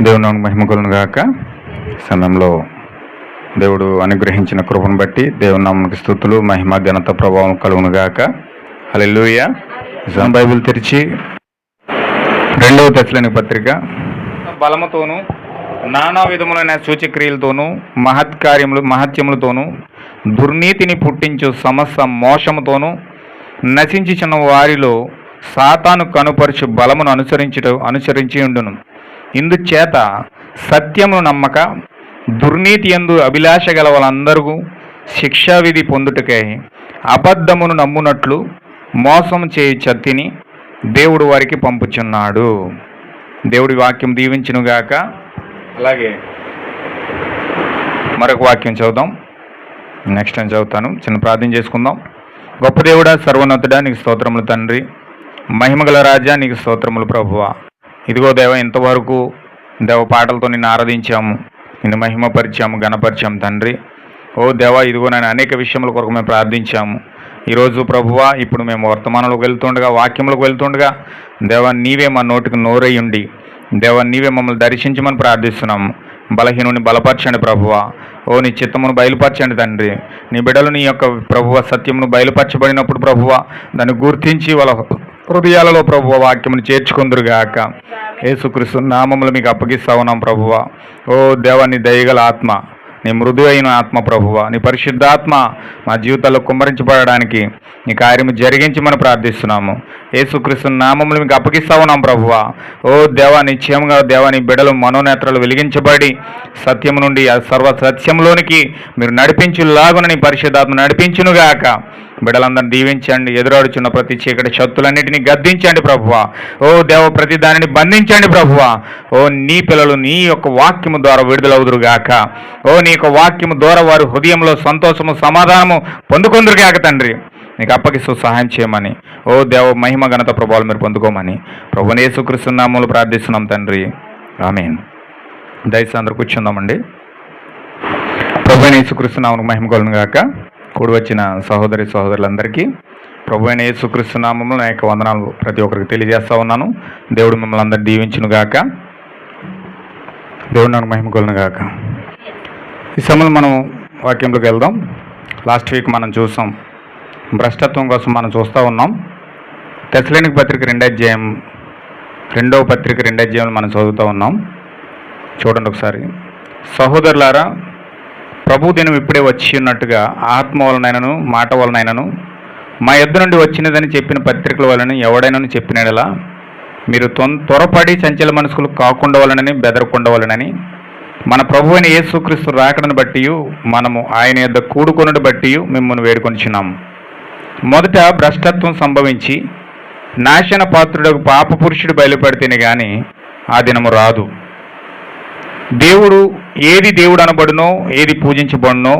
దేవుని మహిమ కలుగును గాక. సమయంలో దేవుడు అనుగ్రహించిన కృపను బట్టి దేవుని నామమునకు స్తుతులు, మహిమ, ఘనత, ప్రభావం కలుగును గాక. హల్లెలూయా. బైబిల్ తెరిచి 2వ తెస్సలోనిక పత్రిక. బలముతోనూ నానా విధములైన సూచక్రియలతోనూ మహత్యములతోనూ దుర్నీతిని పుట్టించు సమస్త మోసముతోనూ నశించుచున్న వారిలో సాతాను కనుపరచు బలమును అనుసరించి ఉండును. ఇందుచేత సత్యమును నమ్మక దుర్నీతి యందు అభిలాష గల వాళ్ళందరూ శిక్షావిధి పొందుటకై అబద్ధమును నమ్మునట్లు మోసం చేయు చత్తిని దేవుడు వారికి పంపుచున్నాడు. దేవుడి వాక్యం దీవించునుగాక. అలాగే మరొక వాక్యం చదువుదాం. నెక్స్ట్ టైం చదువుతాను. చిన్న ప్రార్థన చేసుకుందాం. గొప్ప దేవుడా, సర్వోన్నతుడా, నీకు స్తోత్రములు తండ్రి. మహిమగల రాజా, నీకు స్తోత్రములు ప్రభువా. ఇదిగో దేవ, ఇంతవరకు దేవ పాటలతో నిన్ను ఆరాధించాము, నిన్ను మహిమపరిచాము, ఘనపరిచాము తండ్రి. ఓ దేవ, ఇదిగో నేను అనేక విషయముల కొరకు మేము ప్రార్థించాము. ఈరోజు ప్రభువా, ఇప్పుడు మేము వర్తమానంలోకి వెళ్తుండగా, వాక్యంలోకి వెళ్తుండగా దేవ, నీవే మా నోటికి నోరయ్యుండి దేవ, నీవే మమ్మల్ని దర్శించమని ప్రార్థిస్తున్నాము. బలహీనుని బలపరచండి ప్రభువా. ఓ నీ చిత్తమును బయలుపరచండి తండ్రి. నీ బిడ్డలు నీ యొక్క ప్రభువ సత్యమును బయలుపరచబడినప్పుడు ప్రభువా, దాన్ని గుర్తించి వాళ్ళ హృదయాలలో ప్రభువ వాక్యమును చేర్చుకుందురుగాక. యేసుక్రీస్తు నామములు మీకు అప్పగిస్తా ఉన్నాం ప్రభువా. ఓ దేవా, నీ దయగల ఆత్మ, నీ మృదు అయిన ఆత్మ ప్రభువా, నీ పరిశుద్ధాత్మ మా జీవితాల్లో కుమ్మరించబడడానికి నీ కార్యము జరిగించమని ప్రార్థిస్తున్నాము. యేసుక్రీస్తు నామములు మీకు అప్పగిస్తా ఉన్నాం ప్రభువా. ఓ దేవా, నిశ్చయంగా దేవా, నీ బిడ్డలు మనోనేత్రాలు వెలిగించబడి సత్యము నుండి సర్వ సత్యంలోనికి మీరు నడిపించులాగున నీ పరిశుద్ధాత్మ నడిపించునుగాక. బిడ్డలందరినీ దీవించండి. ఎదురాడుచున్న ప్రతి చీకటి శక్తులన్నిటినీ గద్దించండి ప్రభువా. ఓ దేవ, ప్రతి దానిని బంధించండి ప్రభువా. ఓ నీ పిల్లలు నీ యొక్క వాక్యము ద్వారా విడుదలవుదురుగాక. ఓ నీ యొక్క వాక్యము ద్వారా వారు హృదయంలో సంతోషము, సమాధానము పొందుకుందురుగాక తండ్రి. నీకు అప్పగిస్తూ సహాయం చేయమని, ఓ దేవ, మహిమ, ఘనత, ప్రభావాలు మీరు పొందుకోమని ప్రభువుని యేసుక్రీస్తు నామములో ప్రార్థిస్తున్నాం తండ్రి. ఆమేన్. దయచేసి అందరూ కూర్చుందామండి. ప్రభువుని యేసుక్రీస్తు నామమునకు మహిమ కలుగును గాక. కూడి వచ్చిన సహోదరి సహోదరులందరికీ ప్రభువైన యేసుక్రీస్తు నామములో నా యొక్క వందనాలు ప్రతి ఒక్కరికి తెలియజేస్తా ఉన్నాను. దేవుడు మిమ్మల్ని అందరూ దీవించును గాక. దేవుడు నాకు మహిమ కలుగును గాక. ఈ సమయంలో మనం వాక్యంలోకి వెళ్దాం. లాస్ట్ వీక్ మనం చూసాం, భ్రష్టత్వం కోసం మనం చూస్తూ ఉన్నాం. తెస్సలోనిక పత్రిక 2వ అధ్యాయం 2వ అధ్యాయం మనం చదువుతూ ఉన్నాం. చూడండి ఒకసారి. సహోదరులారా, ప్రభు దినం ఇప్పుడే వచ్చి ఉన్నట్టుగా ఆత్మ వలనైనను మాట వలనైనను మా యొద్ద నుండి వచ్చినదని చెప్పిన పత్రికల వలన ఎవడైనా చెప్పినలా మీరు త్వరపడి చంచల మనసుకులు కాకుండా వలనని బెదరకుండా వలనని మన ప్రభు అయిన యేసుక్రీస్తు రాకడను బట్టి మనము ఆయన యొద్ద కూడుకొనుడి బట్టి మిమ్మల్ని వేడుకొనిచున్నాము. మొదట భ్రష్టత్వం సంభవించి నాశన పాత్రుడకు పాప పురుషుడు బయలుపడితేనే కానీ ఆ దినము రాదు. ఏది దేవుడు అనబడునో, ఏది పూజించబడునో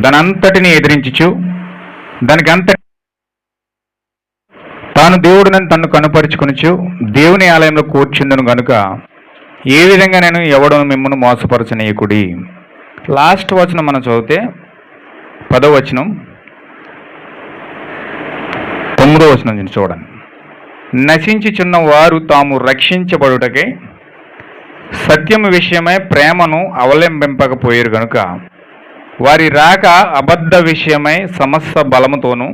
దానంతటిని ఎదిరించుచు తాను దేవుడునని తన్ను కనుపరుచుకొనుచు దేవుని ఆలయంలో కూర్చుందను గనుక ఏ విధంగా నేను ఎవడను మిమ్మల్ని మోసపరచనీయకుడి. లాస్ట్ వచనం మనం చదివితే 10వ వచనం 9వ వచనం చూడండి. నశించుచున్న వారు తాము రక్షించబడుటకై సత్యము విషయమై ప్రేమను అవలంబింపకపోయారు గనుక వారి రాక అబద్ధ విషయమై సమస్త బలముతోనూ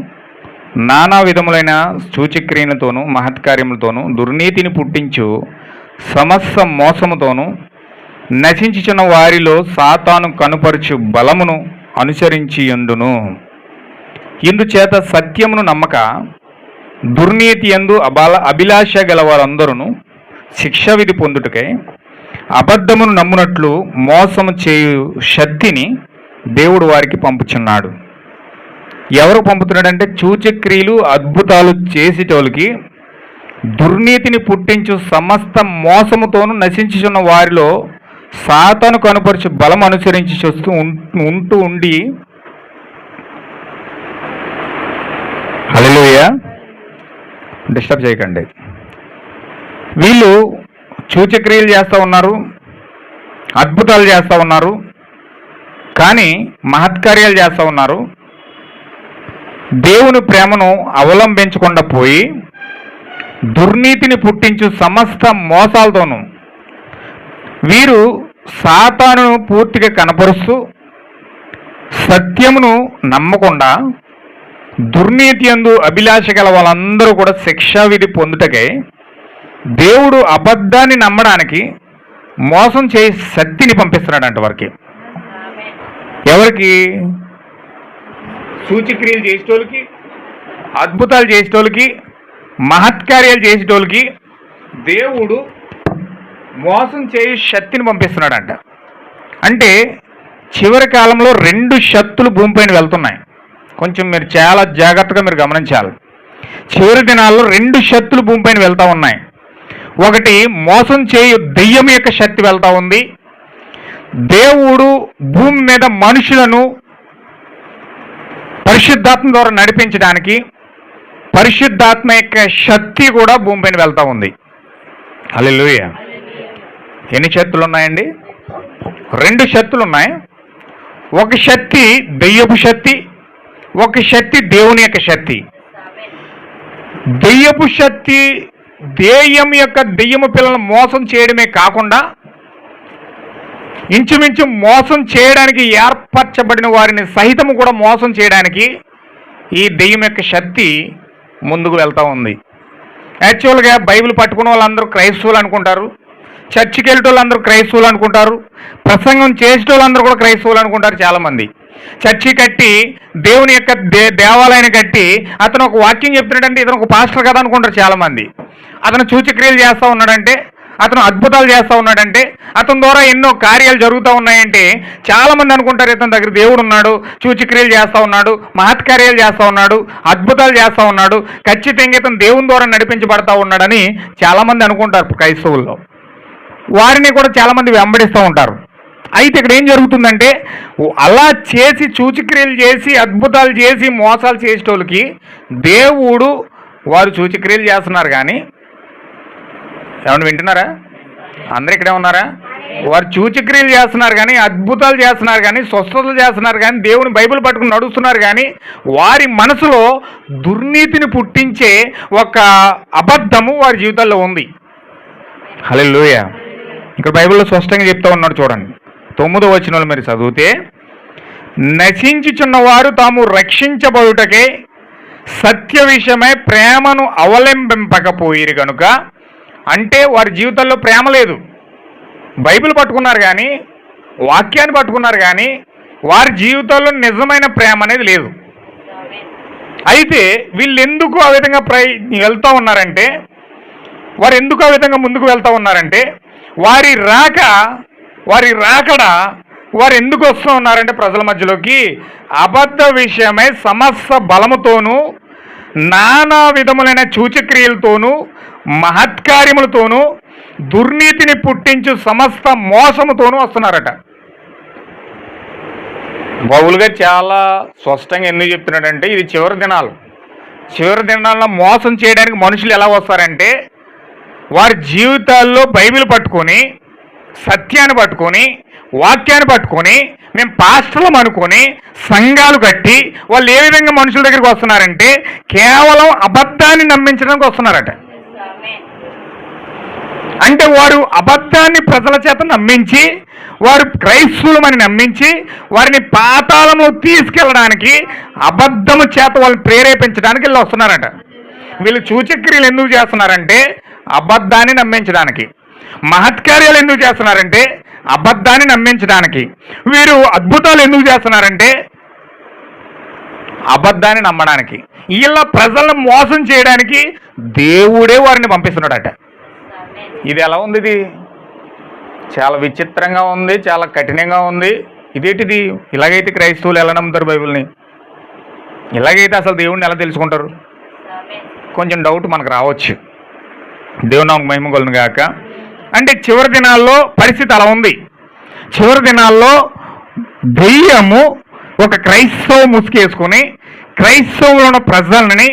నానా విధములైన సూచక్రియలతోనూ మహత్కార్యములతోనూ దుర్నీతిని పుట్టించు సమస్త మోసముతోనూ నశించుచున్న వారిలో సాతాను కనుపరుచు బలమును అనుసరించియుండును. ఇందుచేత సత్యమును నమ్మక దుర్నీతి యందు అభిలాష గల వారందరూ శిక్షావిధి పొందుటకై అబద్ధమును నమ్మునట్లు మోసము చేయు శక్తిని దేవుడు వారికి పంపుచున్నాడు. ఎవరు పంపుతున్నాడంటే సూచక్రియలు అద్భుతాలు చేసేటోళ్ళకి దుర్నీతిని పుట్టించు సమస్త మోసముతోనూ నశించుచున్న వారిలో సాతాను కనుపరచు బలం అనుసరించి చూస్తూ ఉండి హల్లెలూయా, డిస్టర్బ్ చేయకండి. వీళ్ళు సూచక్రియలు చేస్తూ ఉన్నారు, అద్భుతాలు చేస్తూ ఉన్నారు, కానీ మహత్కార్యాలు చేస్తూ ఉన్నారు. దేవుని ప్రేమను అవలంబించకుండా పోయి దుర్నీతిని పుట్టించు సమస్త మోసాలతోనూ వీరు సాతానును పూర్తిగా కనపరుస్తూ సత్యమును నమ్మకుండా దుర్నీతి యందు అభిలాష గల వాళ్ళందరూ కూడా శిక్షావిధి పొందుటకై దేవుడు అబద్ధాన్ని నమ్మడానికి మోసం చేసి శక్తిని పంపిస్తున్నాడంట వారికి. ఎవరికి? సూచక్రియలు చేసేటోళ్ళకి, అద్భుతాలు చేసేటోళ్ళకి, మహత్కార్యాలు చేసేటోళ్ళకి దేవుడు మోసం చేసి శక్తిని పంపిస్తున్నాడంట. అంటే చివరి కాలంలో 2 శక్తులు భూమిపైన వెళ్తున్నాయి. కొంచెం మీరు చాలా జాగ్రత్తగా మీరు గమనించాలి. చివరి దినాల్లో 2 శక్తులు భూమిపైన వెళ్తూ ఉన్నాయి. ఒకటి మోసం చేయు దెయ్యం యొక్క శక్తి వెళ్తూ ఉంది. దేవుడు భూమి మీద మనుషులను పరిశుద్ధాత్మ ద్వారా నడిపించడానికి పరిశుద్ధాత్మ యొక్క శక్తి కూడా భూమిపైన వెళ్తూ ఉంది. హల్లెలూయా. ఎన్ని శక్తులు ఉన్నాయండి? 2 శక్తులు ఉన్నాయి. ఒక శక్తి దెయ్యపు శక్తి, ఒక శక్తి దేవుని యొక్క శక్తి. దెయ్యపు శక్తి దెయ్యము పిల్లలను మోసం చేయడమే కాకుండా ఇంచుమించు మోసం చేయడానికి ఏర్పరచబడిన వారిని సహితము కూడా మోసం చేయడానికి ఈ దెయ్యం యొక్క శక్తి ముందుకు వెళ్తూ ఉంది. యాక్చువల్గా బైబిల్ పట్టుకున్న వాళ్ళందరూ క్రైస్తవులు అనుకుంటారు, చర్చికి వెళ్ళేటోళ్ళందరూ క్రైస్తవులు అనుకుంటారు, ప్రసంగం చేసేటోళ్ళందరూ కూడా క్రైస్తవులు అనుకుంటారు. చాలామంది చర్చి కట్టి దేవుని యొక్క దేవాలయాన్ని కట్టి అతను ఒక వాక్యం చెప్తున్నాడంటే ఇతను ఒక పాస్టర్ కదా అనుకుంటారు చాలామంది. అతను సూచక్రియలు చేస్తూ ఉన్నాడంటే, అతను అద్భుతాలు చేస్తూ ఉన్నాడంటే, అతని ద్వారా ఎన్నో కార్యాలు జరుగుతూ ఉన్నాయంటే చాలామంది అనుకుంటారు ఇతని దగ్గర దేవుడు ఉన్నాడు, సూచక్రియలు చేస్తూ ఉన్నాడు, మహత్కార్యాలు చేస్తూ ఉన్నాడు, అద్భుతాలు చేస్తూ ఉన్నాడు, ఖచ్చితంగా ఇతను దేవుని ద్వారా నడిపించబడతా ఉన్నాడని చాలామంది అనుకుంటారు క్రైస్తవుల్లో. వారిని కూడా చాలామంది వెంబడిస్తూ ఉంటారు. అయితే ఇక్కడ ఏం జరుగుతుందంటే అలా చేసి సూచక్రియలు చేసి అద్భుతాలు చేసి మోసాలు చేసేటోళ్ళకి దేవుడు వారు సూచక్రియలు చేస్తున్నారు. కానీ ఏమన్నా వింటున్నారా? అందరు ఇక్కడే ఉన్నారా? వారు సూచక్రియలు చేస్తున్నారు కానీ, అద్భుతాలు చేస్తున్నారు కానీ, స్వస్థతలు చేస్తున్నారు కానీ, దేవుని బైబిల్ పట్టుకుని నడుస్తున్నారు కానీ వారి మనసులో దుర్నీతిని పుట్టించే ఒక అబద్ధము వారి జీవితాల్లో ఉంది. హల్లెలూయా. ఇక్కడ బైబిల్లో స్పష్టంగా చెప్తా ఉన్నాడు చూడండి. 9వ వచనంలో మీరు చదివితే, నశించుచున్నవారు తాము రక్షించబడుటకే సత్య విషయమై ప్రేమను అవలంబింపకపోయిరు కనుక, అంటే వారి జీవితాల్లో ప్రేమ లేదు. బైబిల్ పట్టుకున్నారు కానీ, వాక్యాన్ని పట్టుకున్నారు కానీ వారి జీవితాల్లో నిజమైన ప్రేమ అనేది లేదు. అయితే వీళ్ళు ఎందుకు ఆ విధంగా వెళ్తూ ఉన్నారంటే, వారు ఎందుకు ఆ విధంగా ముందుకు వెళ్తూ ఉన్నారంటే, వారి రాకడ వారు ఎందుకు వస్తూ ఉన్నారంటే ప్రజల మధ్యలోకి అబద్ధ విషయమై సమస్త బలముతోనూ నానా విధములైన సూచక్రియలతోనూ మహత్కార్యములతోనూ దుర్నీతిని పుట్టించు సమస్త మోసముతోనూ వస్తున్నారట. పౌలు గారు చాలా స్పష్టంగా ఎందుకు చెప్తున్నాడంటే ఇది చివరి దినాల్లో మోసం చేయడానికి మనుషులు ఎలా వస్తారంటే, వారి జీవితాల్లో బైబిల్ పట్టుకొని, సత్యాన్ని పట్టుకొని, వాక్యాన్ని పట్టుకొని, మేము పాస్టర్లం అనుకొని సంఘాలు కట్టి వాళ్ళు ఏ విధంగా మనుషుల దగ్గరికి వస్తున్నారంటే కేవలం అబద్ధాన్ని నమ్మించడానికి వస్తున్నారట. అంటే వారు అబద్ధాన్ని ప్రజల చేత నమ్మించి, వారు క్రైస్తవులమని నమ్మించి వారిని పాతాళంలో తీసుకెళ్ళడానికి అబద్ధము చేత వాళ్ళని ప్రేరేపించడానికి వీళ్ళు వస్తున్నారట. వీళ్ళు సూచక్రియలు ఎందుకు చేస్తున్నారంటే అబద్ధాన్ని నమ్మించడానికి, మహత్కార్యాలు ఎందుకు చేస్తున్నారంటే అబద్ధాన్ని నమ్మించడానికి, వీరు అద్భుతాలు ఎందుకు చేస్తున్నారంటే అబద్ధాన్ని నమ్మడానికి. వీళ్ళ ప్రజలను మోసం చేయడానికి దేవుడే వారిని పంపిస్తున్నాడట. ఇది ఎలా ఉంది? ఇది చాలా విచిత్రంగా ఉంది, చాలా కఠినంగా ఉంది. ఇదేంటిది? ఇలాగైతే క్రైస్తవులు ఎలా నమ్ముతారు బైబిల్ని? ఇలాగైతే అసలు దేవుడిని ఎలా తెలుసుకుంటారు? కొంచెం డౌట్ మనకు రావచ్చు. దేవుని నామమునకు మహిమ కలుగును గాక. అంటే చివరి దినాల్లో పరిస్థితి అలా ఉంది. చివరి దినాల్లో దెయ్యము ఒక క్రైస్తవ ముసుకేసుకుని క్రైస్తవులు ఉన్న ప్రజలని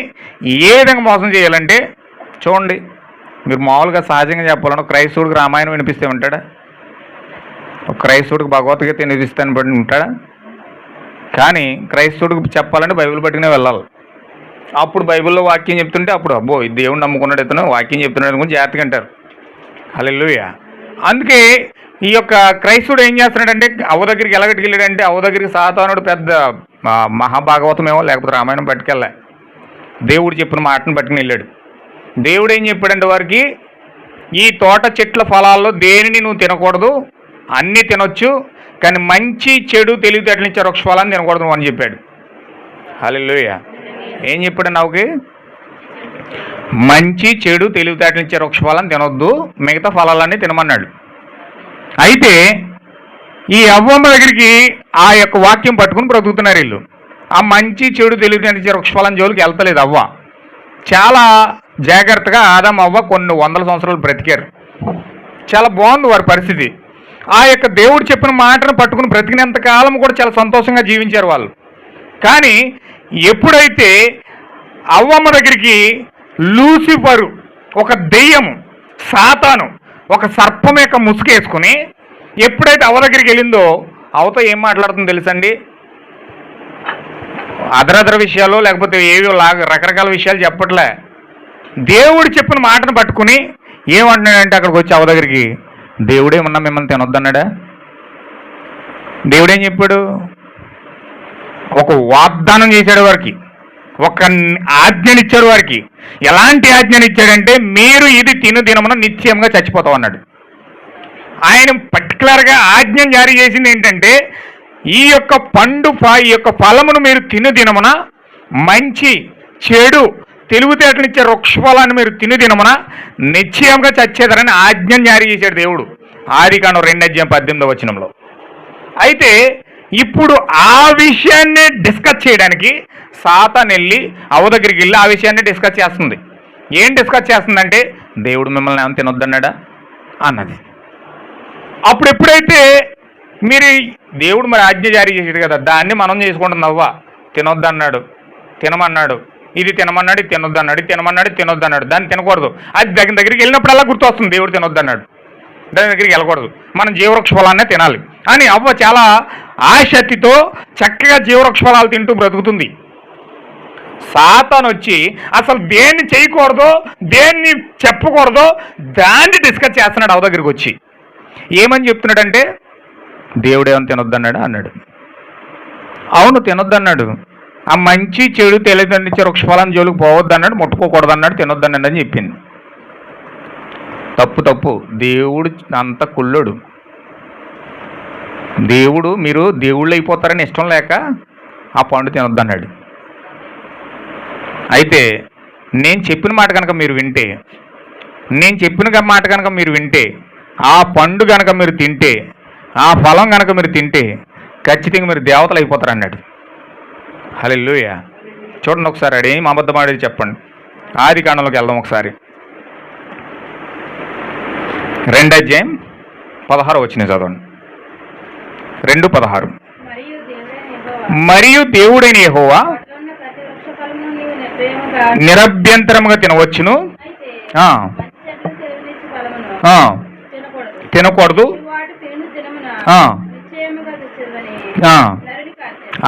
ఏ విధంగా మోసం చేయాలంటే చూడండి. మీరు మామూలుగా సహజంగా చెప్పాలంటే క్రైస్తవుడికి రామాయణం వినిపిస్తే ఉంటాడా? ఒక క్రైస్తవుడికి భగవద్గీత వినిపిస్తాను బట్టి ఉంటాడా? కానీ క్రైస్తవుడికి చెప్పాలంటే బైబిల్ పట్టుకునే వెళ్ళాలి. అప్పుడు బైబిల్లో వాక్యం చెప్తుంటే అప్పుడు అబ్బో దేవుడు నమ్ముకున్నాడు ఇతను వాక్యం చెప్తున్నాడు అనుకుని జాగ్రత్తగా అంటారు. హల్లెలూయా. అందుకే ఈ యొక్క క్రైస్తుడు ఏం చేస్తున్నాడంటే అవ్వ దగ్గరికి ఎలాగట్టుకు వెళ్ళాడంటే అవ్వ దగ్గరికి సాతానుడు పెద్ద మహాభాగవతమేమో లేకపోతే రామాయణం పట్టుకెళ్ళా దేవుడు చెప్పిన మాటను పట్టుకుని వెళ్ళాడు. దేవుడు ఏం చెప్పాడంటే వారికి, ఈ తోట చెట్ల ఫలాల్లో దేనిని నువ్వు తినకూడదు, అన్నీ తినొచ్చు, కానీ మంచి చెడు తెలివితేటలు ఇచ్చే వృక్ష ఫలాన్ని తినకూడదు అని చెప్పాడు. హల్లెలూయా. ఏం చెప్పాడు నవ్వుకి? మంచి చెడు తెలివితేటలు ఇచ్చే వృక్ష ఫలాన్ని తినొద్దు, మిగతా ఫలాలన్నీ తినమన్నాడు. అయితే ఈ అవ్వమ్మ దగ్గరికి ఆ యొక్క వాక్యం పట్టుకుని బ్రతుకుతున్నారు వీళ్ళు. ఆ మంచి చెడు తెలివితేటలు ఇచ్చే వృక్ష ఫలం జోలికి వెళ్తలేదు అవ్వ. చాలా జాగ్రత్తగా ఆదాం అవ్వ కొన్ని వందల సంవత్సరాలు బ్రతికారు. చాలా బాగుంది వారి పరిస్థితి. ఆ యొక్క దేవుడు చెప్పిన మాటను పట్టుకుని బ్రతికినంత కాలం కూడా చాలా సంతోషంగా జీవించారు వాళ్ళు. కానీ ఎప్పుడైతే అవ్వమ్మ దగ్గరికి లూసిఫరు, ఒక దెయ్యము, సాతాను, ఒక సర్పం యొక్క ముసుకేసుకుని ఎప్పుడైతే అవ్వ దగ్గరికి వెళ్ళిందో, అవతో ఏం మాట్లాడుతుందో తెలుసండి? అదరదర విషయాలు లేకపోతే ఏవో రకరకాల విషయాలు చెప్పట్లే. దేవుడు చెప్పిన మాటను పట్టుకుని ఏమంటున్నాడంటే అక్కడికి వచ్చి అవ్వ దగ్గరికి, దేవుడేమన్నా మిమ్మల్ని తినొద్దన్నాడా? దేవుడేం చెప్పాడు? ఒక వాగ్దానం చేశాడు వారికి, ఒక ఆజ్ఞనిచ్చాడు వారికి. ఎలాంటి ఆజ్ఞనిచ్చాడంటే, మీరు ఇది తినమున నిశ్చయంగా చచ్చిపోతాం అన్నాడు. ఆయన పర్టికులర్గా ఆజ్ఞను జారీ చేసింది ఏంటంటే, ఈ యొక్క ఫలమును మీరు తినమున మంచి చెడు తెలివితేటనిచ్చే వృక్షఫలాన్ని మీరు తినమున నిశ్చయంగా చచ్చేదరని ఆజ్ఞను జారీ చేశాడు దేవుడు. ఆదికాండం 2:18 అయితే ఇప్పుడు ఆ విషయాన్ని డిస్కస్ చేయడానికి సాతాను వెళ్ళి అవ్వ దగ్గరికి వెళ్ళి ఆ విషయాన్ని డిస్కస్ చేస్తుంది. ఏం డిస్కస్ చేస్తుందంటే, దేవుడు మిమ్మల్ని ఏమైనా తినొద్దన్నాడా అన్నది. అప్పుడు ఎప్పుడైతే మీరు దేవుడు మరి ఆజ్ఞ జారీ చేసాడు కదా, దాన్ని మనం చేసుకుంటుంది అవ్వ. తినొద్దన్నాడు, తినమన్నాడు, ఇది తినమన్నాడు, ఇది తినొద్దన్నాడు, ఇది తినమన్నాడు, ఇది తినొద్దన్నాడు, దాన్ని తినకూడదు. అది దగ్గరికి వెళ్ళినప్పుడల్లా గుర్తు వస్తుంది, దేవుడు తినొద్దన్నాడు, దాని దగ్గరికి వెళ్ళకూడదు, మనం జీవవృక్ష ఫలాన్నే తినాలి అని అవ్వ చాలా ఆసక్తితో చక్కగా జీవవృక్ష ఫలాలు తింటూ బ్రతుకుతుంది. సాతాను వచ్చి అసలు దేన్ని చేయకూడదో, దేన్ని చెప్పకూడదో దాన్ని డిస్కస్ చేస్తున్నాడు అవ్వ దగ్గరికి వచ్చి. ఏమని చెప్తున్నాడంటే, దేవుడేమని తినొద్దన్నాడు అన్నాడు. అవును తినొద్దన్నాడు. ఆ మంచి చెడు తెలియదండించే వృక్షఫలం జోలికి పోవద్దన్నాడు, ముట్టుకోకూడదన్నాడు, తినొద్దన్నాడు అని చెప్పింది. తప్పు. దేవుడు అంత కుళ్ళోడు. దేవుడు మీరు దేవుళ్ళు అయిపోతారని ఇష్టం లేక ఆ పండు తినొద్దన్నాడు. అయితే నేను చెప్పిన మాట కనుక మీరు వింటే, ఆ పండు కనుక మీరు తింటే, ఆ ఫలం కనుక మీరు తింటే ఖచ్చితంగా మీరు దేవతలు అయిపోతారు అన్నాడు. హల్లెలూయా. చూడండి ఒకసారి, అదేం అబద్ధం ఆడేది చెప్పండి. ఆదికాండంలోకి వెళ్దాం ఒకసారి. 2:16 చదవండి. 2:16. మరియు దేవుడైన యెహోవా నిరభ్యంతరముగా తినవచ్చును, తినకూడదు,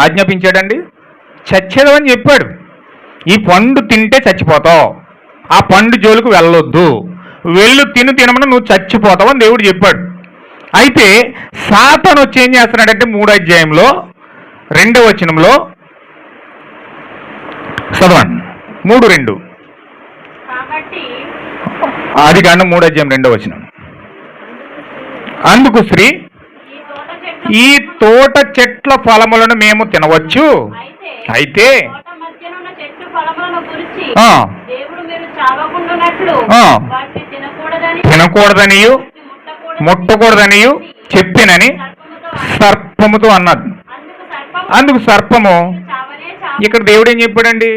ఆజ్ఞాపించాడండి. చచ్చేదవని చెప్పాడు. ఈ పండు తింటే చచ్చిపోతావు, ఆ పండు జోలికి వెళ్ళొద్దు, తినమని నువ్వు చచ్చిపోతావు అని దేవుడు చెప్పాడు. అయితే సాతాను వచ్చి ఏం చేస్తున్నాడంటే 3:2 చదవండి. 3:2 ఆదికాండం 3:2. అందుకు స్త్రీ, ఈ తోట చెట్ల ఫలములను మేము తినవచ్చు, అయితే తినకూడదనియు ముట్టకూడదనియు చెప్పినని సర్పముతో అన్నది. అందుకు సర్పము, ఇక్కడ దేవుడు ఏం చెప్పాడండి?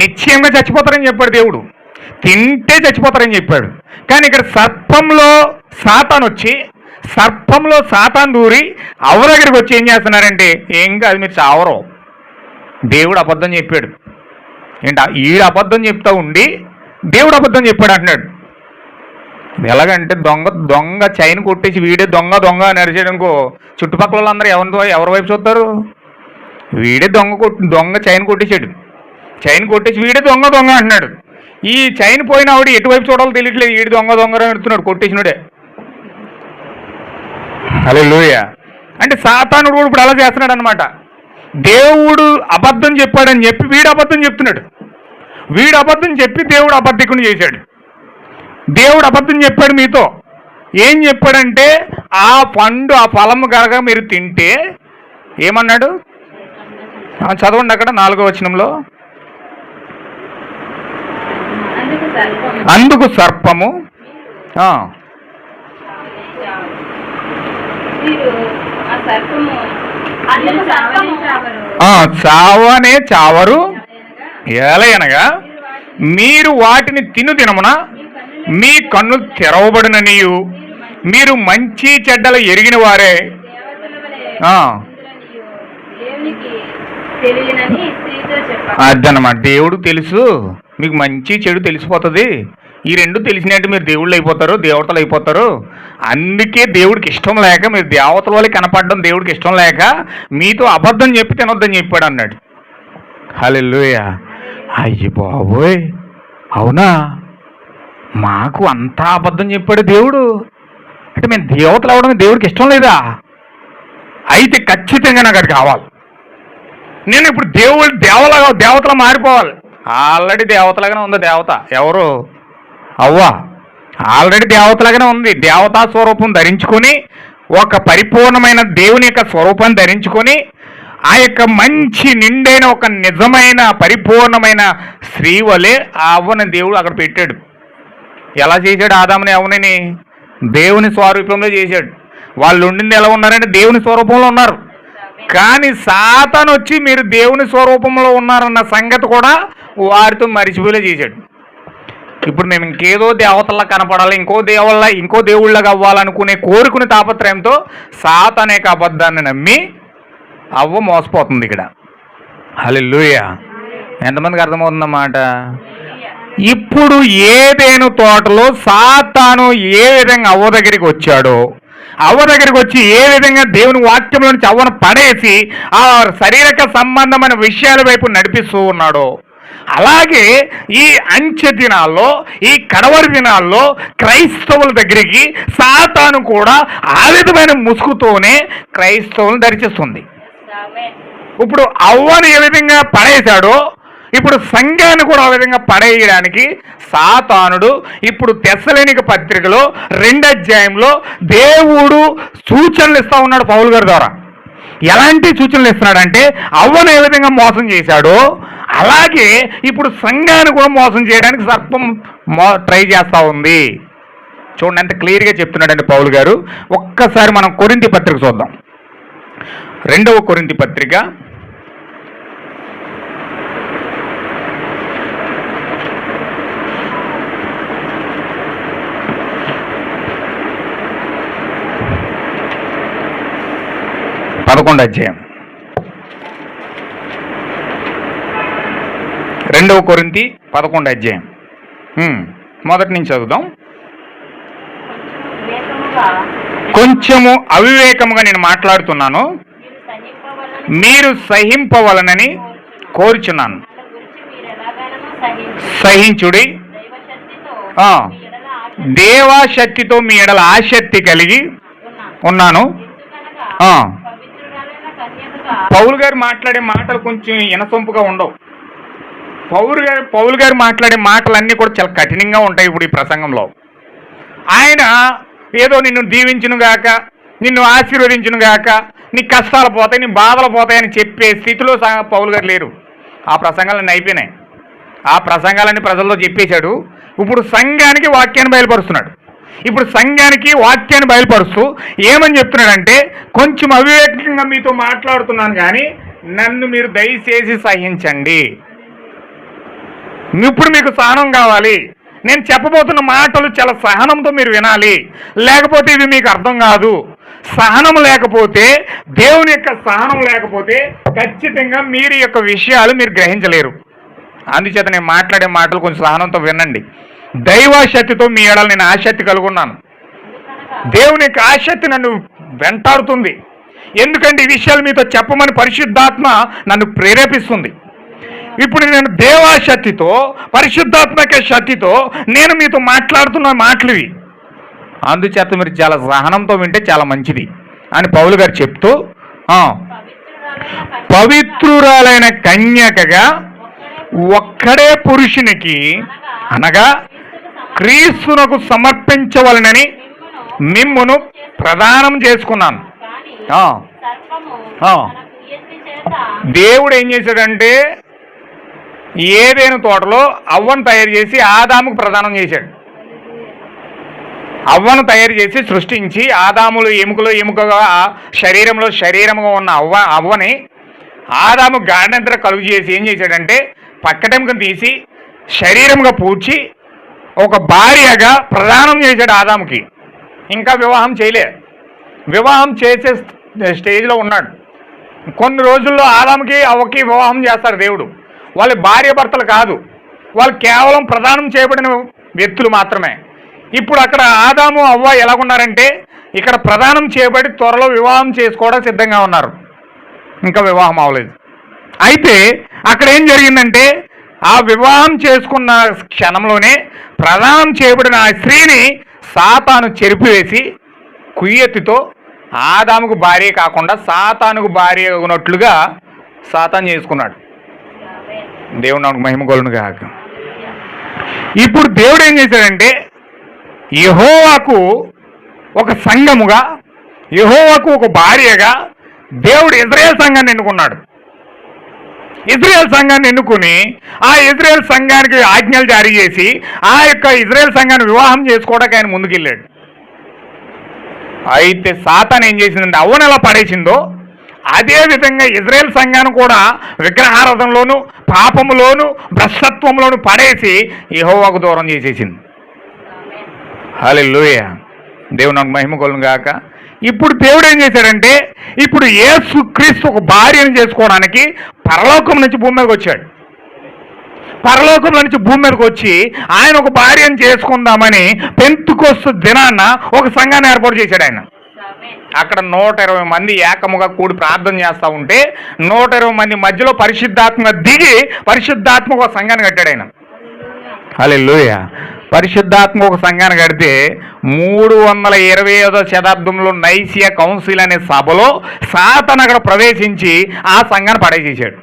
నిశ్చయంగా చచ్చిపోతారని చెప్పాడు దేవుడు, తింటే చచ్చిపోతారని చెప్పాడు. కానీ ఇక్కడ సర్పంలో సాతాను దూరి అవ్వ దగ్గరికి వచ్చి ఏం చేస్తున్నారంటే, ఏం కాదు మీరు చావరు, దేవుడు అబద్ధం చెప్పాడు. ఏంటా ఈడు అబద్ధం చెప్తా ఉండి దేవుడు అబద్ధం చెప్పాడు అంటున్నాడు. ఎలాగంటే దొంగ చైన్ కొట్టేసి వీడే దొంగ నడిచేయడానికో చుట్టుపక్కల వాళ్ళందరూ ఎవరి వైపు చూస్తారు? వీడే దొంగ చైన్ కొట్టేసాడు. చైన్ కొట్టేసి వీడే దొంగ అంటున్నాడు. ఈ చైన్ పోయిన ఆవిడ ఎటువైపు చూడాలో తెలియట్లేదు, వీడి దొంగ అని అడుగుతున్నాడు కొట్టేసినాడే. హల్లెలూయా. అంటే సాతానుడు కూడా ఇప్పుడు అలా చేస్తున్నాడు అనమాట. దేవుడు అబద్ధం చెప్పాడని చెప్పి వీడు అబద్ధం చెప్తున్నాడు. వీడు అబద్ధం చెప్పి దేవుడు అబద్ధికుని చేశాడు. దేవుడు అబద్ధం చెప్పాడు మీతో. ఏం చెప్పాడంటే ఆ పండు ఆ ఫలము కనుక మీరు తింటే ఏమన్నాడు? చదవండి అక్కడ 4వ వచనంలో. అందుకు సర్పము చావనే చావరు ఏలయనగా మీరు వాటిని దినమున మీ కన్ను తెరవబడిననియు మీరు మంచి చెడ్డలు ఎరిగిన వారే. అదనమాట, దేవుడు తెలుసు, మీకు మంచి చెడు తెలిసిపోతుంది. ఈ రెండు తెలిసినట్టు మీరు దేవుళ్ళు అయిపోతారు, దేవతలు అయిపోతారు. అందుకే దేవుడికి ఇష్టం లేక మీరు దేవతల వాళ్ళకి కనపడడం దేవుడికి ఇష్టం లేక మీతో అబద్ధం చెప్పి తినొద్దని చెప్పాడు అన్నాడు. హల్లెలూయా. అయ్యి బాబోయ్, అవునా? మాకు అంతా అబద్ధం చెప్పాడు దేవుడు అంటే మేము దేవతలు అవడం దేవుడికి ఇష్టం లేదా? అయితే ఖచ్చితంగా నాకు అది కావాలి. నేను ఇప్పుడు దేవతలా మారిపోవాలి. ఆల్రెడీ దేవతలాగానే ఉంది దేవత. ఎవరు? అవ్వ ఆల్రెడీ దేవతలాగానే ఉంది. దేవతా స్వరూపం ధరించుకొని ఒక పరిపూర్ణమైన దేవుని యొక్క స్వరూపాన్ని ధరించుకొని ఆ యొక్క మంచి నిండైన ఒక నిజమైన పరిపూర్ణమైన స్త్రీ వలె ఆ అవ్వని దేవుడు అక్కడ పెట్టాడు. ఎలా చేశాడు? ఆదాముని అవ్వని దేవుని స్వరూపంలో చేశాడు. వాళ్ళు ఉండింది ఎలా ఉన్నారంటే దేవుని స్వరూపంలో ఉన్నారు. కానీ సాతాను వచ్చి మీరు దేవుని స్వరూపంలో ఉన్నారన్న సంగతి కూడా వారితో మరిచిపోయేలా చేశాడు. ఇప్పుడు మేము ఇంకేదో దేవతల్లా కనపడాలి, ఇంకో దేవుళ్ళగా అవ్వాలనుకునే కోరుకునే తాపత్రయంతో సాతాను యొక్క అబద్ధాన్ని నమ్మి అవ్వ మోసపోతుంది ఇక్కడ. హల్లెలూయా. ఎంతమందికి అర్థమవుతుందన్నమాట? ఇప్పుడు ఏదేను తోటలో సాతాను ఏ విధంగా అవ్వ దగ్గరికి వచ్చాడో, అవ్వ దగ్గరికి వచ్చి ఏ విధంగా దేవుని వాక్యంలో నుంచి అవ్వను పడేసి ఆ శారీరక సంబంధమైన విషయాల వైపు నడిపిస్తూ ఉన్నాడో, అలాగే ఈ అంచె దినాల్లో, ఈ కడవరి దినాల్లో క్రైస్తవుల దగ్గరికి సాతాను కూడా ఆ విధమైన ముసుగుతోనే క్రైస్తవులను దరిచేస్తుంది. ఇప్పుడు అవ్వను ఏ విధంగా పడేశాడో ఇప్పుడు సంఘాన్ని కూడా ఆ విధంగా పడేయడానికి సాతానుడు ఇప్పుడు తెస్సలోనిక పత్రికలో 2వ అధ్యాయంలో దేవుడు సూచనలు ఇస్తా ఉన్నాడు పౌలు గారి ద్వారా. ఎలాంటి సూచనలు ఇస్తున్నాడంటే అవ్వను ఏ విధంగా మోసం చేశాడో అలాగే ఇప్పుడు సంఘాన్ని కూడా మోసం చేయడానికి సర్పం ట్రై చేస్తూ ఉంది. చూడండి ఎంత క్లియర్గా చెప్తున్నాడండి పౌలు గారు. ఒక్కసారి మనం కొరింథీ పత్రిక చూద్దాం. 2వ కొరింథీ పత్రిక 11వ అధ్యాయం. 2వ కొరింథీ 11వ అధ్యాయం మొదటి నుంచి చదువుదాం. కొంచెము అవివేకముగా నేను మాట్లాడుతున్నాను, మీరు సహింపవలనని కోరుచున్నాను. సహించుడి. దేవాశక్తితో మీ ఎడల ఆసక్తి కలిగి ఉన్నాను. పౌలు గారు మాట్లాడే మాటలు కొంచెం ఇనసొంపుగా ఉండవు. పౌలు గారు మాట్లాడే మాటలన్నీ కూడా చాలా కఠినంగా ఉంటాయి. ఇప్పుడు ఈ ప్రసంగంలో ఆయన ఏదో నిన్ను దీవించును గాక, నిన్ను ఆశీర్వదించును గాక, నీ కష్టాలు పోతాయి, నీ బాధలు పోతాయని చెప్పే స్థితిలో పౌలు గారు లేరు. ఆ ప్రసంగాలన్నీ అయిపోయినాయి. ఆ ప్రసంగాలన్నీ ప్రజల్లో చెప్పేశాడు. ఇప్పుడు సంఘానికి వాక్యాన్ని బయలుపరుస్తున్నాడు. ఇప్పుడు సంఘానికి వాక్యాన్ని బయలుపరుస్తూ ఏమని చెప్తున్నాడంటే, కొంచెం అవివేకంగా మీతో మాట్లాడుతున్నాను కానీ నన్ను మీరు దయచేసి సహించండి. ఇప్పుడు మీకు సహనం కావాలి. నేను చెప్పబోతున్న మాటలు చాలా సహనంతో మీరు వినాలి, లేకపోతే ఇవి మీకు అర్థం కాదు. సహనం లేకపోతే, దేవుని యొక్క సహనం లేకపోతే ఖచ్చితంగా మీరు యొక్క విషయాలు మీరు గ్రహించలేరు. అందుచేత నేను మాట్లాడే మాటలు కొంచెం సహనంతో వినండి. దైవాశక్తితో మీ ఎడల నేను ఆసక్తి కలుగున్నాను. దేవుని యొక్క ఆసక్తి నన్ను వెంటాడుతుంది. ఎందుకంటే ఈ విషయాలు మీతో చెప్పమని పరిశుద్ధాత్మ నన్ను ప్రేరేపిస్తుంది. ఇప్పుడు నేను దేవాశక్తితో, పరిశుద్ధాత్మక శక్తితో మీతో మాట్లాడుతున్న మాటలు ఇవి. అందుచేత మీరు చాలా సహనంతో వింటే చాలా మంచిది. అని పౌలు గారు చెప్తూ పవిత్రురాలైన కన్యకగా ఒక్కడే పురుషునికి అనగా క్రీస్తునకు సమర్పించవలనని మిమ్మును ప్రదానం చేసుకున్నాను. దేవుడు ఏం చేశాడంటే ఏదైనా తోటలో అవ్వను తయారు చేసి ఆదాముకు ప్రదానం చేశాడు. అవ్వను తయారు చేసి సృష్టించి ఆదాములు ఎముకగా శరీరంగా ఉన్న అవ్వని ఆదాము గాఢంతర కలుగు చేసి ఏం చేశాడంటే పక్కటెముకను తీసి శరీరంగా పూడ్చి ఒక భార్యగా ప్రదానం చేశాడు ఆదాముకి. ఇంకా వివాహం చేయలే, వివాహం చేసే స్టేజ్లో ఉన్నాడు. కొన్ని రోజుల్లో ఆదాముకి అవ్వకి వివాహం చేస్తాడు దేవుడు. వాళ్ళ భార్య భర్తలు కాదు, వాళ్ళు కేవలం ప్రదానం చేయబడిన వ్యక్తులు మాత్రమే. ఇప్పుడు అక్కడ ఆదాము అవ్వ ఎలాగున్నారంటే ఇక్కడ ప్రదానం చేయబడి త్వరలో వివాహం చేసుకోవడం సిద్ధంగా ఉన్నారు. ఇంకా వివాహం అవ్వలేదు. అయితే అక్కడ ఏం జరిగిందంటే ఆ వివాహం చేసుకున్న క్షణంలోనే ప్రదానం చేయబడిన ఆ స్త్రీని సాతాను చెరిపివేసి కుయ్యెత్తితో ఆదాముకు భార్య కాకుండా సాతానుకు భార్య ఉన్నట్లుగా సాతాను చేసుకున్నాడు. దేవుడు నాకు మహిమ కొలును గాక. ఇప్పుడు దేవుడు ఏం చేశాడంటే యెహోవాకు ఒక సంఘముగా, యెహోవాకు ఒక భార్యగా దేవుడు ఇజ్రాయేల్ సంఘాన్ని ఎన్నుకున్నాడు. ఇజ్రాయేల్ సంఘాన్ని ఎన్నుకుని ఆ ఇజ్రాయేల్ సంఘానికి ఆజ్ఞలు జారీ చేసి ఆ యొక్క ఇజ్రాయేల్ సంఘాన్ని వివాహం చేసుకోవడానికి ఆయన ముందుకెళ్ళాడు. అయితే సాతాను ఏం చేసిందంటే అవ్వను ఎలా పడేసిందో అదే విధంగా ఇజ్రాయేల్ సంఘాన్ని కూడా విగ్రహారాధనలోను పాపములోను భ్రష్టత్వంలోను పడేసి యెహోవాకు దూరం చేసేసింది. హల్లెలూయా. దేవుడు నాకు మహిమ కలుగును గాక. ఇప్పుడు దేవుడు ఏం చేశాడంటే ఇప్పుడు యేసుక్రీస్తు ఒక భార్యను చేసుకోవడానికి పరలోకం నుంచి భూమి మీదకి వచ్చాడు. పరలోకం నుంచి భూమి మీదకి వచ్చి ఆయన ఒక భార్యను చేసుకుందామని పెంతుకొస్తు దినాన్న ఒక సంఘాన్ని ఏర్పాటు చేశాడు ఆయన. అక్కడ 120 మంది ఏకముగా కూడి ప్రార్థన చేస్తూ ఉంటే 120 మంది మధ్యలో పరిశుద్ధాత్మ దిగి పరిశుద్ధాత్మ ఒక సంఘాన్ని కట్టాడు ఆయన. హల్లెలూయా. పరిశుద్ధాత్మ ఒక సంఘాన్ని కడితే 325వ శతాబ్దంలో నైసియా కౌన్సిల్ అనే సభలో సాతాను అక్కడ ప్రవేశించి ఆ సంఘాన్ని పడేసేసాడు.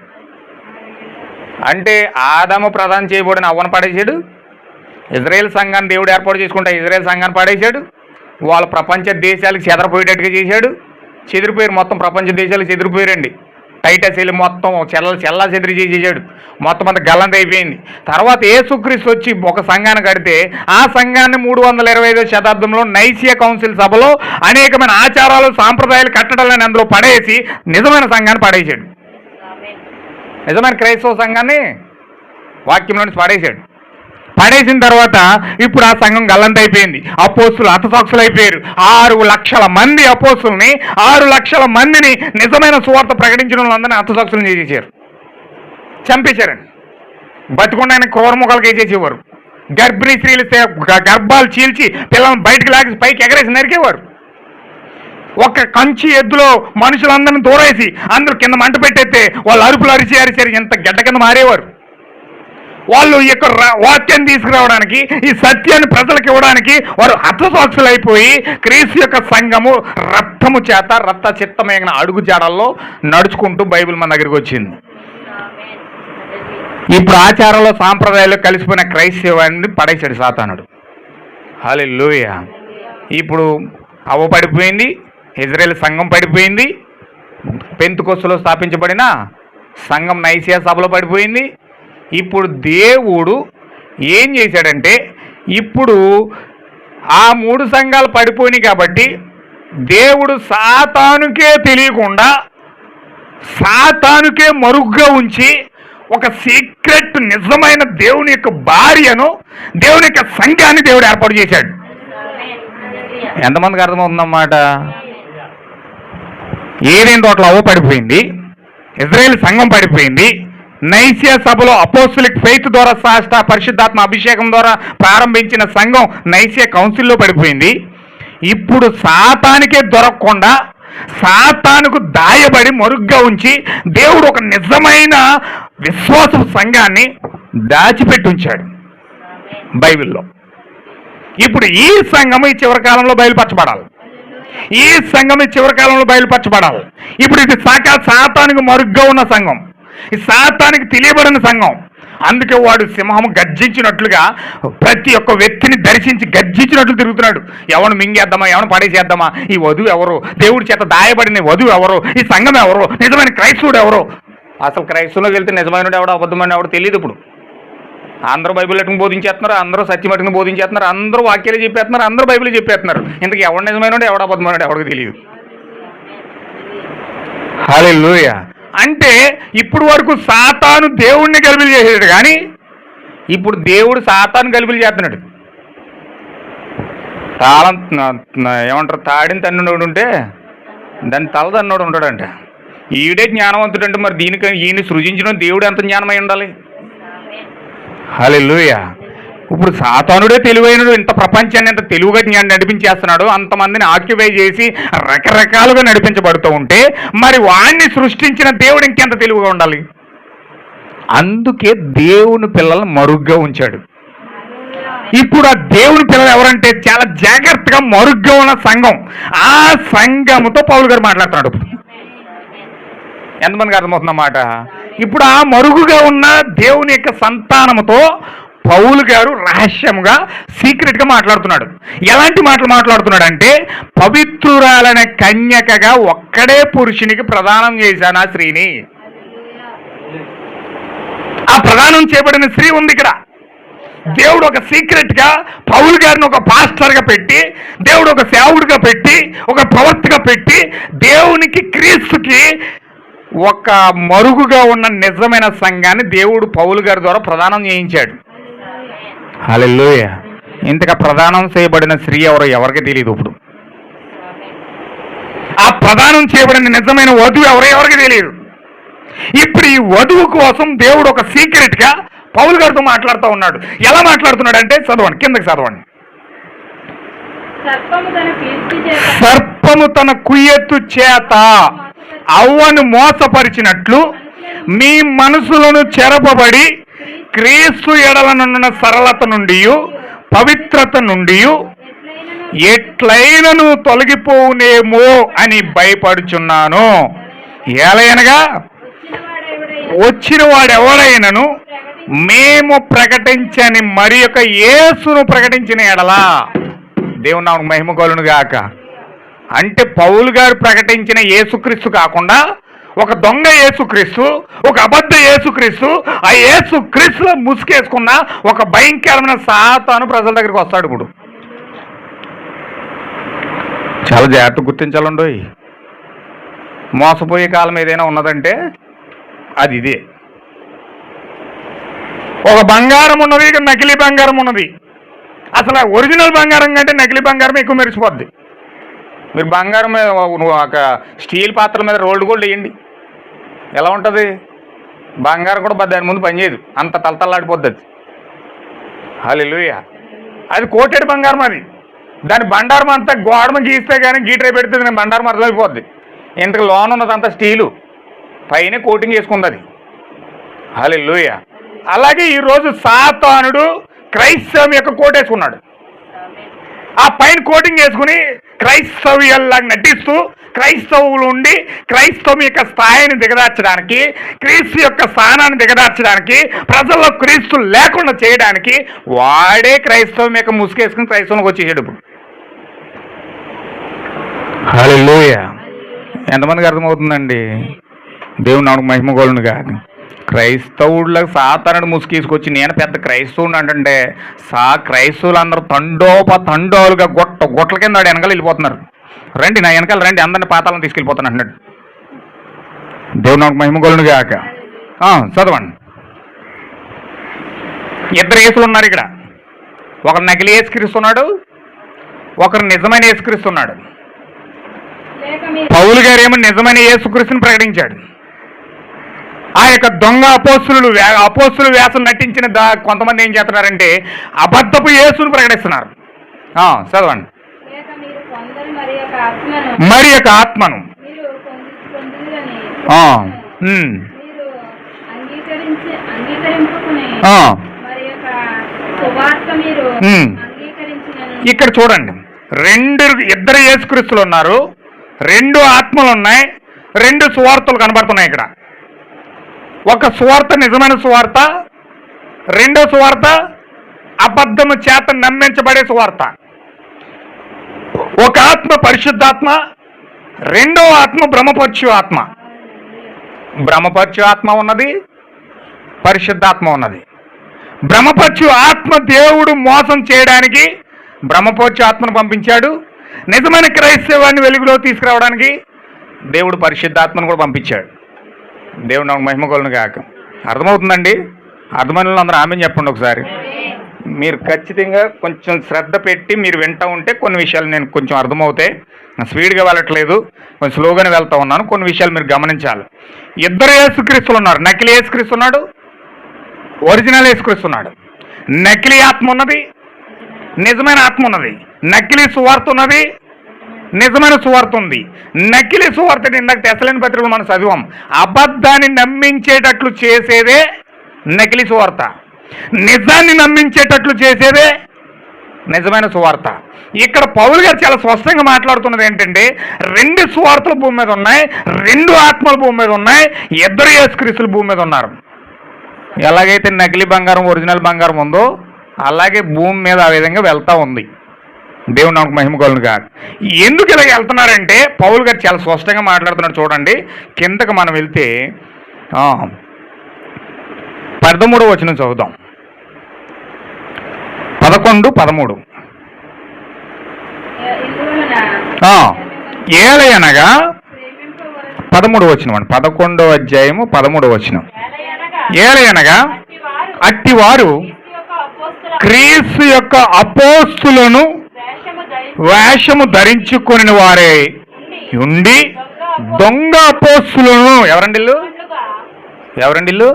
అంటే ఆదాము ప్రదానం చేయబడిన అవ్వను పడేసాడు, ఇజ్రాయేల్ సంఘాన్ని దేవుడు ఏర్పాటు చేసుకుంటే ఇజ్రాయేల్ సంఘాన్ని పడేశాడు, వాళ్ళ ప్రపంచ దేశాలకు చెదరపోయేటట్టుగా చేశాడు. చెదిరిపోయారు, మొత్తం ప్రపంచ దేశాలకు చెదిరిపోయారండి. టైటస్ వెళ్ళి మొత్తం చెల్లా చెదిరి చేసేసాడు, మొత్తం అంతా గల్లంత అయిపోయింది. తర్వాత యేసుక్రీస్తు వచ్చి ఒక సంఘాన్ని కడితే ఆ సంఘాన్ని 325వ శతాబ్దంలో నైసియా కౌన్సిల్ సభలో అనేకమైన ఆచారాలు సాంప్రదాయాలు కట్టడాలని అందులో పడేసి నిజమైన సంఘాన్ని పడేసాడు. నిజమైన క్రైస్తవ సంఘాన్ని వాక్యంలో నుంచి పడేశాడు. పడేసిన తర్వాత ఇప్పుడు ఆ సంఘం గల్లంత అయిపోయింది. అపోస్తులు హతసాక్షులు అయిపోయారు. 6 లక్షల మంది అపోస్తుల్ని 6 లక్షల మందిని నిజమైన సువార్త ప్రకటించిన వాళ్ళందరినీ హతసాక్షులు చేసేసారు, చంపేశారండి. బతికుండా ఆయన క్రూరముఖాలకు వేసేసేవారు. గర్భిణీ స్త్రీలు గర్భాలు చీల్చి పిల్లలను బయటకు లాగి పైకి ఎగరేసి నరికేవారు. ఒక కంచి ఎద్దులో మనుషులందరినీ దూరేసి అందరూ కింద మంట పెట్టేస్తే వాళ్ళు అరుపులు అరిచి ఎంత గడ్డ కింద మారేవారు. వాళ్ళు ఈ యొక్క వాక్యాన్ని తీసుకురావడానికి ఈ సత్యాన్ని ప్రజలకు ఇవ్వడానికి వారు హతసాక్షులు అయిపోయి క్రీస్తు యొక్క సంఘము రక్తము చేత రక్త చిత్తమైన అడుగు జాడల్లో నడుచుకుంటూ బైబిల్ మన దగ్గరికి వచ్చింది. ఇప్పుడు ఆచారంలో సాంప్రదాయాలు కలిసిపోయిన క్రైస్తవాన్ని పడేశాడు సాతానుడు. హల్లెలూయా. ఇప్పుడు అవ్వ పడిపోయింది, ఇజ్రాయేల్ సంఘం పడిపోయింది, పెంతుకొస్తులో స్థాపించబడిన సంఘం నైసియా సభలో పడిపోయింది. ఇప్పుడు దేవుడు ఏం చేశాడంటే ఇప్పుడు ఆ 3 సంఘాలు పడిపోయినాయి కాబట్టి దేవుడు సాతానుకే తెలియకుండా సాతానుకే మరుగుగా ఉంచి ఒక సీక్రెట్ నిజమైన దేవుని యొక్క భార్యను దేవుని యొక్క సంఘాన్ని దేవుడు ఏర్పాటు చేశాడు. ఎంతమందికి అర్థమవుతుందన్నమాట? ఏదేని తోటలో అవ్వ పడిపోయింది, ఇజ్రాయేల్ సంఘం పడిపోయింది, నైసియా సభలో అపోస్తులిక్ ఫెయిత్ ద్వారా పరిశుద్ధాత్మ అభిషేకం ద్వారా ప్రారంభించిన సంఘం నైసియా కౌన్సిల్లో పడిపోయింది. ఇప్పుడు సాతానికే దొరకకుండా సాతానుకు దాయబడి మరుగ్గా ఉంచి దేవుడు ఒక నిజమైన విశ్వాస సంఘాన్ని దాచిపెట్టి ఉంచాడు బైబిల్లో. ఇప్పుడు ఈ సంఘము ఈ చివరి కాలంలో బయలుపరచబడాలి. ఈ సంఘం ఈ చివరి కాలంలో బయలుపరచబడాలి. ఇప్పుడు ఇది సాతానికి మరుగ్గా ఉన్న సంఘం, ఈ సాతానికి తెలియబడిన సంఘం. అందుకే వాడు సింహం గర్జించినట్లుగా ప్రతి ఒక్క వ్యక్తిని దర్శించి గర్జించినట్లు తిరుగుతున్నాడు. ఎవరు మింగేద్దామా, ఎవరు పడేసేద్దామా, ఈ వధువు ఎవరు, దేవుడి చేత దాయబడిన వధువు ఎవరు, ఈ సంఘం ఎవరు, నిజమైన క్రైస్తవుడు ఎవరు. అసలు క్రైస్తవులోకి వెళ్తే నిజమైన ఎవడో అబద్ధమైన ఎవడో తెలియదు. ఇప్పుడు అందరూ బైబిల్ ఎట్టుకుని బోధించేస్తున్నారు, అందరూ సత్యం ఎట్టుకుని బోధించేస్తున్నారు, అందరూ వాక్యాలు చెప్పేస్తున్నారు, అందరూ బైబిల్ చెప్పేస్తున్నారు. ఇంతకు ఎవడు నిజమైన ఎవడ అబద్ధమైన ఎవరికి తెలియదు. హల్లెలూయా. అంటే ఇప్పుడు వరకు సాతాను దేవుణ్ణి గలిబిలి చేసేది, కానీ ఇప్పుడు దేవుడు సాతాను గలిబిలి చేస్తున్నాడు. తాళం ఏమంటారు, తాడిని తన్నుడు ఉంటే దాని తల తన్నుడు ఉంటాడంట. ఈడే జ్ఞానవంతుడు అంటే మరి దీనికి ఈయన్ని సృజించిన దేవుడు ఎంత జ్ఞానమై ఉండాలి. హల్లెలూయా. ఇప్పుడు సాతానుడే తెలివైనడు, ఇంత ప్రపంచాన్ని ఎంత తెలివిగా నడిపించేస్తున్నాడు, అంతమందిని ఆక్యుపై చేసి రకరకాలుగా నడిపించబడుతూ ఉంటే మరి వాణ్ణి సృష్టించిన దేవుడు ఇంకెంత తెలివిగా ఉండాలి. అందుకే దేవుని పిల్లలను మరుగ్గా ఉంచాడు. ఇప్పుడు ఆ దేవుని పిల్లలు ఎవరంటే చాలా జాగ్రత్తగా మరుగ్గా ఉన్న సంఘం. ఆ సంఘముతో పౌలు గారు మాట్లాడుతున్నాడు. ఎంతమందికి అర్థమవుతున్నమాట? ఇప్పుడు ఆ మరుగుగా ఉన్న దేవుని యొక్క సంతానముతో పౌలు గారు రహస్యముగా సీక్రెట్గా మాట్లాడుతున్నాడు. ఎలాంటి మాటలు మాట్లాడుతున్నాడు అంటే, పవిత్రురాలనే కన్యకగా ఒక్కడే పురుషునికి ప్రదానం చేశాను ఆ స్త్రీని. ఆ ప్రదానం చేయబడిన స్త్రీ ఉంది ఇక్కడ. దేవుడు ఒక సీక్రెట్గా పౌలు గారిని ఒక పాస్టర్గా పెట్టి, దేవుడు ఒక సేవకుడిగా పెట్టి, ఒక ప్రవక్తగా పెట్టి, దేవునికి క్రీస్తుకి ఒక మరుగుగా ఉన్న నిజమైన సంఘాన్ని దేవుడు పౌలు గారి ద్వారా ప్రదానం చేయించాడు. హల్లెలూయా. ఇంతగా ప్రదానం చేయబడిన స్త్రీ ఎవరో ఎవరికి తెలియదు. ఇప్పుడు ఆ ప్రదానం చేయబడిన నిజమైన వధువు ఎవరో ఎవరికి తెలియదు. ఇప్పుడు ఈ వధువు కోసం దేవుడు ఒక సీక్రెట్గా పౌలు గారితో మాట్లాడుతూ ఉన్నాడు. ఎలా మాట్లాడుతున్నాడు అంటే, చదవండి, కిందకి చదవండి. సర్పము తన కుయ్యెత్తు చేత అవ్వను మోసపరిచినట్లు మీ మనసులను చెరపబడి క్రీస్తు ఎడలనున్న సరళత నుండి పవిత్రత నుండి ఎట్లైనను తొలగిపోవునేమో అని భయపడుచున్నాను. ఏలయనగా వచ్చిన వాడెవడైనను మేము ప్రకటించని మరి యొక్క యేసును ప్రకటించిన ఎడలా. దేవుని నామమునకు మహిమ కలుగును గాక. అంటే పౌలు గారు ప్రకటించిన యేసుక్రీస్తు కాకుండా ఒక దొంగ యేసుక్రీస్తు, ఒక అబద్ధ యేసుక్రీస్తు, ఆ యేసుక్రీస్తులో ముసుకేసుకున్న ఒక భయంకరమైన సాతాను ప్రజల దగ్గరికి వస్తాడు. ఇప్పుడు చాలా జాగ్రత్త గుర్తించాలండి. మోసపోయే కాలం ఏదైనా ఉన్నదంటే అది ఇదే. ఒక బంగారం ఉన్నది, నకిలీ బంగారం ఉన్నది. అసలు ఒరిజినల్ బంగారం కంటే నకిలీ బంగారం ఎక్కువ మెరిసిపోద్ది. మీరు బంగారం మీద ఒక స్టీల్ పాత్ర మీద రోల్డ్ గోల్డ్ వేయండి, ఎలా ఉంటుంది? బంగారం కూడా దాని ముందు పనిచేయదు, అంత తలతల్లాడిపోద్ది అది. హల్లెలూయా. అది కోటెడ్ బంగారం. అది దాని బండారం అంతా గోడమ గీస్తే కానీ గీటరే పెడితే నేను బండారం అర్థమైపోద్ది. ఇంతకు లోన్ ఉన్నదంతా స్టీలు, పైన కోటింగ్ వేసుకుంది అది. హల్లెలూయా. అలాగే ఈరోజు సాతానుడు క్రైస్తవం యొక్క కోట్ వేసుకున్నాడు. ఆ పైన కోటింగ్ వేసుకుని క్రైస్తవ్యంలాగా నటిస్తూ క్రైస్తవులు ఉండి క్రైస్తవం యొక్క స్థాయిని దిగదార్చడానికి, క్రీస్తు యొక్క స్థానాన్ని దిగదార్చడానికి, ప్రజల్లో క్రీస్తు లేకుండా చేయడానికి వాడే క్రైస్తవం యొక్క ముసుకేసుకుని క్రైస్తవంలోకి వచ్చేసాడు. ఇప్పుడు హల్లెలూయా. ఎంతమందికి అర్థమవుతుందండి? దేవుని నామమునకు మహిమ కలుగును గాక. క్రైస్తవులకు సాతానుడు ముసుకేసుకొచ్చి నేను పెద్ద క్రైస్తవుని అంటే క్రైస్తవులు అందరూ తండోలుగా గొట్టల కింద వెనకాల వెళ్ళిపోతున్నారు. రండి నా వెనకాల రండి, అందరిని పాతాలను తీసుకెళ్ళిపోతాను అన్నాడు. దేవుని నామమునకు మహిమ కలుగును గాక. చదవండి. ఇద్దరు యేసులు ఉన్నారు ఇక్కడ. ఒకరు నకిలీ యేసుక్రీస్తున్నాడు, ఒకరు నిజమైన యేసుక్రీస్తున్నాడు. పౌలు గారు ఏమో నిజమైన యేసుక్రీస్తుని ప్రకటించాడు. ఆ యొక్క దొంగ అపోస్తులు వేసం నటించిన కొంతమంది ఏం చేస్తున్నారంటే అబద్ధపు యేసును ప్రకటిస్తున్నారు. చదవండి. మరి యొక్క ఆత్మను ఇక్కడ చూడండి, ఇద్దరు యేసుక్రీస్తులు ఉన్నారు, 2 ఆత్మలు ఉన్నాయి, 2 సువార్తలు కనబడుతున్నాయి ఇక్కడ. ఒక సువార్త నిజమైన సువార్త, 2వ సువార్త అబద్ధము చేత నమ్మించబడే సువార్త. ఒక ఆత్మ పరిశుద్ధాత్మ, 2వ ఆత్మ బ్రహ్మపరచు ఆత్మ. బ్రహ్మపరచు ఆత్మ ఉన్నది, పరిశుద్ధాత్మ ఉన్నది. బ్రహ్మపరచు ఆత్మ దేవుడు మోసం చేయడానికి బ్రహ్మపరచు ఆత్మను పంపించాడు. నిజమైన క్రైస్తవాన్ని వెలుగులో తీసుకురావడానికి దేవుడు పరిశుద్ధాత్మను కూడా పంపించాడు. దేవుడు నాకు మహిమ కొలను గాక. అర్థమవుతుందండి? అర్థమైన అందరూ ఆమెను చెప్పండి ఒకసారి. మీరు ఖచ్చితంగా కొంచెం శ్రద్ధ పెట్టి మీరు వింటూ ఉంటే కొన్ని విషయాలు నేను కొంచెం అర్థమవుతాయి. స్పీడ్గా వెళ్ళట్లేదు, కొంచెం స్లోగానే వెళ్తూ ఉన్నాను. కొన్ని విషయాలు మీరు గమనించాలి. 2 యేసుక్రీస్తులు ఉన్నారు. నకిలీ యేసుక్రీస్తు ఉన్నాడు, ఒరిజినల్ యేసుక్రీస్తు ఉన్నాడు. నకిలీ ఆత్మ ఉన్నది, నిజమైన ఆత్మ ఉన్నది. నకిలీ సువార్త ఉన్నది, నిజమైన సువార్త ఉంది. నకిలీ సువార్త ఇందాక తెస్సలోని పత్రికలో మనం చదివాం. అబద్ధాన్ని నమ్మించేటట్లు చేసేదే నకిలీ సువార్త, నిజాన్ని నమ్మించేటట్లు చేసేదే నిజమైన సువార్త. ఇక్కడ పౌలు గారు చాలా స్పష్టంగా మాట్లాడుతున్నది ఏంటంటే, 2 సువార్తలు భూమి మీద ఉన్నాయి, 2 ఆత్మలు భూమి మీద ఉన్నాయి, 2 యేసుక్రీస్తులు భూమి మీద ఉన్నారు. ఎలాగైతే నకిలీ బంగారం ఒరిజినల్ బంగారం ఉందో అలాగే భూమి మీద ఆ విధంగా వెళ్తూ ఉంది. దేవుడు నాకు మహిమ కలుగును గాక. ఎందుకు ఇలా వెళ్తున్నారంటే పౌలు గారు చాలా స్పష్టంగా మాట్లాడుతున్నాడు. చూడండి, కిందకు మనం వెళ్తే 13వ వచనం చదువుదాం. 11, 13. ఏలయనగా 13వ వచనం అండి, 11వ అధ్యాయము 13వ వచనం. ఏలయనగా అట్టివారు క్రీస్తు యొక్క అపోస్తులను వేషము ధరించుకుని వారే ఉండి దొంగ అపోస్తులను. ఎవరండి ఇల్లు?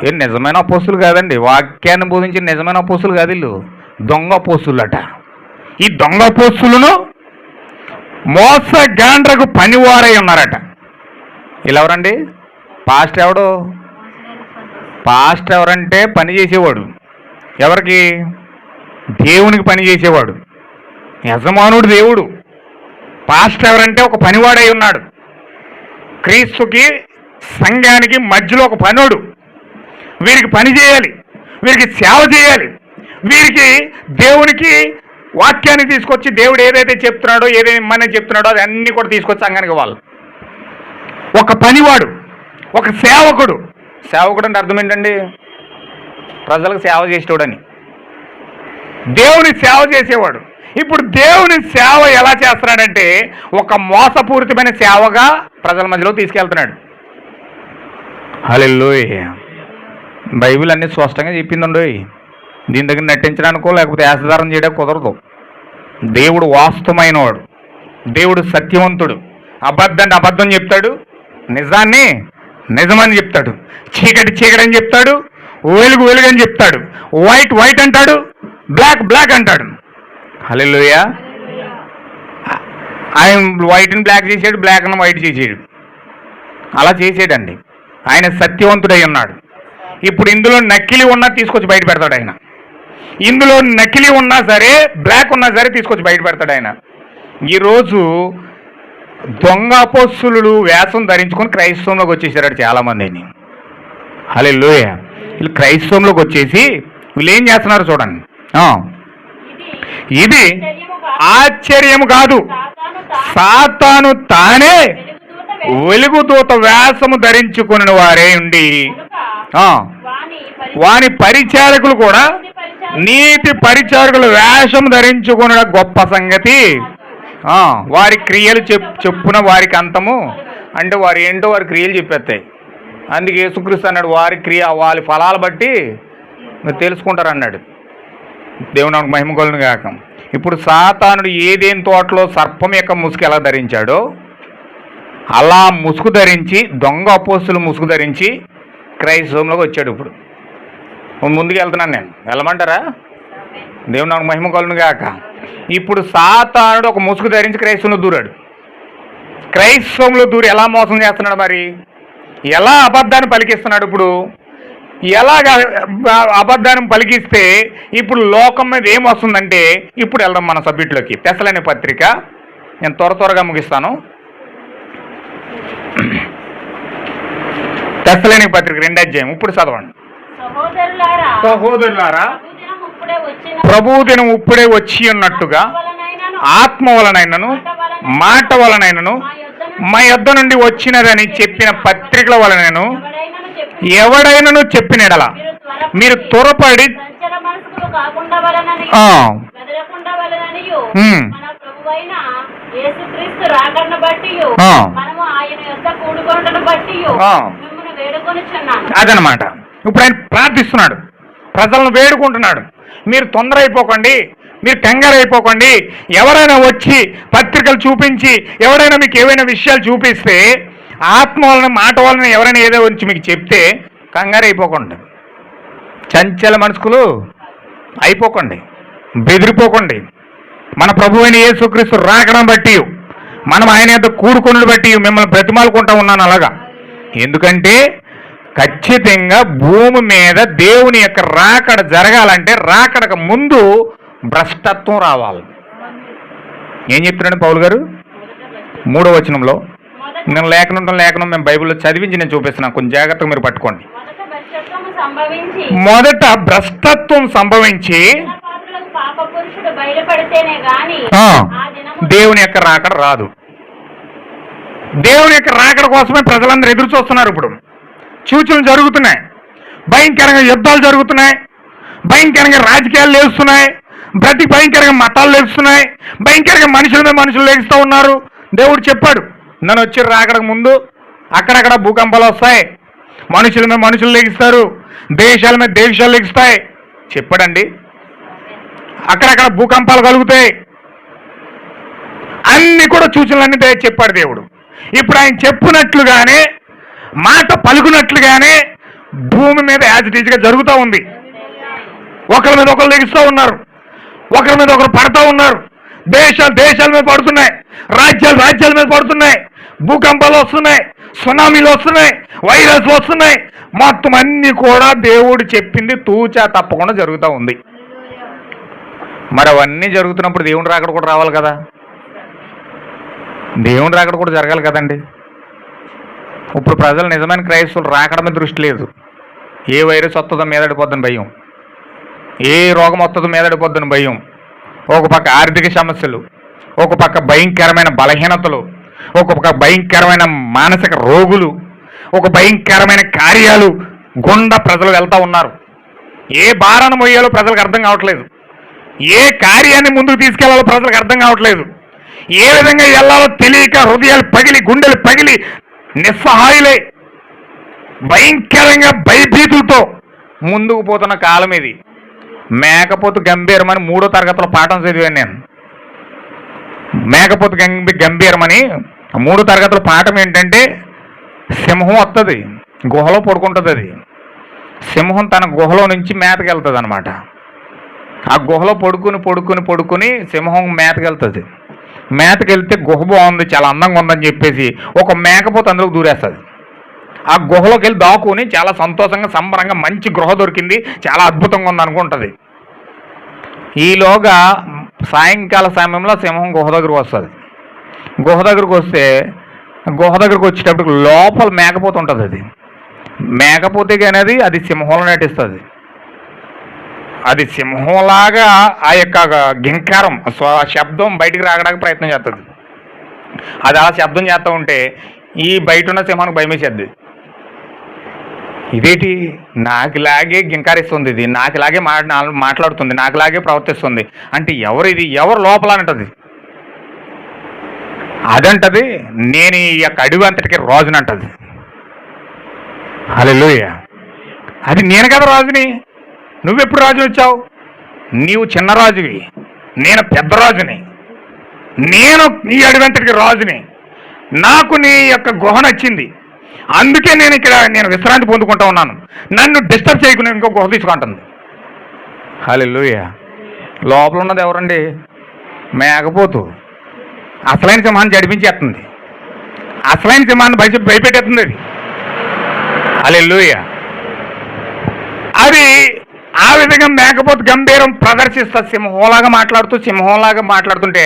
ఏం నిజమైన అపోస్తులు కాదండి, వాక్యాన్ని బోధించిన నిజమైన అపోస్తులు కాదు ఇల్లు, దొంగ అపోస్తులట. ఈ దొంగ అపోస్తులను మోసగాండ్రకు పనివారై ఉన్నారట. ఇలా ఎవరండి? పాస్టర్ ఎవరంటే పని చేసేవాడు. ఎవరికి? దేవునికి పని చేసేవాడు. యజమానుడు దేవుడు. పాస్టర్ ఎవరంటే ఒక పనివాడై ఉన్నాడు. క్రీస్తుకి సంఘానికి మధ్యలో ఒక పనోడు. వీరికి పని చేయాలి, వీరికి సేవ చేయాలి, వీరికి దేవునికి వాక్యాన్ని తీసుకొచ్చి దేవుడు ఏదైతే చెప్తున్నాడో, ఏదైతే ఇమ్మని చెప్తున్నాడో అది అన్నీ కూడా తీసుకొచ్చి సంఘానికి వాళ్ళు. ఒక పనివాడు, ఒక సేవకుడు. సేవకుడు అంటే అర్థం ఏంటండి? ప్రజలకు సేవ చేసేవాడని. దేవుని సేవ చేసేవాడు. ఇప్పుడు దేవుని సేవ ఎలా చేస్తున్నాడంటే ఒక మోసపూరితమైన సేవగా ప్రజల మధ్యలో తీసుకెళ్తున్నాడు. హల్లెలూయా. బైబిల్ అన్ని స్పష్టంగా చెప్పిందండి. దీని దగ్గర నటించడానికో లేకపోతే యాసధారం చేయడానికి కుదరదు. దేవుడు వాస్తవమైన వాడు, దేవుడు సత్యవంతుడు. అబద్ధాన్ని అబద్ధం చెప్తాడు, నిజాన్ని నిజమని చెప్తాడు, చీకటి అని చెప్తాడు, వెలుగు అని చెప్తాడు, వైట్ అంటాడు, బ్లాక్ అంటాడు. హల్లెలూయా. ఆయన వైట్ని బ్లాక్ చేసాడు, బ్లాక్ని వైట్ చేసాడు. అలా చేసాడండి. ఆయన సత్యవంతుడై ఉన్నాడు. ఇప్పుడు ఇందులో నకిలీ ఉన్నా తీసుకొచ్చి బయట పెడతాడు ఆయన. ఇందులో నకిలీ ఉన్నా సరే, బ్లాక్ ఉన్నా సరే తీసుకొచ్చి బయట పెడతాడు ఆయన. ఈరోజు దొంగ అపోస్తులు వేషం ధరించుకొని క్రైస్తవంలోకి వచ్చేసారు చాలామందిని. హల్లెలూయా. వీళ్ళు క్రైస్తవంలోకి వచ్చేసి వీళ్ళు ఏం చేస్తున్నారు చూడండి. ఇది ఆశ్చర్యము కాదు, సాతాను తానే వెలుగుదూత వేషము ధరించుకుని వారే ఉండి వాని పరిచారకులు కూడా నీతి పరిచారకులు వేషం ధరించుకున్న గొప్ప సంగతి. వారి క్రియలు చెప్పున వారికి అంతము. అంటే వారు ఏంటో వారి క్రియలు చెప్పేస్తాయి. అందుకే యేసుక్రీస్తు అన్నాడు, వారి ఫలాలు బట్టి మీరు తెలుసుకుంటారు అన్నాడు. దేవుని నాకు మహిమ కలుగును గాక. ఇప్పుడు సాతానుడు ఏదేని తోటలో సర్పం యొక్క ముసుగు ఎలా ధరించాడో అలా ముసుగు ధరించి, దొంగ అపోస్తులు ముసుగు ధరించి క్రైస్తవంలోకి వచ్చాడు. ఇప్పుడు ముందుకు వెళ్తున్నాను నేను, వెళ్ళమంటారా? దేవుని నాకు మహిమ కలుగును గాక. ఇప్పుడు సాతానుడు ఒక ముసుగు ధరించి క్రైస్తవంలో దూరాడు. క్రైస్తవంలో దూరి ఎలా మోసం చేస్తున్నాడు, మరి ఎలా అబద్ధాన్ని పలికిస్తున్నాడు? ఇప్పుడు ఎలాగ అబద్ధాన్ని పలికిస్తే ఇప్పుడు లోకం మీద ఏమొస్తుందంటే, ఇప్పుడు వెళ్దాం మన సబ్జెక్టులోకి. తెస్సలోని పత్రిక నేను త్వరగా ముగిస్తాను. తెస్సలోని పత్రిక 2వ అధ్యాయం ఇప్పుడు చదవండి. సహోదరులారా, ప్రభు దినం ఇప్పుడే వచ్చి ఉన్నట్టుగా ఆత్మ వలనైనను మాట వలనైనను మా యొద్ద నుండి వచ్చినదని చెప్పిన పత్రికల వలనను ఎవడైనను చెప్పిన ఎడల మీరు త్వరపడి అదనమాట. ఇప్పుడు ఆయన ప్రార్థిస్తున్నాడు, ప్రజలను వేడుకుంటున్నాడు, మీరు తొందర అయిపోకండి, మీరు కంగారు అయిపోకండి. ఎవరైనా వచ్చి పత్రికలు చూపించి ఎవరైనా మీకు ఏవైనా విషయాలు చూపిస్తే, ఆత్మ వలన మాట వలన ఎవరైనా ఏదో వచ్చి మీకు చెప్తే కంగారు అయిపోకండి, చంచల మనసుకులు అయిపోకండి, బెదిరిపోకండి. మన ప్రభు అయిన యేసుక్రీస్తు రాకడం బట్టి, మనం ఆయన యొక్క కూడుకొనులు బట్టి మిమ్మల్ని బ్రతిమాలుకుంటా ఉన్నాను అలాగా. ఎందుకంటే ఖచ్చితంగా భూమి మీద దేవుని యొక్క రాకడ జరగాలంటే రాకడకు ముందు భ్రష్టత్వం రావాలి. ఏం చెప్తున్నాడు పౌలు గారు 3వ వచనంలో? నేను లేఖనం మేము బైబిల్లో చదివించి నేను చూపిస్తున్నాను, కొంచెం జాగ్రత్తగా మీరు పట్టుకోండి. మొదట భ్రష్టత్వం సంభవించి దేవుని యొక్క రాకడ రాదు. దేవుని యొక్క రాకడ కోసమే ప్రజలందరూ ఎదురు చూస్తున్నారు. ఇప్పుడు సూచనలు జరుగుతున్నాయి, భయంకరంగా యుద్ధాలు జరుగుతున్నాయి, భయంకరంగా రాజకీయాలు లేస్తున్నాయి, భయంకరంగా మతాలు లేస్తున్నాయి, భయంకరంగా మనుషులు లేస్తూ ఉన్నారు. దేవుడు చెప్పాడు, నన్ను వచ్చి రాకడకు ముందు అక్కడక్కడ భూకంపాలు వస్తాయి, మనుషులు లెగిస్తారు, దేశాల మీద దేశాలు లెగిస్తాయి చెప్పాడండి. అక్కడక్కడ భూకంపాలు కలుగుతాయి, అన్ని కూడా సూచనలన్నీ చెప్పాడు దేవుడు. ఇప్పుడు ఆయన చెప్పినట్లుగానే, మాట పలుకున్నట్లుగానే భూమి మీద యాజ్ ఇట్ ఈజ్గా జరుగుతూ ఉంది. ఒకరి మీద ఒకరు లెగిస్తూ ఉన్నారు, ఒకరి మీద ఒకరు పడుతూ ఉన్నారు, దేశాల మీద పడుతున్నాయి, రాజ్యాల మీద పడుతున్నాయి, భూకంపాలు వస్తున్నాయి, సునామీలు వస్తున్నాయి, వైరస్లు వస్తున్నాయి. మొత్తం అన్ని కూడా దేవుడు చెప్పింది తూచా తప్పకుండా జరుగుతూ ఉంది. మరి అవన్నీ జరుగుతున్నప్పుడు దేవుని రాకడ కూడా రావాలి కదా, దేవుని రాకడ కూడా జరగాలి కదండి. ఇప్పుడు ప్రజలు నిజమైన క్రైస్తవులు రాకడ మీద దృష్టి లేదు. ఏ వైరస్ వస్తుందో మీదడిపోద్దని భయం, ఏ రోగం వస్తుందో మీదడిపోద్దని భయం, ఒక పక్క ఆర్థిక సమస్యలు, ఒక పక్క భయంకరమైన బలహీనతలు, ఒక పక్క భయంకరమైన మానసిక రోగులు, ఒక భయంకరమైన కార్యాలు గుండా ప్రజలు వెళ్తూ ఉన్నారు. ఏ భారాన్ని మొయ్యాలో ప్రజలకు అర్థం కావట్లేదు, ఏ కార్యాన్ని ముందుకు తీసుకెళ్లాలో ప్రజలకు అర్థం కావట్లేదు, ఏ విధంగా వెళ్ళాలో తెలియక హృదయాలు పగిలి గుండెలు పగిలి నిస్సహాయులై భయంకరంగా భయభీతులతో ముందుకు పోతున్న కాలం ఇది. మేకపోతు గంభీరమని 3వ తరగతిలో పాఠం చదివాను నేను. మేకపోతు గంభీరమని 3వ తరగతిలో పాఠం ఏంటంటే, సింహం వస్తుంది, గుహలో పడుకుంటుంది. అది సింహం తన గుహలో నుంచి మేతకి వెళ్తుంది అనమాట. ఆ గుహలో పడుకుని సింహం మేతకి వెళ్తుంది. మేతకి వెళ్తే గుహ బాగుంది, చాలా అందంగా ఉందని చెప్పేసి ఒక మేకపోతు అందులోకి దూరేస్తుంది. ఆ గుహలోకి వెళ్ళి దాక్కుని చాలా సంతోషంగా సంబరంగా మంచి గృహ దొరికింది, చాలా అద్భుతంగా ఉంది అనుకుంటుంది. ఈలోగా సాయంకాల సమయంలో సింహం గుహ దగ్గరకు వస్తుంది. గుహ దగ్గరకు వచ్చేటప్పుడు లోపల మేకపోతు ఉంటుంది. అది మేకపోతే కానీ అది సింహంలో నటిస్తుంది. అది సింహంలాగా ఆ యొక్క గింకారం శబ్దం బయటికి రాగడానికి ప్రయత్నం చేస్తుంది. అది అలా శబ్దం చేస్తూ ఉంటే ఈ బయట ఉన్న సింహానికి భయమేసేద్ది. ఇదేంటి, నాకులాగే గింకారిస్తుంది, ఇది నాకులాగే మాట్లాడుతుంది, నాకులాగే ప్రవర్తిస్తుంది అంటే ఎవరు లోపల అంటది. అదంటది నేను ఈ యొక్క అడవి అంతటికి రాజునంటది. హల్లెలూయా. అది నేను కదా రాజుని, నువ్వెప్పుడు రాజు వచ్చావు? నీవు చిన్న రాజువి, నేను పెద్ద రాజుని, నేను ఈ అడవి అంతటికి రాజుని, నాకు నీ యొక్క గుహ నచ్చింది, అందుకే నేను విశ్రాంతి పొందుకుంటా ఉన్నాను, నన్ను డిస్టర్బ్ చేయకుండా ఇంకో గుహ తీసుకుంటుంది. హల్లెలూయా. లోపల ఉన్నది ఎవరండి? మేకపోతు. అసలైన సింహాన్ని జడిపించేస్తుంది, అసలైన సింహాన్ని భయపెట్టేస్తుంది అది. హల్లెలూయా. అది ఆ విధంగా మేకపోతు గంభీరం ప్రదర్శిస్తా సింహంలాగా మాట్లాడుతుంటే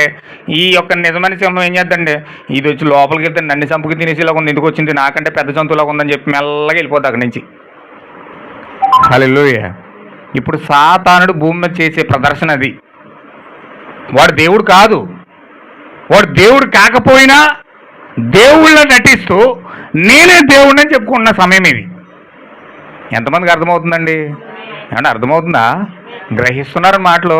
ఈ యొక్క నిజమైన సింహం ఏం చేద్దండి, ఇది వచ్చి లోపలికి వెళ్తే నన్ను చంపుకి తినేసేలాగా ఉంది, ఎందుకు వచ్చింది, నాకంటే పెద్ద జంతువులాగా ఉందని చెప్పి మెల్లగా వెళ్ళిపోద్ది అక్కడి నుంచి. హల్లెలూయా. ఇప్పుడు సాతానుడు భూమి మీద చేసే ప్రదర్శన అది. వాడు దేవుడు కాదు, వాడు దేవుడు కాకపోయినా దేవుళ్ళ నటిస్తూ నేనే దేవుడిని చెప్పుకుంటున్న సమయం ఇది. ఎంతమందికి అర్థమవుతుందండి? ఏమన్నా అర్థమవుతుందా? గ్రహిస్తున్నారు మాటలు?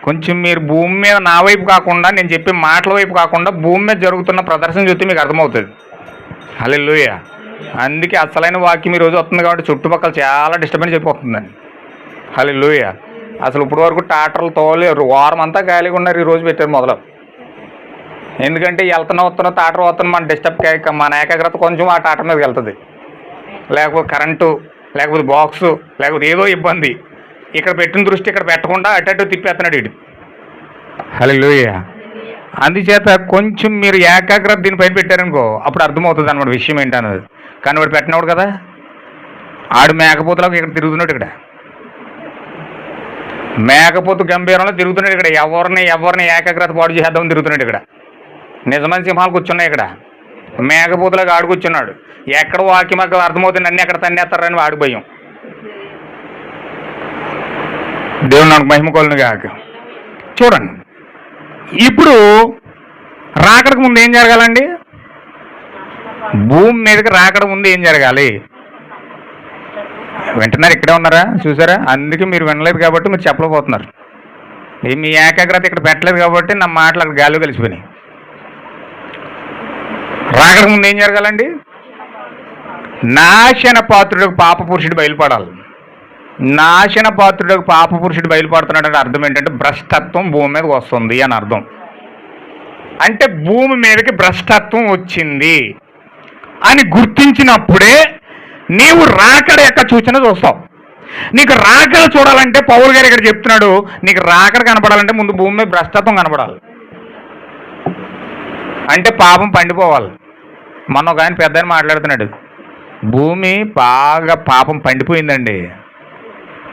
కొంచెం మీరు భూమి మీద నా వైపు కాకుండా, నేను చెప్పే మాటల వైపు కాకుండా భూమి మీద జరుగుతున్న ప్రదర్శన చూస్తే మీకు అర్థమవుతుంది. హల్లెలూయా. అందుకే అసలైన వాక్యం ఈరోజు వస్తుంది కాబట్టి చుట్టుపక్కల చాలా డిస్టర్బెన్స్ చెప్పిపోతుందండి. హల్లెలూయా. అసలు ఇప్పుడు వరకు టాటర్లు తోలేరు, వారం అంతా ఖాళీగా ఉన్నారు, ఈరోజు పెట్టారు మొదలు. ఎందుకంటే వస్తున్నా టాటర్ వస్తున్నా మన డిస్టర్బ్ మన ఏకాగ్రత కొంచెం ఆ టాటర్ మీదకి వెళ్తుంది, లేకపోతే కరెంటు, లేకపోతే బాక్సు, లేకపోతే ఏదో ఇబ్బంది. ఇక్కడ పెట్టిన దృష్టి ఇక్కడ పెట్టకుండా అటు తిప్పేస్తున్నాడు వీడు. హల్లెలూయా. అందుచేత కొంచెం మీరు ఏకాగ్రత దీనిపైన పెట్టారనుకో అప్పుడు అర్థమవుతుంది అన్నమాట విషయం ఏంటన్నది. కానీ వాడు పెట్టినవాడు కదా, ఆడు మేకపోతులకు ఇక్కడ తిరుగుతున్నాడు, ఇక్కడ మేకపోతు గంభీరంలో తిరుగుతున్నాడు, ఇక్కడ ఎవరిని ఏకాగ్రత పాడు చేద్దామని తిరుగుతున్నాడు. ఇక్కడ నిజమైన సింహాలు కూర్చున్నాయి, ఇక్కడ మేకపోతులకు ఆడు కూర్చున్నాడు. ఎక్కడ వాక్యం అక్కడ అర్థమవుతుంది, అన్నీ ఎక్కడ తన్నేస్తారని వాడి భయం. దేవుడు నాకు మహిమ కొలను కాక. చూడండి, ఇప్పుడు రాకడకు ముందు ఏం జరగాలండి? భూమి మీదకి రాకడ ముందు ఏం జరగాలి? వింటున్నారు? ఇక్కడే ఉన్నారా? చూసారా? అందుకే మీరు వినలేదు కాబట్టి మీరు చెప్పలేకపోతున్నారు. మీ ఏకాగ్రత ఇక్కడ పెట్టలేదు కాబట్టి నా మాటలు అక్కడ గాలిలో కలిసిపోయినాయి. రాకడకు ముందు ఏం జరగాలండి? నాశన పాత్రుడికి పాప పురుషుడు బయలుపడాలి. నాశన పాత్రుడికి పాప పురుషుడు బయలుపడుతున్నాడంటే అర్థం ఏంటంటే భ్రష్టత్వం భూమి మీదకి వస్తుంది అని అర్థం. అంటే భూమి మీదకి భ్రష్టత్వం వచ్చింది అని గుర్తించినప్పుడే నీవు రాకడ యొక్క సూచన చూస్తావు. నీకు రాకడ చూడాలంటే పౌలు గారు ఇక్కడ చెప్తున్నాడు, నీకు రాకడ కనపడాలంటే ముందు భూమి మీద భ్రష్టత్వం కనపడాలి. అంటే పాపం పండిపోవాలి. మొన్న ఒక ఆయన పెద్ద మాట్లాడుతున్నాడు, భూమి బాగా పాపం పండిపోయిందండి,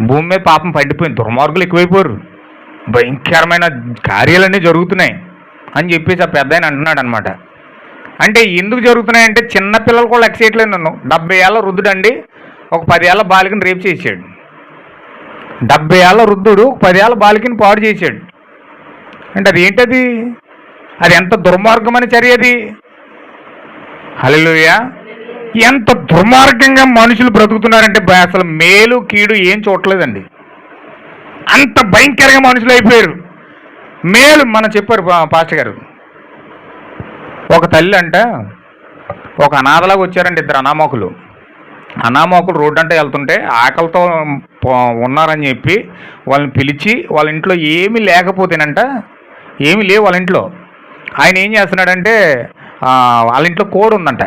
భూమి మీద పాపం పండిపోయింది, దుర్మార్గులు ఎక్కువైపోరు, భయంకరమైన కార్యాలన్నీ జరుగుతున్నాయి అని చెప్పేసి ఆ పెద్ద ఆయన అంటున్నాడు అనమాట. అంటే ఎందుకు జరుగుతున్నాయంటే చిన్నపిల్లలు కూడా లెక్క చేయట్లేదు. నన్ను 70 ఏళ్ళ వృద్ధుడండి ఒక 10 ఏళ్ళ బాలికని రేపు చేసాడు. 70 ఏళ్ళ వృద్ధుడు 10 ఏళ్ళ బాలికని పాడు చేశాడు. అంటే అది ఏంటది? అది ఎంత దుర్మార్గమైన చర్య అది. హల్లెలూయా. ఎంత దుర్మార్గంగా మనుషులు బ్రతుకుతున్నారంటే అసలు మేలు కీడు ఏం చూడలేదండి, అంత భయంకరంగా మనుషులు అయిపోయారు. మేలు మనం చెప్పారు పాస్టర్ గారు, ఒక తల్లి అంట ఒక అనాథలాగా వచ్చారంటే ఇద్దరు అనామకులు రోడ్డు అంటే వెళ్తుంటే ఆకలితో ఉన్నారని చెప్పి వాళ్ళని పిలిచి వాళ్ళ ఇంట్లో ఏమీ లేకపోతేనంట, ఏమీ లేవు వాళ్ళ ఇంట్లో. ఆయన ఏం చేస్తున్నాడంటే వాళ్ళ ఇంట్లో కోడి ఉందంట,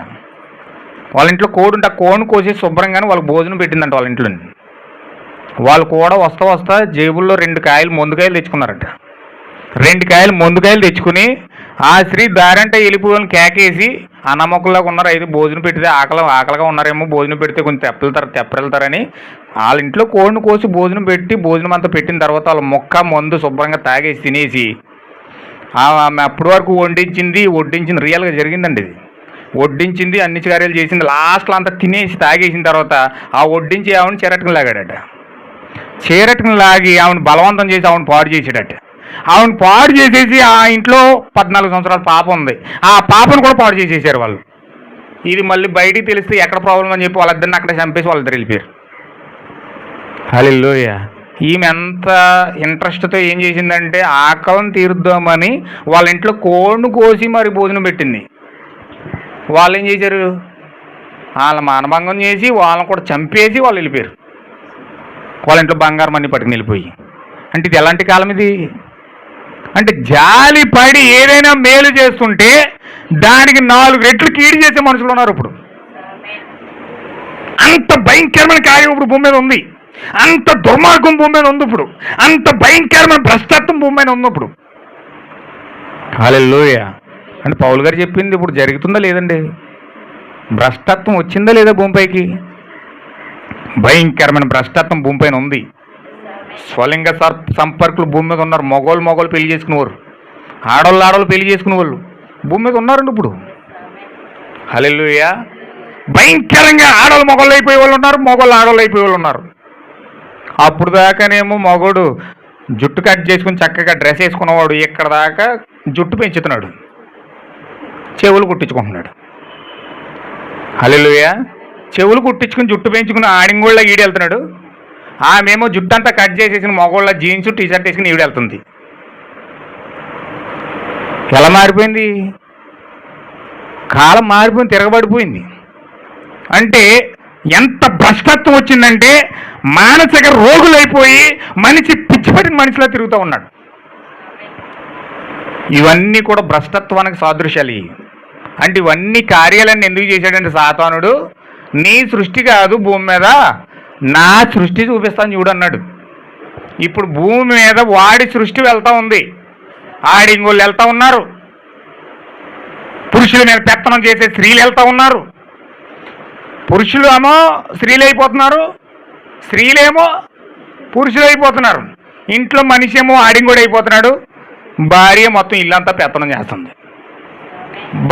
వాళ్ళ ఇంట్లో కోడి ఉంటే ఆ కోడిని కోసేసి శుభ్రంగానే వాళ్ళకి భోజనం పెట్టిందంట వాళ్ళ ఇంట్లో. వాళ్ళు కూడా వస్తా జేబుల్లో 2 కాయలు మందుకాయలు తెచ్చుకున్నారట. 2 కాయలు మందుకాయలు తెచ్చుకుని ఆ స్త్రీ దారంటే వెళ్ళిపోవాలని కేకేసి అన్నమ్మకుల్లాగా ఉన్నారు, అయితే భోజనం పెట్టితే ఆకలిగా ఉన్నారేమో, భోజనం పెడితే కొంచెం తెప్పరెళ్తారని వాళ్ళ ఇంట్లో కోడిని కోసి భోజనం పెట్టి భోజనం అంతా పెట్టిన తర్వాత వాళ్ళ మొక్క మందు శుభ్రంగా తాగేసి తినేసి ఆమె అప్పటి వరకు వడ్డించింది రియల్గా జరిగిందండి. ఇది వడ్డించింది, అన్ని కార్యాలు చేసింది, లాస్ట్లో అంతా తినేసి తాగేసిన తర్వాత ఆ వడ్డించి ఆవిడని చెరటకం లాగాడట. చెరటకం లాగి ఆవిడ బలవంతం చేసి ఆవిడని పాడు చేసాడట. ఆవిడని పాడు చేసేసి ఆ ఇంట్లో 14 సంవత్సరాల పాప ఉంది, ఆ పాపను కూడా పాడు చేసేసారు వాళ్ళు. ఇది మళ్ళీ బయటికి తెలిస్తే ఎక్కడ ప్రాబ్లం అని చెప్పి వాళ్ళిద్దరిని అక్కడ చంపేసి వాళ్ళిద్దరు వెళ్ళిపోయారు. హల్లెలూయా. ఈమె ఎంత ఇంట్రెస్ట్తో ఏం చేసిందంటే ఆకలిని తీరుద్దామని వాళ్ళ ఇంట్లో కోడిని కోసి మరి భోజనం పెట్టింది. వాళ్ళు ఏం చేశారు, వాళ్ళ మానభంగం చేసి వాళ్ళని కూడా చంపేసి వాళ్ళు వెళ్ళిపోయారు. వాళ్ళ ఇంట్లో బంగారం అన్ని పట్టుకుని వెళ్ళిపోయి. అంటే ఇది ఎలాంటి కాలం ఇది? అంటే జాలి పడి ఏదైనా మేలు చేస్తుంటే దానికి 4 రెట్లు కీడు చేసే మనుషులు ఉన్నారు ఇప్పుడు. అంత భయంకరమైన కార్యం ఇప్పుడు భూమి మీద ఉంది, అంత దుర్మార్గం భూమి మీద ఉంది ఇప్పుడు, అంత భయంకరమైన భ్రష్టత్వం భూమి మీద ఉంది ఇప్పుడు. హల్లెలూయా. అంటే పౌలు గారు చెప్పింది ఇప్పుడు జరుగుతుందా లేదండి? భ్రష్టత్వం వచ్చిందా లేదా భూమిపైకి? భయంకరమైన భ్రష్టత్వం భూమిపైన ఉంది. స్వలింగ సంపర్కులు భూమి మీద ఉన్నారు. మగోళ్ళు పెళ్లి చేసుకునేవారు, ఆడవాళ్ళు పెళ్లి చేసుకునే వాళ్ళు భూమి మీద ఉన్నారండి ఇప్పుడు. హల్లెలూయా. భయంకరంగా ఆడవాళ్ళు మగవాళ్ళు అయిపోయే వాళ్ళు ఉన్నారు, మగవాళ్ళు ఆడవాళ్ళు అయిపోయే వాళ్ళు ఉన్నారు. అప్పుడు దాకానేమో మగోడు జుట్టు కట్ చేసుకుని చక్కగా డ్రెస్ వేసుకున్నవాడు ఇక్కడ దాకా జుట్టు పెంచుతున్నాడు, చెవులు కుట్టించుకుంటున్నాడు. హల్లెలూయా. చెవులు కుట్టించుకుని జుట్టు పెంచుకుని ఆడింగోళ్ళ ఈడెళ్తున్నాడు. ఆమెమో జుట్టు అంతా కట్ చేసేసిన మగోళ్ళ జీన్స్ టీషర్ట్ వేసుకుని ఈడెళ్తుంది. ఎలా మారిపోయింది? కాలం మారిపోయింది, తిరగబడిపోయింది. అంటే ఎంత భ్రష్టత్వం వచ్చిందంటే మానసిక రోగులైపోయి మనిషి పిచ్చిపడిన మనిషిలా తిరుగుతూ ఉన్నాడు. ఇవన్నీ కూడా భ్రష్టత్వానికి సాదృశ్యాలు. అంటే ఇవన్నీ కార్యాలన్నీ ఎందుకు చేశాడంటే సాతానుడు, నీ సృష్టి కాదు భూమి మీద, నా సృష్టి చూపిస్తాను చూడు అన్నాడు. ఇప్పుడు భూమి మీద వాడి సృష్టి వెళ్తూ ఉంది, ఆడింగోళ్ళు వెళ్తూ ఉన్నారు, పురుషుల మీద పెత్తనం చేసే స్త్రీలు వెళ్తూ ఉన్నారు. పురుషులు ఏమో స్త్రీలు అయిపోతున్నారు, స్త్రీలేమో పురుషులు అయిపోతున్నారు. ఇంట్లో మనిషి ఏమో ఆడింగోడు అయిపోతున్నాడు, భార్య మొత్తం ఇల్లంతా పెత్తనం చేస్తుంది.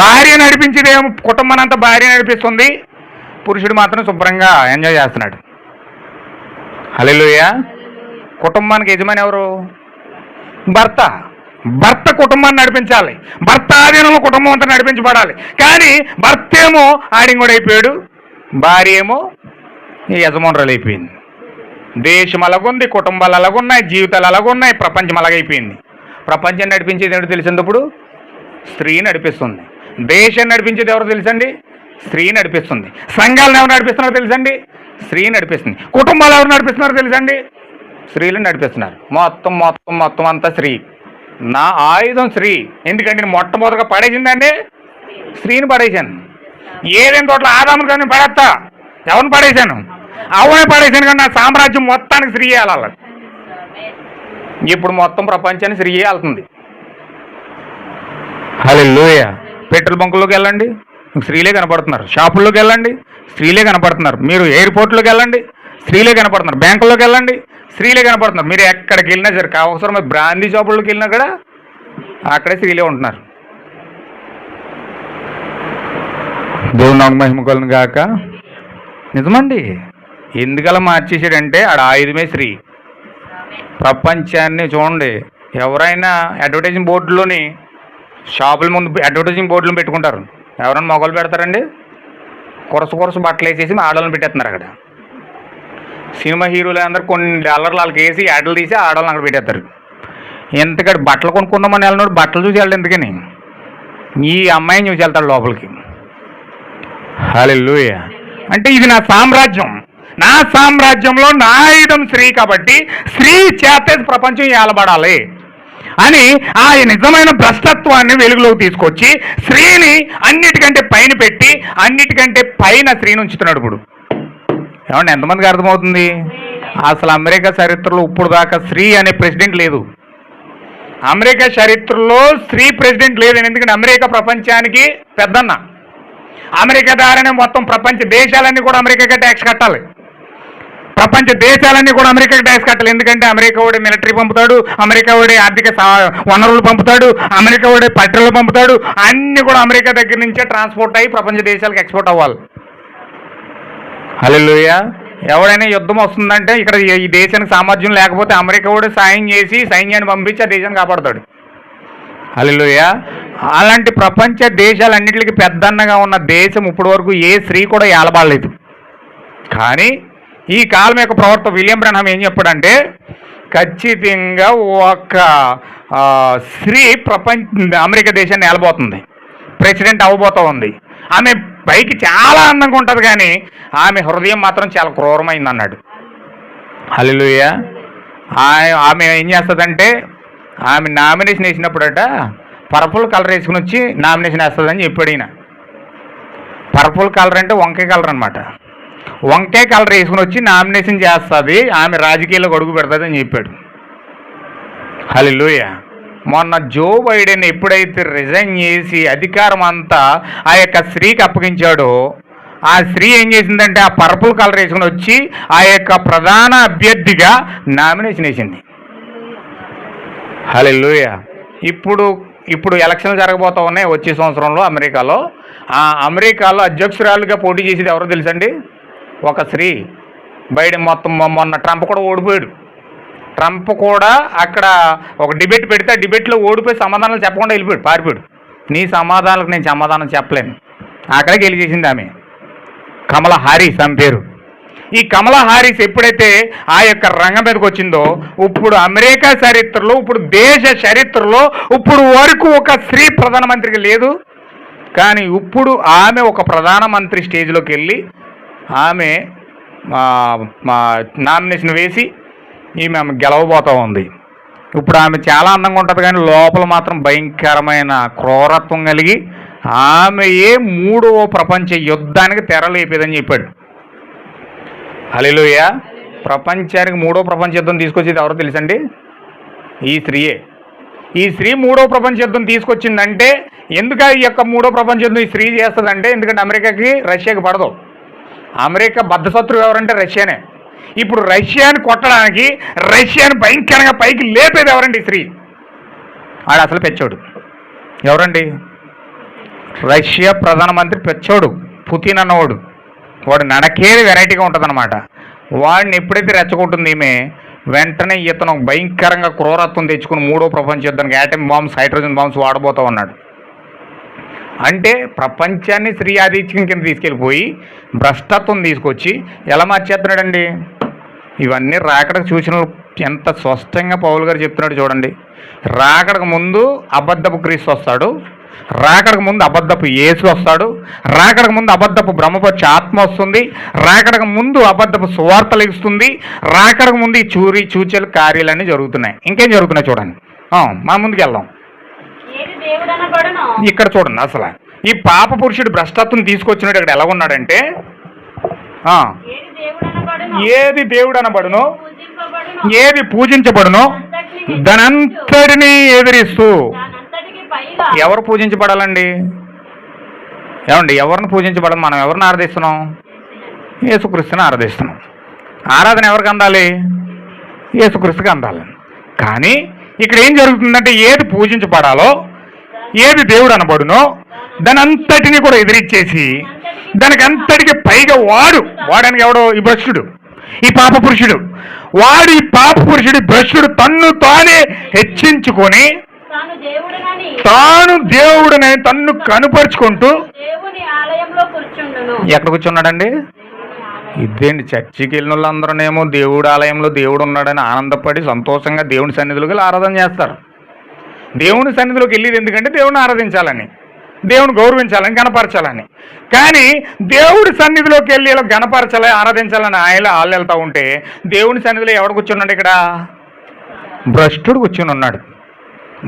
భార్య నడిపించేదేమో కుటుంబాన్ని అంతా భార్య నడిపిస్తుంది, పురుషుడు మాత్రం శుభ్రంగా ఎంజాయ్ చేస్తున్నాడు. హల్లెలూయా. కుటుంబానికి యజమాని ఎవరు? భర్త. భర్త కుటుంబాన్ని నడిపించాలి, భర్త ఆధీనంలో కుటుంబం అంతా నడిపించబడాలి. కానీ భర్త ఏమో ఆడింగోడు అయిపోయాడు, భార్య ఏమో యజమానురాలు అయిపోయింది. దేశం అలాగుంది, కుటుంబాలు అలాగున్నాయి, జీవితాలు అలాగున్నాయి, ప్రపంచం అలాగైపోయింది. ప్రపంచం నడిపించేది ఎవరు తెలిసినప్పుడు స్త్రీ నడిపిస్తుంది. దేశం నడిపించేది ఎవరు తెలుసండి? స్త్రీ నడిపిస్తుంది. సంఘాలను ఎవరు నడిపిస్తున్నారో తెలుసండి? స్త్రీ నడిపిస్తుంది. కుటుంబాలు ఎవరు నడిపిస్తున్నారో తెలుసండి? స్త్రీలు నడిపిస్తున్నారు. మొత్తం మొత్తం మొత్తం అంతా స్త్రీ. నా ఆయుధం స్త్రీ. ఎందుకంటే నేను మొట్టమొదటిగా పడేసిందండి స్త్రీని పడేశాను. ఏదైనా తోటలో ఆదాములు కానీ పడేస్తా, ఎవరిని పడేశాను? అవునే పడేశాను. కానీ నా సామ్రాజ్యం మొత్తానికి స్త్రీ వెళ్ళాలి. ఇప్పుడు మొత్తం ప్రపంచాన్ని స్త్రీ వెళ్తుంది. హల్లెలూయా. పెట్రోల్ బంకుల్లోకి వెళ్ళండి, స్త్రీలే కనపడుతున్నారు. షాపుల్లోకి వెళ్ళండి, స్త్రీలే కనపడుతున్నారు. మీరు ఎయిర్పోర్ట్లోకి వెళ్ళండి, స్త్రీలే కనపడుతున్నారు. బ్యాంకుల్లోకి వెళ్ళండి, స్త్రీలే కనపడుతున్నారు. మీరు ఎక్కడికి వెళ్ళినా సరే, అవసరం బ్రాందీ షాపుల్లోకి వెళ్ళినా కూడా అక్కడే స్త్రీలే ఉంటున్నారు. దేవుని నామమునకు మహిమ కలుగును గాక. నిజమండి. ఎందుకలా మార్చేసాడంటే ఆడ ఆయుధమే స్త్రీ. ప్రపంచాన్ని చూడండి, ఎవరైనా అడ్వర్టైజింగ్ బోర్డులోని షాపుల ముందు అడ్వర్టైజింగ్ బోర్డులను పెట్టుకుంటారు. ఎవరైనా మగవాళ్ళు పెడతారండి, కొరస బట్టలు వేసేసి ఆడవాళ్ళని పెట్టేస్తున్నారు. అక్కడ సినిమా హీరోలు అందరూ కొన్ని డాలర్లు వాళ్ళకి వేసి యాడ్లు తీసి ఆడవాళ్ళని అక్కడ పెట్టేస్తారు. ఎంతకడ బట్టలు కొనుక్కుందామని వెళ్ళినాడు, బట్టలు చూసి వెళ్ళడు. ఎందుకని? ఈ అమ్మాయిని చూసి వెళ్తాడు లోపలికి. హల్లెలూయా. అంటే ఇది నా సామ్రాజ్యం, నా సామ్రాజ్యంలో నా ఆయుధం స్త్రీ కాబట్టి స్త్రీ చేతే ప్రపంచం ఏలబడాలి అని ఆ నిజమైన భ్రష్టత్వాన్ని వెలుగులోకి తీసుకొచ్చి స్త్రీని అన్నిటికంటే పైన పెట్టి అన్నిటికంటే పైన స్త్రీని ఉంచుతున్నాడు. ఇప్పుడు ఏమంటే ఎంతమందికి అర్థమవుతుంది? అసలు అమెరికా చరిత్రలో ఇప్పుడు దాకా స్త్రీ అనే ప్రెసిడెంట్ లేదు. అమెరికా చరిత్రలో స్త్రీ ప్రెసిడెంట్ లేదు. ఎందుకంటే అమెరికా ప్రపంచానికి పెద్దన్న. అమెరికా ద్వారానే మొత్తం ప్రపంచ దేశాలన్నీ కూడా అమెరికాకే ట్యాక్స్ కట్టాలి. ప్రపంచ దేశాలన్నీ కూడా అమెరికాకి ట్యాక్స్ కట్టాలి. ఎందుకంటే అమెరికా వాడే మిలిటరీ పంపుతాడు, అమెరికా వాడే ఆర్థిక వనరులు పంపుతాడు, అమెరికా వాడే పెట్రోల్ పంపుతాడు. అన్నీ కూడా అమెరికా దగ్గర నుంచే ట్రాన్స్పోర్ట్ అయ్యి ప్రపంచ దేశాలకు ఎక్స్పోర్ట్ అవ్వాలి. హల్లెలూయా. ఎవడైనా యుద్ధం వస్తుందంటే ఇక్కడ ఈ దేశానికి సామర్థ్యం లేకపోతే అమెరికా వాడు సాయం చేసి సైన్యాన్ని పంపించి ఆ దేశాన్ని కాపాడుతాడు. హల్లెలూయా. అలాంటి ప్రపంచ దేశాలన్నింటికి పెద్దన్నగా ఉన్న దేశం ఇప్పటి వరకు ఏ స్త్రీ కూడా ఏలబాలేదు. కానీ ఈ కాలం యొక్క ప్రవర్త విలియం బ్రహ్మ్ ఏం చెప్పాడంటే ఖచ్చితంగా ఒక స్త్రీ అమెరికా దేశాన్ని ఏలబోతుంది, ప్రెసిడెంట్ అవ్వబోతూ ఉంది. ఆమె పైకి చాలా అందంగా ఉంటుంది కానీ ఆమె హృదయం మాత్రం చాలా క్రూరమైంది అన్నాడు. హల్లెలూయా. ఆమె ఏం చేస్తుందంటే ఆమె నామినేషన్ వేసినప్పుడట పర్పుల్ కలర్ వేసుకుని వచ్చి నామినేషన్ వేస్తుందని చెప్పాడు ఈయన. పర్పుల్ కలర్ అంటే వంకాయ కలర్ అనమాట. వంకాయ కలర్ వేసుకుని వచ్చి నామినేషన్ చేస్తుంది, ఆమె రాజకీయాల్లో అడుగు పెడుతుంది అని చెప్పాడు. హల్లెలూయా. మొన్న జో బైడెన్ ఎప్పుడైతే రిజైన్ చేసి అధికారం అంతా ఆ యొక్క స్త్రీకి అప్పగించాడో ఆ స్త్రీ ఏం చేసిందంటే ఆ పర్పుల్ కలర్ వేసుకుని వచ్చి ఆ యొక్క ప్రధాన అభ్యర్థిగా నామినేషన్ వేసింది. హల్లెలూయా. ఇప్పుడు ఎలక్షన్లు జరగబోతా ఉన్నాయి వచ్చే సంవత్సరంలో అమెరికాలో. ఆ అమెరికాలో అధ్యక్షురాలుగా పోటీ చేసేది ఎవరో తెలుసండి? ఒక స్త్రీ. బైడెన్ మొన్న ట్రంప్ కూడా ఓడిపోయాడు. ట్రంప్ కూడా అక్కడ ఒక డిబేట్ పెడితే ఆ డిబేట్లో ఓడిపోయి సమాధానాలు చెప్పకుండా వెళ్ళిపోయాడు, పారిపోయాడు. నీ సమాధానాలకు నేను సమాధానం చెప్పలేను. అక్కడికి వెళ్ళి చేసింది ఆమె, కమలా హారిస్ ఆమె పేరు. ఈ కమలా హారిస్ ఎప్పుడైతే ఆ యొక్క రంగం మీదకి వచ్చిందో, ఇప్పుడు అమెరికా చరిత్రలో, ఇప్పుడు దేశ చరిత్రలో ఇప్పుడు వరకు ఒక స్త్రీ ప్రధానమంత్రికి లేదు. కానీ ఇప్పుడు ఆమె ఒక ప్రధానమంత్రి స్టేజ్లోకి వెళ్ళి ఆమె నామినేషన్ వేసి ఆమె గెలవబోతూ ఉంది. ఇప్పుడు ఆమె చాలా అందంగా ఉంటుంది, కానీ లోపల మాత్రం భయంకరమైన క్రూరత్వం కలిగి ఆమెయే 3వ ప్రపంచ యుద్ధానికి తెరలేపేదని చెప్పాడు. హల్లెలూయా. ప్రపంచానికి 3వ ప్రపంచ యుద్ధం తీసుకొచ్చేది ఎవరో తెలుసండి? ఈ స్త్రీయే. ఈ స్త్రీ 3వ ప్రపంచ యుద్ధం తీసుకొచ్చిందంటే ఎందుకు ఈ యొక్క 3వ ప్రపంచ యుద్ధం ఈ స్త్రీ చేస్తుందంటే, ఎందుకంటే అమెరికాకి రష్యాకి పడదు. అమెరికా బద్ధశత్రువు ఎవరంటే రష్యానే. ఇప్పుడు రష్యాని కొట్టడానికి, రష్యాని భయంకరంగా పైకి లేపేది ఎవరండి? స్త్రీ. ఆడు అసలు పెచ్చోడు. ఎవరండి? రష్యా ప్రధానమంత్రి పెచ్చోడు, పుతిన్ అన్నవాడు. వాడు నడకేది వెరైటీగా ఉంటుందన్నమాట. వాడిని ఎప్పుడైతే రెచ్చగొట్టుంది ఈమె, వెంటనే ఇతను భయంకరంగా క్రూరత్వం తెచ్చుకుని 3వ ప్రపంచ యుద్ధానికి యాటమ్ బాంబ్స్, హైడ్రోజన్ బాంబ్స్ వాడబోతూ ఉన్నాడు. అంటే ప్రపంచాన్ని స్త్రీ ఆధిక్యం కింద తీసుకెళ్ళిపోయి భ్రష్టత్వం తీసుకొచ్చి ఎలా మార్చేస్తున్నాడండి. ఇవన్నీ రాకడకు సూచనలు ఎంత స్పష్టంగా పౌలు గారు చెప్తున్నాడు చూడండి. రాకడకు ముందు అబద్ధపు క్రీస్తు వస్తాడు, రాకడకు ముందు అబద్ధపు యేసు వస్తాడు, రాకడకు ముందు అబద్ధపు బ్రహ్మపక్ష ఆత్మ వస్తుంది, రాకడకు ముందు అబద్ధపు సువార్తలు ఇస్తుంది, రాకడకు ముందు ఈ చూచలు కార్యాలన్నీ జరుగుతున్నాయి. ఇంకేం జరుగుతున్నాయి చూడండి. మన ముందుకు వెళ్దాం. ఇక్కడ చూడండి, అసలు ఈ పాప పురుషుడు భ్రష్టత్వం తీసుకొచ్చినట్టు ఇక్కడ ఎలా ఉన్నాడంటే, ఏది దేవుడు అనబడునో, ఏది పూజించబడునో దానంతటినీ ఎదిరిస్తూ. ఎవరు పూజించబడాలండి? ఏమండి, ఎవరిని పూజించబడదు? మనం ఎవరిని ఆరాధిస్తున్నాం? యేసుక్రీస్తుని ఆరాధిస్తున్నాం. ఆరాధన ఎవరికి అందాలి? యేసుక్రీస్తుకి అందాలి. కానీ ఇక్కడ ఏం జరుగుతుందంటే, ఏది పూజించబడాలో, ఏది దేవుడు అనబడునో దాని అంతటిని కూడా ఎదిరిచ్చేసి దానికి అంతటికి పైగా వాడనికి ఎవడో? ఈ భ్రష్టుడు, ఈ పాప పురుషుడు. వాడు, ఈ పాప పురుషుడు భ్రష్టుడు తన్ను తానే హెచ్చించుకొని తాను దేవుడని తన్ను కనుపరుచుకుంటూ ఎక్కడ కూర్చున్నాడండి? ఇదేంటి, చర్చికి వెళ్ళిన వాళ్ళందరూనేమో దేవుడు ఆలయంలో దేవుడు ఉన్నాడని ఆనందపడి సంతోషంగా దేవుని సన్నిధిలోకి వెళ్ళి ఆరాధన చేస్తారు. దేవుని సన్నిధిలోకి వెళ్ళేది ఎందుకంటే దేవుడిని ఆరాధించాలని, దేవుని గౌరవించాలని, గణపరచాలని. కానీ దేవుడి సన్నిధిలోకి వెళ్ళి ఇలా గణపరచాలి, ఆరాధించాలని వాళ్ళు వెళ్తూ ఉంటే దేవుని సన్నిధిలో ఎవడు కూర్చున్నాడు? ఇక్కడ భ్రష్టుడు కూర్చుని ఉన్నాడు,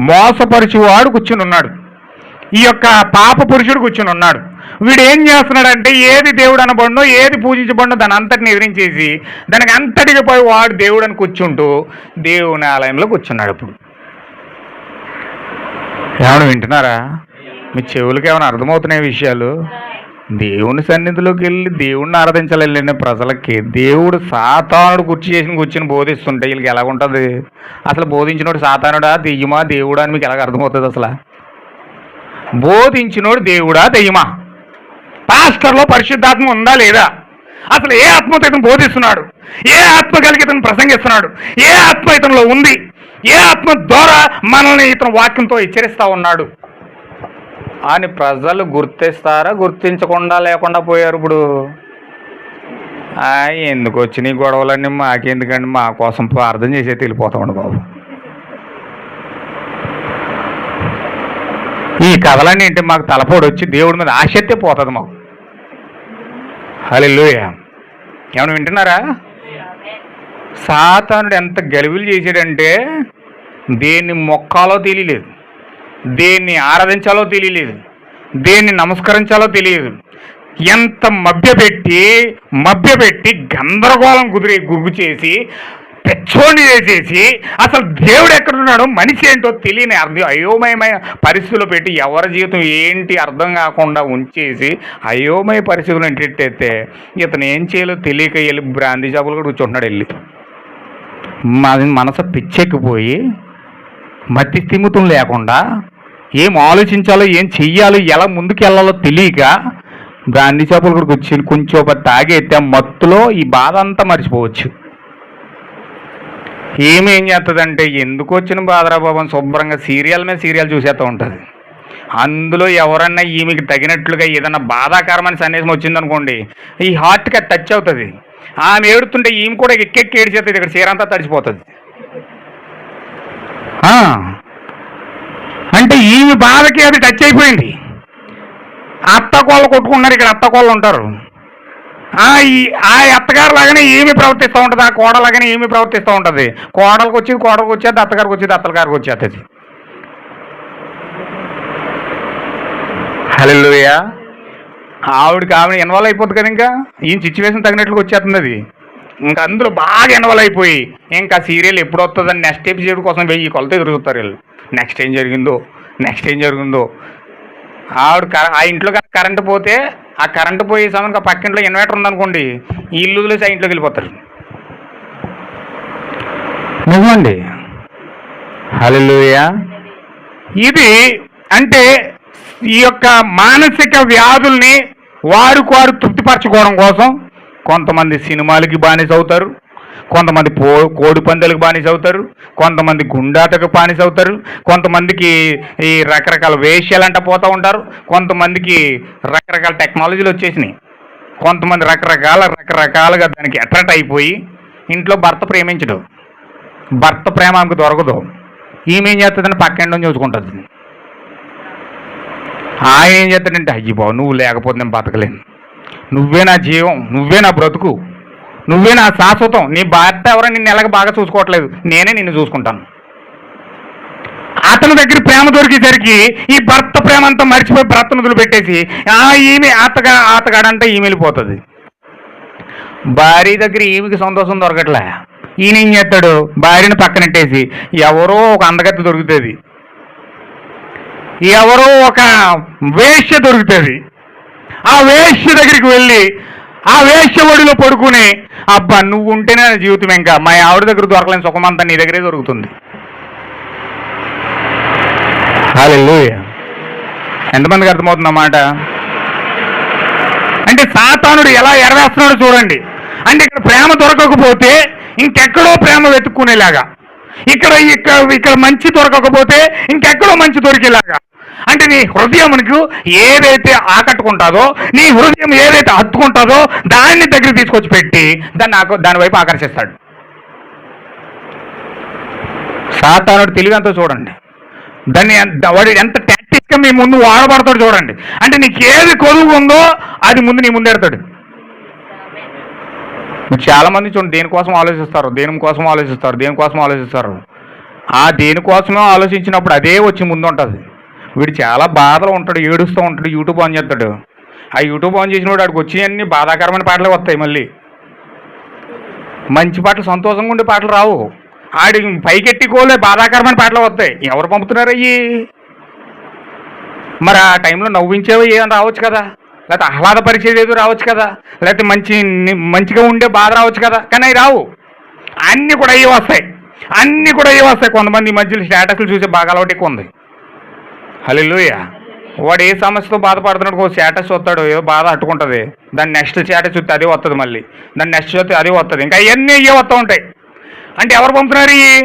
మోసపరిచేవాడు కూర్చుని ఉన్నాడు, ఈ యొక్క పాప పురుషుడు కూర్చుని ఉన్నాడు. వీడు ఏం చేస్తున్నాడంటే, ఏది దేవుడు అనబడినో, ఏది పూజించబడినో దాని అంతటిని ఎదిరించేసి దానికి అంతటికి పోయి వాడు దేవుడు అని కూర్చుంటూ దేవుని ఆలయంలో కూర్చున్నాడు. ఇప్పుడు ఏమైనా వింటున్నారా? మీ చెవులకి ఏమైనా అర్థమవుతున్నాయి విషయాలు? దేవుని సన్నిధిలోకి వెళ్ళి దేవుడిని ఆరాధించాలి ప్రజలకి దేవుడు సాతానుడు కూర్చుని బోధిస్తుంటే వీళ్ళకి ఎలాగుంటుంది? అసలు బోధించినోడు సాతానుడా, దెయ్యమా, దేవుడా అని మీకు ఎలాగ అర్థమవుతుంది? అసలు బోధించినోడు దేవుడా, దెయ్యమా? పాస్టర్లో పరిశుద్ధాత్మ ఉందా లేదా? అసలు ఏ ఆత్మతో ఇతను బోధిస్తున్నాడు? ఏ ఆత్మ కలిగి ఇతను ప్రసంగిస్తున్నాడు? ఏ ఆత్మ ఇతనిలో ఉంది? ఏ ఆత్మ ద్వారా మనల్ని ఇతను వాక్యంతో హెచ్చరిస్తూ ఉన్నాడు అని ప్రజలు గుర్తిస్తారా? గుర్తించకుండా లేకుండా పోయారు. ఇప్పుడు ఎందుకు వచ్చినాయి గొడవలన్నీ? మాకెందుకండి, మా కోసం అర్థం చేసే వెళ్ళిపోతామండి బాబు. ఈ కథలన్నీ ఏంటి? మాకు తలపోడు వచ్చి దేవుడి మీద ఆసక్తి పోతుంది మాకు. హల్లెలూయా. ఏమైనా వింటున్నారా? సాతానుడు ఎంత గలిబిలు చేశాడంటే, దేన్ని మొక్కాలో తెలియలేదు, దేన్ని ఆరాధించాలో తెలియలేదు, దేన్ని నమస్కరించాలో తెలియదు. ఎంత మభ్యపెట్టి గందరగోళం గురి చేసి పెచ్చోని చేసేసి అసలు దేవుడు ఎక్కడున్నాడో మనిషి ఏంటో తెలియని అయోమయమైన పరిస్థితుల్లో పెట్టి ఎవరి జీవితం ఏంటి అర్థం కాకుండా ఉంచేసి అయోమయ పరిస్థితులు ఎంటెట్టయితే ఇతను ఏం చేయాలో తెలియక వెళ్ళి బ్రాందీ షాపులు కూడా కూర్చుంటున్నాడు. వెళ్ళి మనసు పిచ్చెక్కిపోయి మతి స్థిమితం లేకుండా ఏం ఆలోచించాలో ఏం చెయ్యాలో ఎలా ముందుకు వెళ్ళాలో తెలియక బ్రాందీ షాపులు కూడా కూర్చొని కొంచెం తాగైతే మత్తులో ఈ బాధ అంతా మర్చిపోవచ్చు. ఏం చేస్తుందంటే ఎందుకు వచ్చిన బాధరా బాబు శుభ్రంగా సీరియల్ మీద సీరియల్ చూసేస్తూ ఉంటుంది. అందులో ఎవరన్నా ఈమెకి తగినట్లుగా ఏదన్నా బాధాకరమైన సన్నివేశం వచ్చిందనుకోండి, ఈ హార్ట్కి అది టచ్ అవుతుంది. ఆమె ఏడుతుంటే ఈమె కూడా ఎక్కెక్కి ఏడిచేస్తుంది, ఇక్కడ చీరంతా తడిచిపోతుంది. అంటే ఈమె బాధకి అది టచ్ అయిపోయింది. అత్తకోళ్ళు కొట్టుకున్నారు, ఇక్కడ అత్తకోళ్ళు ఉంటారు. ఆ అత్తగారు లాగానే ఏమి ప్రవర్తిస్తూ ఉంటుంది, ఆ కోడలాగానే ఏమి ప్రవర్తిస్తూ ఉంటుంది. కోడలకు వచ్చేది, అత్తగారికి వచ్చేది, అత్తగారికి వచ్చేది. హల్లెలూయా. ఆవిడ ఇన్వాల్వ్ అయిపోతుంది కదా, ఇంకా ఈయన సిచ్యువేషన్ తగినట్లుగా వచ్చేస్తుంది అది. ఇంకా అందులో బాగా ఇన్వాల్వ్ అయిపోయి ఇంకా సీరియల్ ఎప్పుడు వస్తుందని నెక్స్ట్ ఎపిసోడ్ కోసం 1000 కొలత తిరుగుతారు వీళ్ళు. నెక్స్ట్ ఏం జరిగిందో ఆవిడ ఆ ఇంట్లో కరెంటు పోతే ఆ కరెంటు పోయే సమయానికి ఆ పక్కింట్లో ఇన్వర్టర్ ఉందనుకోండి, ఈ ఇల్లు వదిలేసి ఆ ఇంట్లోకి వెళ్ళిపోతారు. నిజమండి. హల్లెలూయా. ఇది అంటే ఈ యొక్క మానసిక వ్యాధుల్ని వారు తృప్తిపరచుకోవడం కోసం కొంతమంది సినిమాలకి బానిస అవుతారు, కొంతమంది కోడి పందాలకు బానిస అవుతారు, కొంతమంది గుండాటకు బానిస అవుతారు, కొంతమందికి ఈ రకరకాల వేష్యాలంట పోతూ ఉంటారు, కొంతమందికి రకరకాల టెక్నాలజీలు వచ్చేసినాయి, కొంతమంది రకరకాలుగా దానికి అట్రాక్ట్ అయిపోయి ఇంట్లో భర్త ప్రేమించడు, భర్త ప్రేమ ఆమెకు దొరకదు. ఈమె ఏం చేస్తుందని పక్కండి చూసుకుంటుంది. ఆయన ఏం చేస్తాడంటే అయ్యి బాబు నువ్వు లేకపోతే నేను బతకలేను, నువ్వే నా జీవం, నువ్వే నా బ్రతుకు, నువ్వే నా శాశ్వతం, నీ భర్త ఎవరో నిన్ను ఎలాగ బాగా చూసుకోవట్లేదు, నేనే నిన్ను చూసుకుంటాను. అతని దగ్గర ప్రేమ దొరికేసరికి ఈ భర్త ప్రేమ అంతా మర్చిపోయి భర్తను వదిలిపెట్టేసి ఈమె ఆతగాడంటే ఈమె వెళ్ళిపోతుంది. భార్య దగ్గర ఈమెకి సంతోషం దొరకట్లే. ఈయన ఏం చేస్తాడు, భార్యను పక్కనెట్టేసి ఎవరో ఒక అందగత్తి దొరుకుతుంది, ఎవరో ఒక వేశ్య దొరుకుతుంది, ఆ వేశ్య దగ్గరికి వెళ్ళి ఆ వేశ్య ఒడిలో పడుకుని అబ్బా నువ్వు ఉంటేనే నా జీవితం, ఇంకా మా ఆవిడ దగ్గర దొరకలేని సుఖమంతా నీ దగ్గరే దొరుకుతుంది. హల్లెలూయా. ఎంతమందికి అర్థమవుతుంది అన్నమాట? అంటే సాతానుడు ఎలా ఎరవేస్తున్నాడో చూడండి. అంటే ఇక్కడ ప్రేమ దొరకకపోతే ఇంకెక్కడో ప్రేమ వెతుక్కునేలాగా, ఇక్కడ మంచి దొరకకపోతే ఇంకెక్కడో మంచి దొరికేలాగా. అంటే నీ హృదయమునకు ఏదైతే ఆకట్టుకుంటుందో, నీ హృదయం ఏదైతే హత్తుకుంటుందో దాన్ని దగ్గర తీసుకొచ్చి పెట్టి దాని వైపు ఆకర్షిస్తాడు. సాతానుడు తెలివింతో చూడండి, వాడు ఎంత టాక్టిక్గా మీ ముందు వాడబడతాడు చూడండి. అంటే నీకు ఏది కొలువు ఉందో అది ముందు నీ ముందెడతాడు. చాలామంది చూడండి దేనికోసం ఆలోచిస్తారు, దేనికోసం ఆలోచిస్తారు. ఆ దేనికోసమే ఆలోచించినప్పుడు అదే వచ్చి ముందు ఉంటుంది. వీడు చాలా బాధలో ఉంటాడు, ఏడుస్తూ ఉంటాడు, యూట్యూబ్ ఆన్ చేస్తాడు. ఆ యూట్యూబ్ ఆన్ చేసినప్పుడు వాడికి వచ్చి బాధాకరమైన పాటలు వస్తాయి. మళ్ళీ మంచి పాటలు, సంతోషంగా ఉండే పాటలు రావు. ఆడి పైకెట్టికోలే బాధాకరమైన పాటలు వస్తాయి. ఎవరు పంపుతున్నారు అయ్యి? మరి ఆ టైంలో నవ్వించేవి ఏమైనా రావచ్చు కదా, లేకపోతే ఆహ్లాదపరిచేది ఏదో రావచ్చు కదా, లేకపోతే మంచిగా ఉండే బాధ రావచ్చు కదా. కానీ అవి రావు, అన్నీ కూడా అయ్యి వస్తాయి. కొంతమంది ఈ మధ్యలో స్టేటస్లు చూసే బాగా అలవాటు ఎక్కువ ఉంది. హల్లెలూయా. వాడు ఏ సమస్యతో బాధపడుతున్నాడు, ఒక స్టేటస్ వస్తాడు, ఏదో బాధ అట్టుకుంటుంది, దాన్ని నెక్స్ట్ స్టేటస్ చూస్తే అదే వస్తుంది, మళ్ళీ దాన్ని నెక్స్ట్ చూస్తే అదే వస్తుంది, ఇంకా అవన్నీ అయ్యే వస్తూ ఉంటాయి. అంటే ఎవరు పంపుతున్నారు ఇవి?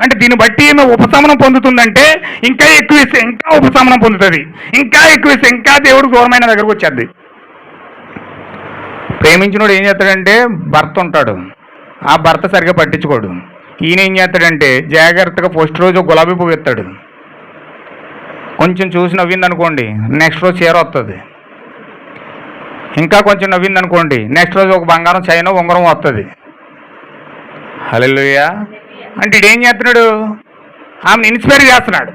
అంటే దీన్ని బట్టి ఈమె ఉపశమనం పొందుతుందంటే ఇంకా ఎక్కువ ఇస్తే ఇంకా ఉపశమనం పొందుతుంది, ఇంకా ఎక్కువ ఇస్తే ఇంకా దేవుడికి దూరమైన దగ్గరకు వచ్చేది. ప్రేమించినోడు ఏం చేస్తాడంటే భర్త ఉంటాడు, ఆ భర్త సరిగ్గా పట్టించుకోడు. ఈయన ఏం చేస్తాడంటే జాగ్రత్తగా ఫస్ట్ రోజు గులాబీ పువ్వు ఎత్తాడు, కొంచెం చూసి నవ్విందనుకోండి నెక్స్ట్ రోజు చీర వస్తుంది, ఇంకా కొంచెం నవ్విందనుకోండి నెక్స్ట్ రోజు ఒక బంగారం చైన్ ఉంగరం వస్తుంది. హల్లెలూయా. అంటే ఇదేం చేస్తున్నాడు, ఆమెను ఇన్స్పైర్ చేస్తున్నాడు.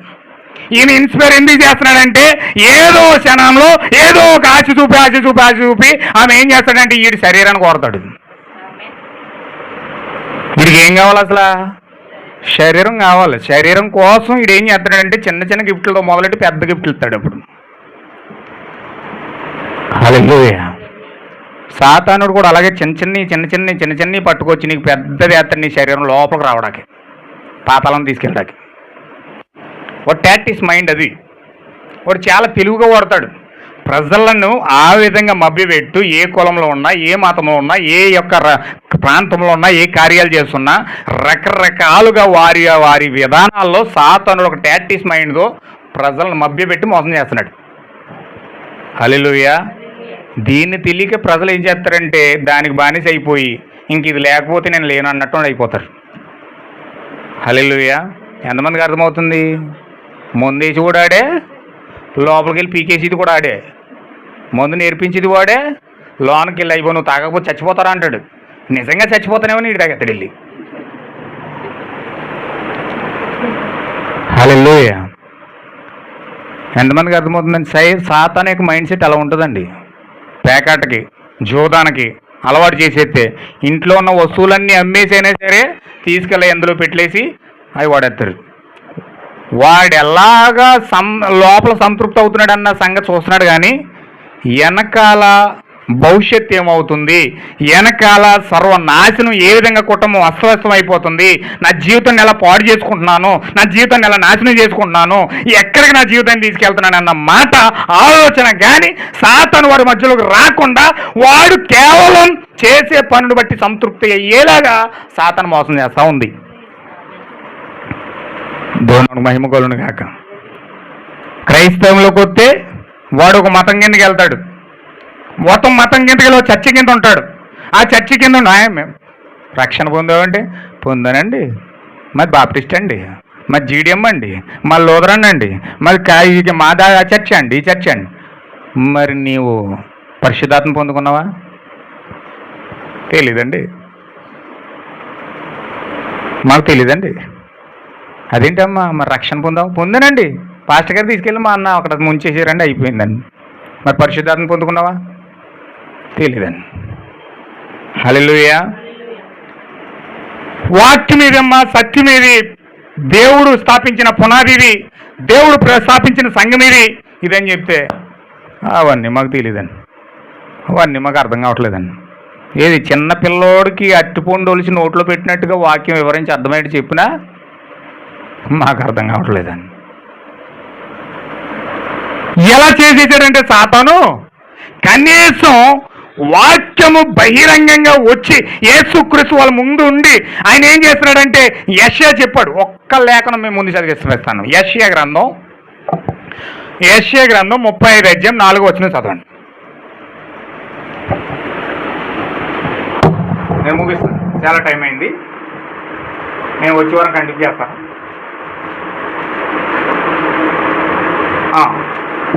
ఈయన ఇన్స్పైర్ ఎందుకు చేస్తున్నాడంటే ఏదో క్షణంలో ఏదో ఒక ఆశ చూపి ఆమె ఏం చేస్తాడంటే వీడి శరీరాన్ని కోరతాడు, వీడి వీడికి ఏం కావాలి అసలు? శరీరం కావాలి. శరీరం కోసం వీడు ఏం చేస్తాడంటే చిన్న చిన్న గిఫ్ట్లతో మొదలెట్టి పెద్ద గిఫ్ట్లు ఇస్తాడు. అప్పుడు హల్లెలూయా. సాతానుడు కూడా అలాగే చిన్న చిన్ని పట్టుకొచ్చి నీకు పెద్దది వేస్తాడు నీ శరీరం లోపలికి రావడానికి, పాతాళం తీసుకెళ్ళడానికి. వాడు టాక్టిక్స్ మైండ్ అది. వాడు చాలా తెలివిగా వాడతాడు. ప్రజలను ఆ విధంగా మభ్యపెట్టు, ఏ కులంలో ఉన్నా, ఏ మతంలో ఉన్నా, ఏ యొక్క ప్రాంతంలో ఉన్నా, ఏ కార్యాలు చేస్తున్నా రకరకాలుగా వారి విధానాల్లో సాతానుడు ఒక టాక్టిక్స్ మైండ్తో ప్రజలను మభ్యపెట్టి మోసం చేస్తున్నాడు. హల్లెలూయా. దీన్ని తెలియక ప్రజలు ఏం చేస్తారంటే దానికి బానిస అయిపోయి ఇంక ఇది లేకపోతే నేను లేను అన్నట్టు అయిపోతారు. హల్లెలూయా. ఎంతమందికి అర్థమవుతుంది? ముందేసి కూడా ఆడే, లోపలికి వెళ్ళి పీకేసేది కూడా ఆడే, ముందు నేర్పించేది వాడే, లోనికి వెళ్ళి అయిపో నువ్వు తాగకపోతే చచ్చిపోతారా అంటాడు. నిజంగా చచ్చిపోతానేమో నీడు తాగెత్తాడు వెళ్ళి. హల్లెలూయా. ఎంతమందికి అర్థమవుతుందండి? సాతాను యొక్క మైండ్ సెట్ అలా ఉంటుందండి. పేకాటకి, జూదానికి అలవాటు చేసేస్తే ఇంట్లో ఉన్న వస్తువులన్నీ అమ్మేసైనా సరే తీసుకెళ్ళి ఎందులో పెట్టలేసి అవి వాడేస్తారు. వాడు ఎలాగా లోపల సంతృప్తి అవుతున్నాడు అన్న సంగతి చూస్తున్నాడు, కానీ వెనకాల భవిష్యత్తు ఏమవుతుంది, వెనకాల సర్వనాశనం ఏ విధంగా కుటుంబం అస్తవ్యస్తం అయిపోతుంది, నా జీవితాన్ని ఎలా పాడు చేసుకుంటున్నాను, నా జీవితాన్ని ఎలా నాశనం చేసుకుంటున్నాను, ఎక్కడికి నా జీవితాన్ని తీసుకెళ్తున్నాను అన్న మాట ఆలోచన కానీ సాతాను వాడి మధ్యలోకి రాకుండా వాడు కేవలం చేసే పనులు బట్టి సంతృప్తి అయ్యేలాగా సాతాను మోసం చేస్తూ ఉంది. దేవునికి మహిమ కలుగును గాక. క్రైస్తవంలోకి వస్తే వాడు ఒక మతం కిందకి వెళ్తాడు. మతం కిందకి వెళ్ళి చర్చి కింద ఉంటాడు. ఆ చర్చి కింద మేము రక్షణ పొందామంటే పొందానండి, మరి బాప్టిస్ట్ అండి, మరి జీడిఎం అండి, మరి లూథరన్ అండి, మరి మా చర్చ్ అండి, ఈ చర్చ్ అండి. మరి నీవు పరిశుద్ధాత్మ పొందుకున్నావా? తెలీదండి, మాకు తెలీదండి. అదేంటమ్మా మరి రక్షణ పొందానండి, పాస్టర్ గారు తీసుకెళ్ళి మా అన్న అక్కడ ముంచేసారండి, అయిపోయిందండి. మరి పరిశుద్ధాత్మ పొందుకున్నావా? తెలీదండి. హల్లెలూయా. వాక్యం ఇదమ్మా, సత్యం ఇది, దేవుడు స్థాపించిన పునాది ఇది, దేవుడు స్థాపించిన సంఘం ఇది, ఇదని చెప్తే అవన్నీ మాకు తెలియదండి, అవన్నీ మాకు అర్థం కావట్లేదండి. ఏది చిన్న పిల్లోడికి అట్టిపండు ఒలిచి నోట్లో పెట్టినట్టుగా వాక్యం వివరించి అర్థమయ్యేది చెప్పినా మాకు అర్థం కావట్లేదండి. ఎలా చేసేసాడంటే సాతాను కనీసం వాక్యము బహిరంగంగా వచ్చి యేసుక్రీస్తు వాళ్ళ ముందు ఉండి ఆయన ఏం చేస్తున్నాడంటే యెషయా చెప్పాడు. ఒక్క లేఖనం మేము ముందు చదివిస్తాను. యెషయా గ్రంథం 35:4 చదవండి. నేను ముగిస్తాను, చాలా టైం అయింది, నేను వచ్చే వారం కంటిన్యూ చేస్తాను.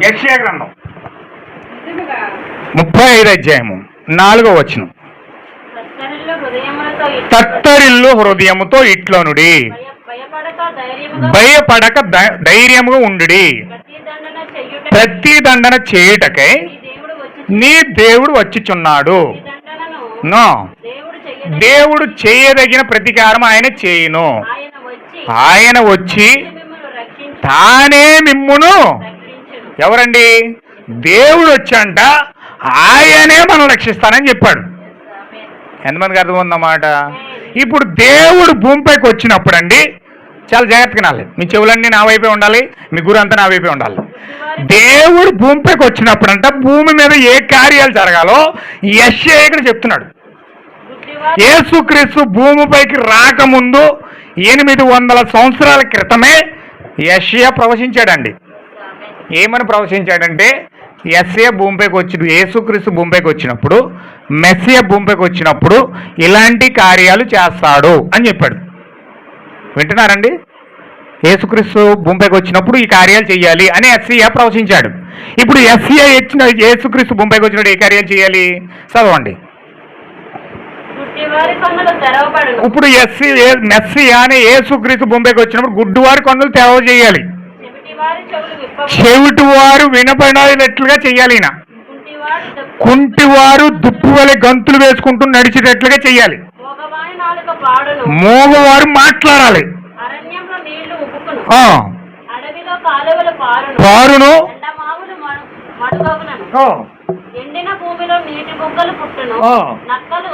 యెషయా గ్రంథం 35:4 తత్తరిల్లు హృదయముతో ఇట్లనుడి, భయపడక ధైర్యముగా ఉండుడి, ప్రతి దండన చేయుటకై నీ దేవుడు వచ్చిచున్నాడు. దేవుడు చేయదగిన ప్రతీకారం ఆయన చేయును. ఆయన వచ్చి తానే మిమ్మును, ఎవరండి? దేవుడు వచ్చంట ఆయనే మనం రక్షిస్తానని చెప్పాడు. ఎంతమందికి అర్థమవుతుందన్నమాట? ఇప్పుడు దేవుడు భూమిపైకి వచ్చినప్పుడు అండి చాలా జాగ్రత్తగా వినాలి. మీ చెవులన్నీ నా వైపే ఉండాలి, మీ గురు అంతా నా వైపే ఉండాలి. దేవుడు భూమిపైకి వచ్చినప్పుడు అంట భూమి మీద ఏ కార్యాలు జరగాలో యెషయా ఇక్కడ చెప్తున్నాడు. యేసుక్రీస్తు భూమిపైకి రాకముందు 800 సంవత్సరాల క్రితమే యెషయా ప్రవచించాడండి. ఏమని ప్రవచించాడంటే యెషయా భూమిపైకి వచ్చి యేసుక్రీస్తు భూమిపైకి వచ్చినప్పుడు, మెస్సియా భూమిపైకి వచ్చినప్పుడు ఇలాంటి కార్యాలు చేస్తాడు అని చెప్పాడు. వింటున్నారండి? యేసుక్రీస్తు భూమిపైకి వచ్చినప్పుడు ఈ కార్యాలు చేయాలి అని యెషయా ప్రవచించాడు. ఇప్పుడు యేసుక్రీస్తు భూమిపైకి వచ్చినప్పుడు ఏ కార్యాలు చేయాలి చదవండి. ఇప్పుడు మెస్సియా అనే యేసుక్రీస్తు భూమిపైకి వచ్చినప్పుడు గుడ్డివారి కన్నులు తెరవ చేయాలి, చెవిటి వారు వినపడేటట్లుగా చెయ్యాలి, కుంటివారు దుప్పు వలె గంతులు వేసుకుంటూ నడిచేటట్లుగా చెయ్యాలి, మోగవారు మాట్లాడాలి. అరణ్యంలో నీళ్లు ఉబుకును, ఆ, అడవిలో కాలువలు పారును, పారును, ఎండమావులు మడుగగునను, ఆ, ఎండిన భూమిలో నీటి బుగ్గలు పుట్టును, ఆ, నక్కలు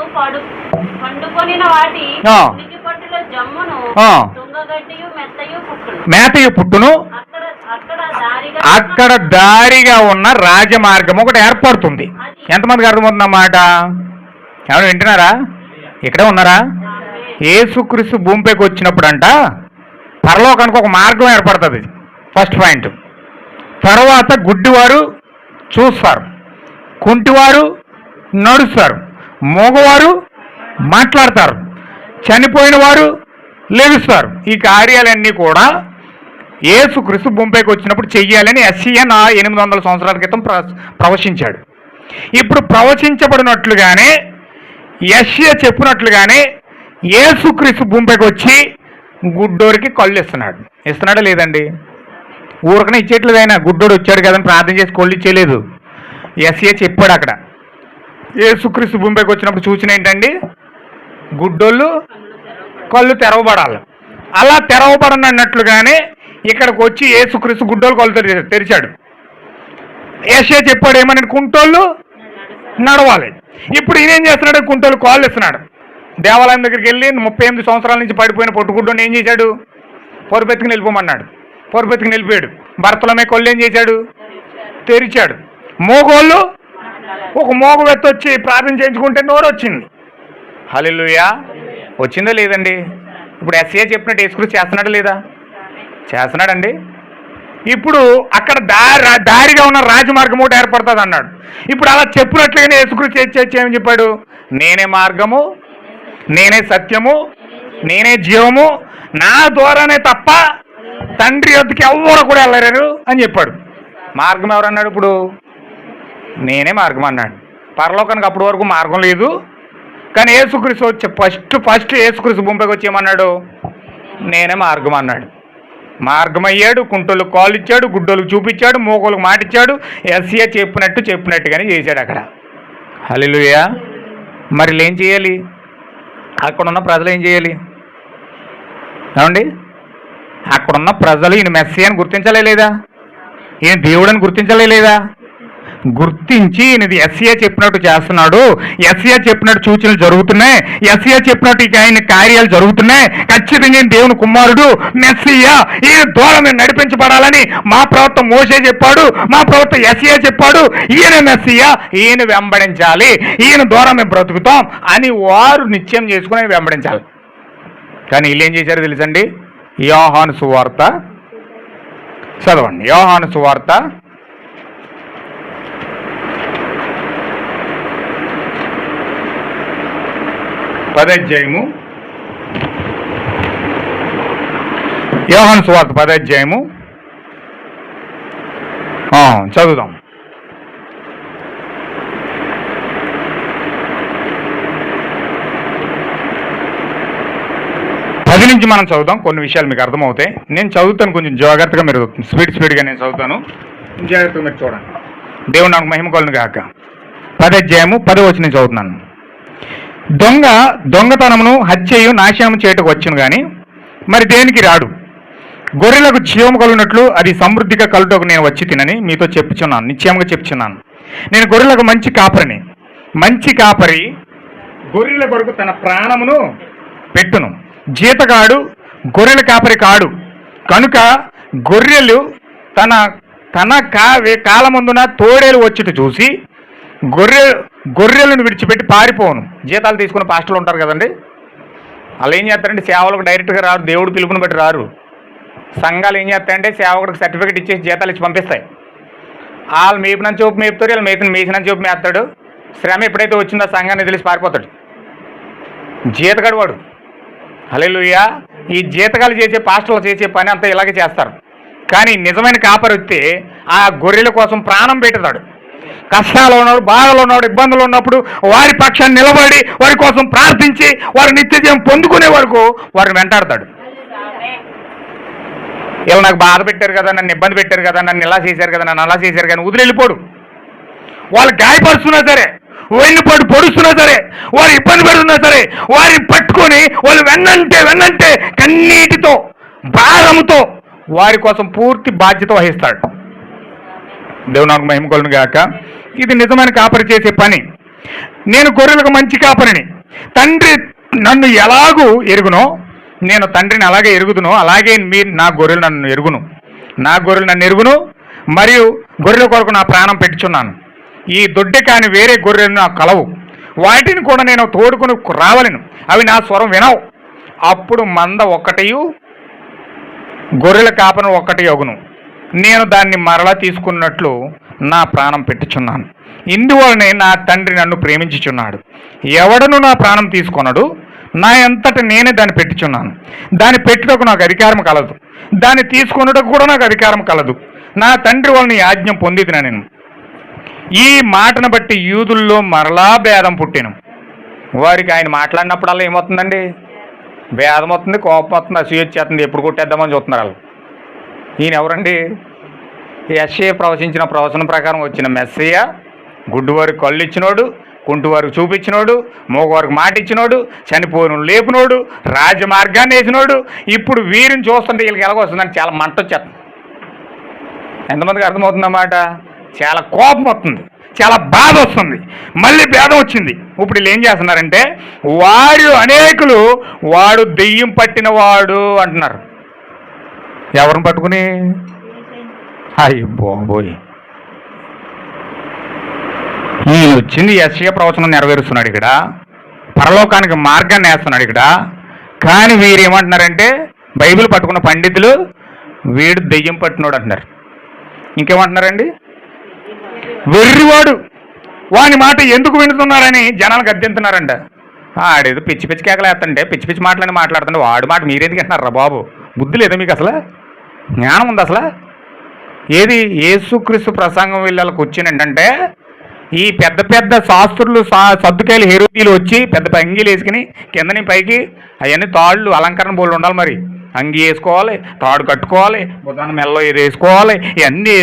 పండుకొనిన వాటి ఆ, ఉనికి పట్టులో జమ్మును, ఆ, తుంగగడ్డియు మెత్తయు పుట్టును. మేతయు పుట్టును. అక్కడ అక్కడ దారిగా అక్కడ దారిగా ఉన్న రాజమార్గం ఒకటి ఏర్పడుతుంది. ఎంతమందికి అర్థమవుతుందన్నమాట? ఎవరు వింటున్నారా? ఇక్కడే ఉన్నారా? యేసుక్రీస్తు భూమిపైకి వచ్చినప్పుడంట పరలోకానికి ఒక మార్గం ఏర్పడుతుంది. First point. తర్వాత గుడ్డివారు చూస్తారు, కుంటివారు నడుస్తారు, మగవారు మాట్లాడతారు, చనిపోయిన వారు లేవిస్తారు. ఈ కార్యాలన్నీ కూడా యేసుక్రీస్తు భూమిపైకి వచ్చినప్పుడు చెయ్యాలని యెషయా 800 సంవత్సరాల క్రితం ప్రవచించాడు. ఇప్పుడు ప్రవచించబడినట్లుగానే యెషయా చెప్పినట్లుగానే యేసుక్రీస్తు భూమిపైకి వచ్చి గుడ్డోరికి కళ్ళు ఇస్తున్నాడా లేదండి? ఊరకనే ఇచ్చేట్లేదు. ఆయన గుడ్డోడు వచ్చాడు కదని ప్రార్థన చేసి కళ్ళు ఇచ్చేయలేదు. యెషయా చెప్పాడు అక్కడ. యేసుక్రీస్తు భూమిపైకి వచ్చినప్పుడు సూచన ఏంటండి? గుడ్డోళ్ళు కళ్ళు తెరవబడాలి. అలా తెరవబడనన్నట్లుగానే ఇక్కడికి వచ్చి యేసుక్రీస్తు గుడ్డోళ్ళు కళ్ళు తెరిచాడు. యెషయా చెప్పాడు ఏమని? కుంటోళ్ళు నడవాలి. ఇప్పుడు ఈయనేం చేస్తున్నాడు? కుంటోళ్ళు కాళ్ళు ఇస్తున్నాడు. దేవాలయం దగ్గరికి వెళ్ళి 38 సంవత్సరాల నుంచి పడిపోయిన పొట్టుగుడ్డోని ఏం చేశాడు? పొరుపెత్తుకుని వెళ్ళిపోమన్నాడు. పొరుపెత్తుకుని వెళ్ళిపోయాడు. భర్తలమే కళ్ళు ఏం చేశాడు? తెరిచాడు. మోగోళ్ళు ఒక మోగవెత్తి వచ్చి ప్రార్థన చేయించుకుంటే నోరు వచ్చింది. హల్లెలూయా. వచ్చిందా లేదండి? ఇప్పుడు యెషయా చెప్పినట్టు యేసుక్రీస్తు చేస్తున్నాడా లేదా? చేస్తున్నాడండి. ఇప్పుడు అక్కడ దారిగా ఉన్న రాజమార్గం ఒకటి ఏర్పడుతుంది అన్నాడు. ఇప్పుడు అలా చెప్పినట్లుగానే యేసుక్రీస్తు ఏమని చెప్పాడు? నేనే మార్గము, నేనే సత్యము, నేనే జీవము, నా ద్వారానే తప్ప తండ్రి యొద్దకు ఎవ్వరు కూడా వెళ్ళలేరు అని చెప్పాడు. మార్గం ఎవరన్నాడు? ఇప్పుడు నేనే మార్గం అన్నాడు. పరలోకానికి అప్పటి వరకు మార్గం లేదు. కానీ యేసుక్రీస్తు వచ్చి ఫస్ట్ యేసుక్రీస్తు భూమిపైకి వచ్చి ఏమన్నాడు? నేనే మార్గం అన్నాడు. మార్గం అయ్యాడు. కుంటోళ్ళకు కాళ్ళు ఇచ్చాడు, గుడ్డోళ్ళకు చూపించాడు, మోగోళ్ళకు మాట ఇచ్చాడు. యెషయా చెప్పినట్టుగానే చేశాడు అక్కడ. హల్లెలూయా. మరి ఏం చేయాలి? అక్కడున్న ప్రజలు ఏం చేయాలి? ఏమండి? అక్కడున్న ప్రజలు ఈయన మెస్సీయని గుర్తించలే లేదా? ఈయన దేవుడని గుర్తించలే లేదా? గుర్తించి ఈయనది యెషయా చెప్పినట్టు చేస్తున్నాడు, యెషయా చెప్పినట్టు సూచనలు జరుగుతున్నాయి, యెషయా చెప్పినట్టు ఇక ఆయన కార్యాలు జరుగుతున్నాయి, ఖచ్చితంగా దేవుని కుమారుడు మెస్సీయా, ఈయన ద్వారా మేము నడిపించబడాలని మా ప్రవక్త మోషే చెప్పాడు, మా ప్రవక్త యెషయా చెప్పాడు. ఈయన మెస్సీయా, ఈయన వెంబడించాలి, ఈయన ద్వారా మేము బ్రతుకుతాం అని వారు నిశ్చయం చేసుకుని వెంబడించాలి. కానీ వీళ్ళు ఏం చేశారో తెలుసండి? యోహాను సువార్త చదవండి. యోహాను సువార్త 10వ అధ్యాయము. యోహాను సువార్త 10వ అధ్యాయము చదువుదాం. నుంచి మనం చదువుతాం. కొన్ని విషయాలు మీకు అర్థమవుతాయి. నేను చదువుతాను, కొంచెం జాగ్రత్తగా మీరు స్పీడ్గా నేను చదువుతాను, జాగ్రత్తగా మీరు చూడండి. దేవుడు నాకు మహిమ కలుగును గాక. 10వ అధ్యాయము 10వ వచనం చదువుతున్నాను. దొంగతనమును హత్యయు నాశనము చేయటకు వచ్చును గాని మరి దేనికి రాడు. గొర్రెలకు జీవము కలుగునట్లు అది సమృద్ధిగా కలుగుటకు నేను వచ్చి తినని మీతో చెప్పుచున్నాను, నిశ్చయంగా చెప్పుచున్నాను. నేను గొర్రెలకు మంచి కాపరిని. మంచి కాపరి గొర్రెల కొరకు తన ప్రాణమును పెట్టును. జీతగాడు గొర్రెల కాపరి కాడు. కనుక గొర్రెలు తన కాలమందున తోడేలు వచ్చుట చూసి గొర్రెలను విడిచిపెట్టి పారిపోను. జీతాలు తీసుకున్న పాస్టర్లు ఉంటారు కదండి, వాళ్ళు ఏం చేస్తారంటే సేవలకు డైరెక్ట్గా రారు, దేవుడు పిలుపుని బట్టి రారు. సంఘాలు ఏం చేస్తాయంటే సేవకుడికి సర్టిఫికేట్ ఇచ్చేసి జీతాలు ఇచ్చి పంపిస్తాయి. వాళ్ళు మేపిన చూపు మేపుతారు, వీళ్ళు మేసిన చూపు మేపుతాడు. శ్రమ ఎప్పుడైతే వచ్చిందో సంఘాన్ని తెలిసి పారిపోతాడు. జీతగాడు వాడు. హల్లెలూయా. ఈ జీతగాలు చేసే పాస్టర్లు చేసే పని అంతా ఇలాగే చేస్తారు. కానీ నిజమైన కాపరి వస్తే ఆ గొర్రెల కోసం ప్రాణం పెడతాడు. కష్టాలు ఉన్నాడు, బాధలు ఉన్నాడు, ఇబ్బందులు ఉన్నప్పుడు వారి పక్షాన్ని నిలబడి వారి కోసం ప్రార్థించి వారి నిత్యజీవం పొందుకునే వరకు వారిని వెంటాడతాడు. ఇలా నాకు బాధ పెట్టారు కదా, నన్ను ఇబ్బంది పెట్టారు కదా, నన్ను ఇలా చేశారు కదా, నన్ను అలా చేశారు కానీ వదిలి వెళ్ళిపోడు. వాళ్ళు గాయపరుస్తున్నా సరే, వెన్నుపడి పొడుస్తున్నా సరే, వారు ఇబ్బంది పెడుతున్నా సరే, వారిని పట్టుకొని వాళ్ళు వెన్నంటే కన్నీటితో భారంతో వారి కోసం పూర్తి బాధ్యత వహిస్తాడు. దేవునికి మహిమ కలుగును గాక. ఇది నిజమైన కాపరి చేసే పని. నేను గొర్రెలకు మంచి కాపరిని. తండ్రి నన్ను ఎలాగూ ఎరుగునో, నేను తండ్రిని అలాగే ఎరుగుదును, అలాగే మీరు నా గొర్రెలు నన్ను ఎరుగును, మరియు గొర్రెల కొరకు నా ప్రాణం పెట్టుచున్నాను. ఈ దొడ్డె కాని వేరే గొర్రెలు నాకు కలవు, వాటిని కూడా నేను తోడుకుని రావలను, అవి నా స్వరం వినవు. అప్పుడు మంద ఒక్కటియు గొర్రెల కాపను ఒక్కటి అగును. నేను దాన్ని మరలా తీసుకున్నట్లు నా ప్రాణం పెట్టుచున్నాను. ఇందువలనే నా తండ్రి నన్ను ప్రేమించుచున్నాడు. ఎవడను నా ప్రాణం తీసుకొనడు, నా అంతటా నేనే దాన్ని పెట్టుచున్నాను. దాన్ని పెట్టుటకు నాకు అధికారం కలదు, దాన్ని తీసుకొనుటకు కూడా నాకు అధికారం కలదు. నా తండ్రి వాళ్ళని ఆజ్ఞ పొందిదిన నేను. ఈ మాటను బట్టి యూదుల్లో మరలా భేదం పుట్టాను. వారికి ఆయన మాట్లాడినప్పుడల్లా ఏమవుతుందండి? భేదం వస్తుంది, కోపం వస్తుంది, అసూయ వచ్చేస్తుంది, ఎప్పుడు కొట్టేద్దామని చూస్తున్నారు వాళ్ళు. ఈయన ఎవరండి? యెషయా ప్రవచించిన ప్రవచనం ప్రకారం వచ్చిన మెస్సయ్య, గుడ్డివారికి కళ్ళు ఇచ్చినోడు, కుంటివారికి చూపించినోడు, మోగవారికి మాట ఇచ్చినోడు, చనిపోయిన లేపినోడు, రాజమార్గాన్ని వేసినోడు. ఇప్పుడు వీరిని చూస్తుంటే వీళ్ళకి ఎలాగొస్తుందని చాలా మంట వచ్చేస్తుంది. ఎంతమందికి అర్థమవుతుందన్నమాట? చాలా కోపం వస్తుంది, చాలా బాధ వస్తుంది. మళ్ళీ భేదం వచ్చింది. ఇప్పుడు వీళ్ళు ఏం చేస్తున్నారంటే, అనేకులు వాడు దెయ్యం పట్టిన వాడు అంటున్నారు. ఎవరిని పట్టుకుని? అయ్య బాబోయ్, ఈయన వచ్చింది యెషయా ప్రవచనం నెరవేరుస్తున్నాడు ఇక్కడ, పరలోకానికి మార్గాన్ని వేస్తున్నాడు ఇక్కడ. కానీ వీరు ఏమంటున్నారంటే, బైబిల్ పట్టుకున్న పండితులు వీడు దెయ్యం పట్టినోడు అంటున్నారు. ఇంకేమంటున్నారండి? వెర్రివాడు, వాని మాట ఎందుకు వింటున్నారని జనాలు గద్దెంతున్నారంట. ఆడేదో పిచ్చి పిచ్చి కేకలేస్తుంటే, పిచ్చి పిచ్చి మాట్లాడుతుంటే వాడు మాట మీరేందుకు అంటున్నారా బాబు? బుద్ధి లేదా మీకు? అసలు జ్ఞానం ఉంది అసలు? ఏది? యేసుక్రీస్తు ప్రసంగం వీళ్ళకి వచ్చిందంటే, ఈ పెద్ద పెద్ద శాస్త్రులు, సద్దుకాయలు, హెరోదీలు వచ్చి పెద్ద అంగీలు వేసుకుని కిందని పైకి అవన్నీ తాళ్ళు అలంకరణ బోళ్ళు ఉండాలి. మరి అంగీ వేసుకోవాలి, తాడు కట్టుకోవాలి, బుధాన మెల్లో ఇది వేసుకోవాలి, ఇవన్నీ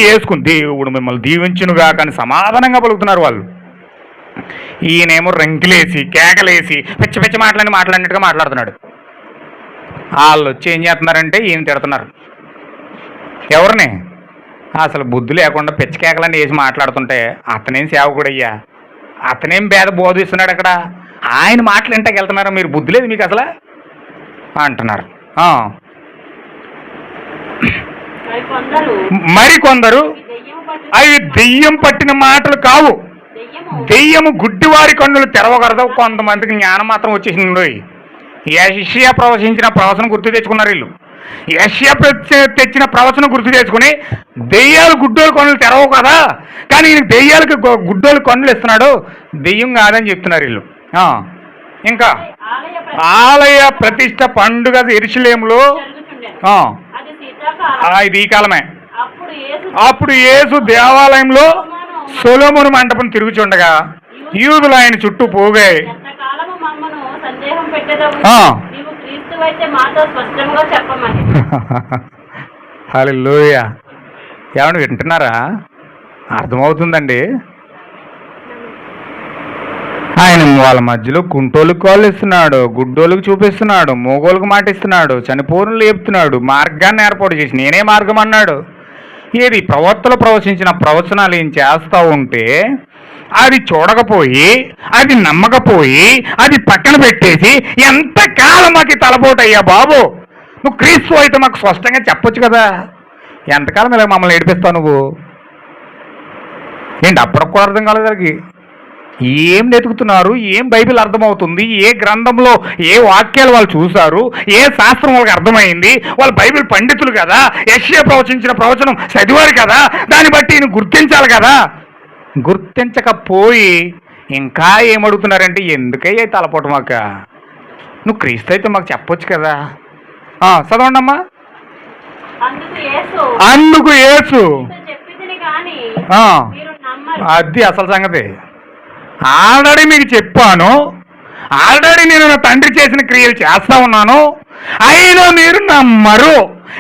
వేసుకుని దేవుడు మిమ్మల్ని దీవించునుగా కానీ సమాధానంగా పలుకుతున్నారు వాళ్ళు. ఈయనేమో రంకిలేసి కేకలేసి పిచ్చి పిచ్చి మాట్లాడినట్టుగా మాట్లాడుతున్నాడు. వాళ్ళు వచ్చి ఏం చేస్తున్నారంటే ఈయన తిడుతున్నారు. ఎవరిని? అసలు బుద్ధి లేకుండా పిచ్చి కేకలన్నీ వేసి మాట్లాడుతుంటే అతనేం సేవకుడయ్యా, అతనేం భేద బోధిస్తున్నాడు అక్కడ. ఆయన మాటలు ఇంటకి వెళ్తున్నారా? మీరు బుద్ధి లేదు మీకు అసలు అంటున్నారు. మరికొందరు అవి దెయ్యం పట్టిన మాటలు కావు, దెయ్యము గుడ్డివారి కన్నులు తెరవగలదు. కొంతమందికి జ్ఞానం మాత్రం వచ్చేసింది. యెషయా ప్రవచించిన ప్రవచనం గుర్తు తెచ్చుకున్నారు వీళ్ళు. యెషయా తెచ్చిన ప్రవచనం గుర్తు తెచ్చుకుని దెయ్యాలు గుడ్డోలు కన్నులు తెరవవు కదా, కానీ దెయ్యాలకు గుడ్డోలు కన్నులు ఇస్తున్నాడు, దెయ్యం కాదని చెప్తున్నారు వీళ్ళు. ఇంకా ఆలయ ప్రతిష్ట పండుగ యెరూషలేములో, ఇది ఈ కాలమే. అప్పుడు యేసు దేవాలయంలో సొలొమోను మంటపం తిరుగుచుండగా యూదులు ఆయన చుట్టూ పోగాయి. హల్లెలూయా. ఏమన్నా వింటున్నారా? అర్థమవుతుందండి. ఆయన వాళ్ళ మధ్యలో కుంటోళ్ళకి కాళ్ళు ఇస్తున్నాడు, గుడ్డోళ్ళకి చూపిస్తున్నాడు, మోగోళ్ళకి మాట ఇస్తున్నాడు, చనిపోరులు లేపుతున్నాడు, మార్గాన్ని ఏర్పాటు చేసి నేనే మార్గం అన్నాడు. ఏది ప్రవక్తలు ప్రవచించిన ప్రవచనాలు ఏం చేస్తూ ఉంటే అది చూడకపోయి, అది నమ్మకపోయి, అది పక్కన పెట్టేసి ఎంతకాలం మాకు తలపోటయ్యా బాబు, నువ్వు క్రీస్తు అయితే మాకు స్పష్టంగా చెప్పొచ్చు కదా, ఎంతకాలం ఇలా మమ్మల్ని ఏడిపిస్తావు నువ్వు ఏంటి? అప్పటికి కూడా అర్థం కాలేదు వాళ్ళకి. ఏం వెతుకుతున్నారు? ఏం బైబిల్ అర్థమవుతుంది? ఏ గ్రంథంలో ఏ వాక్యాలు వాళ్ళు చూశారు? ఏ శాస్త్రం వాళ్ళకి అర్థమైంది? వాళ్ళు బైబిల్ పండితులు కదా, యెషయా ప్రవచించిన ప్రవచనం చదివారు కదా, దాన్ని బట్టి ఈయన గుర్తించాలి కదా. గుర్తించకపోయి ఇంకా ఏమడుగుతున్నారంటే, ఎందుకయ్యా తలపోటు మాక, నువ్వు క్రీస్తు అయితే మాకు చెప్పొచ్చు కదా. చదవండి అమ్మా. అందుకు యేసు అది అసలు సంగతి. ఆల్రెడీ మీకు చెప్పాను, ఆల్రెడీ నేను నా తండ్రి చేసిన క్రియలు చేస్తా ఉన్నాను, అయినా మీరు నమ్మరు.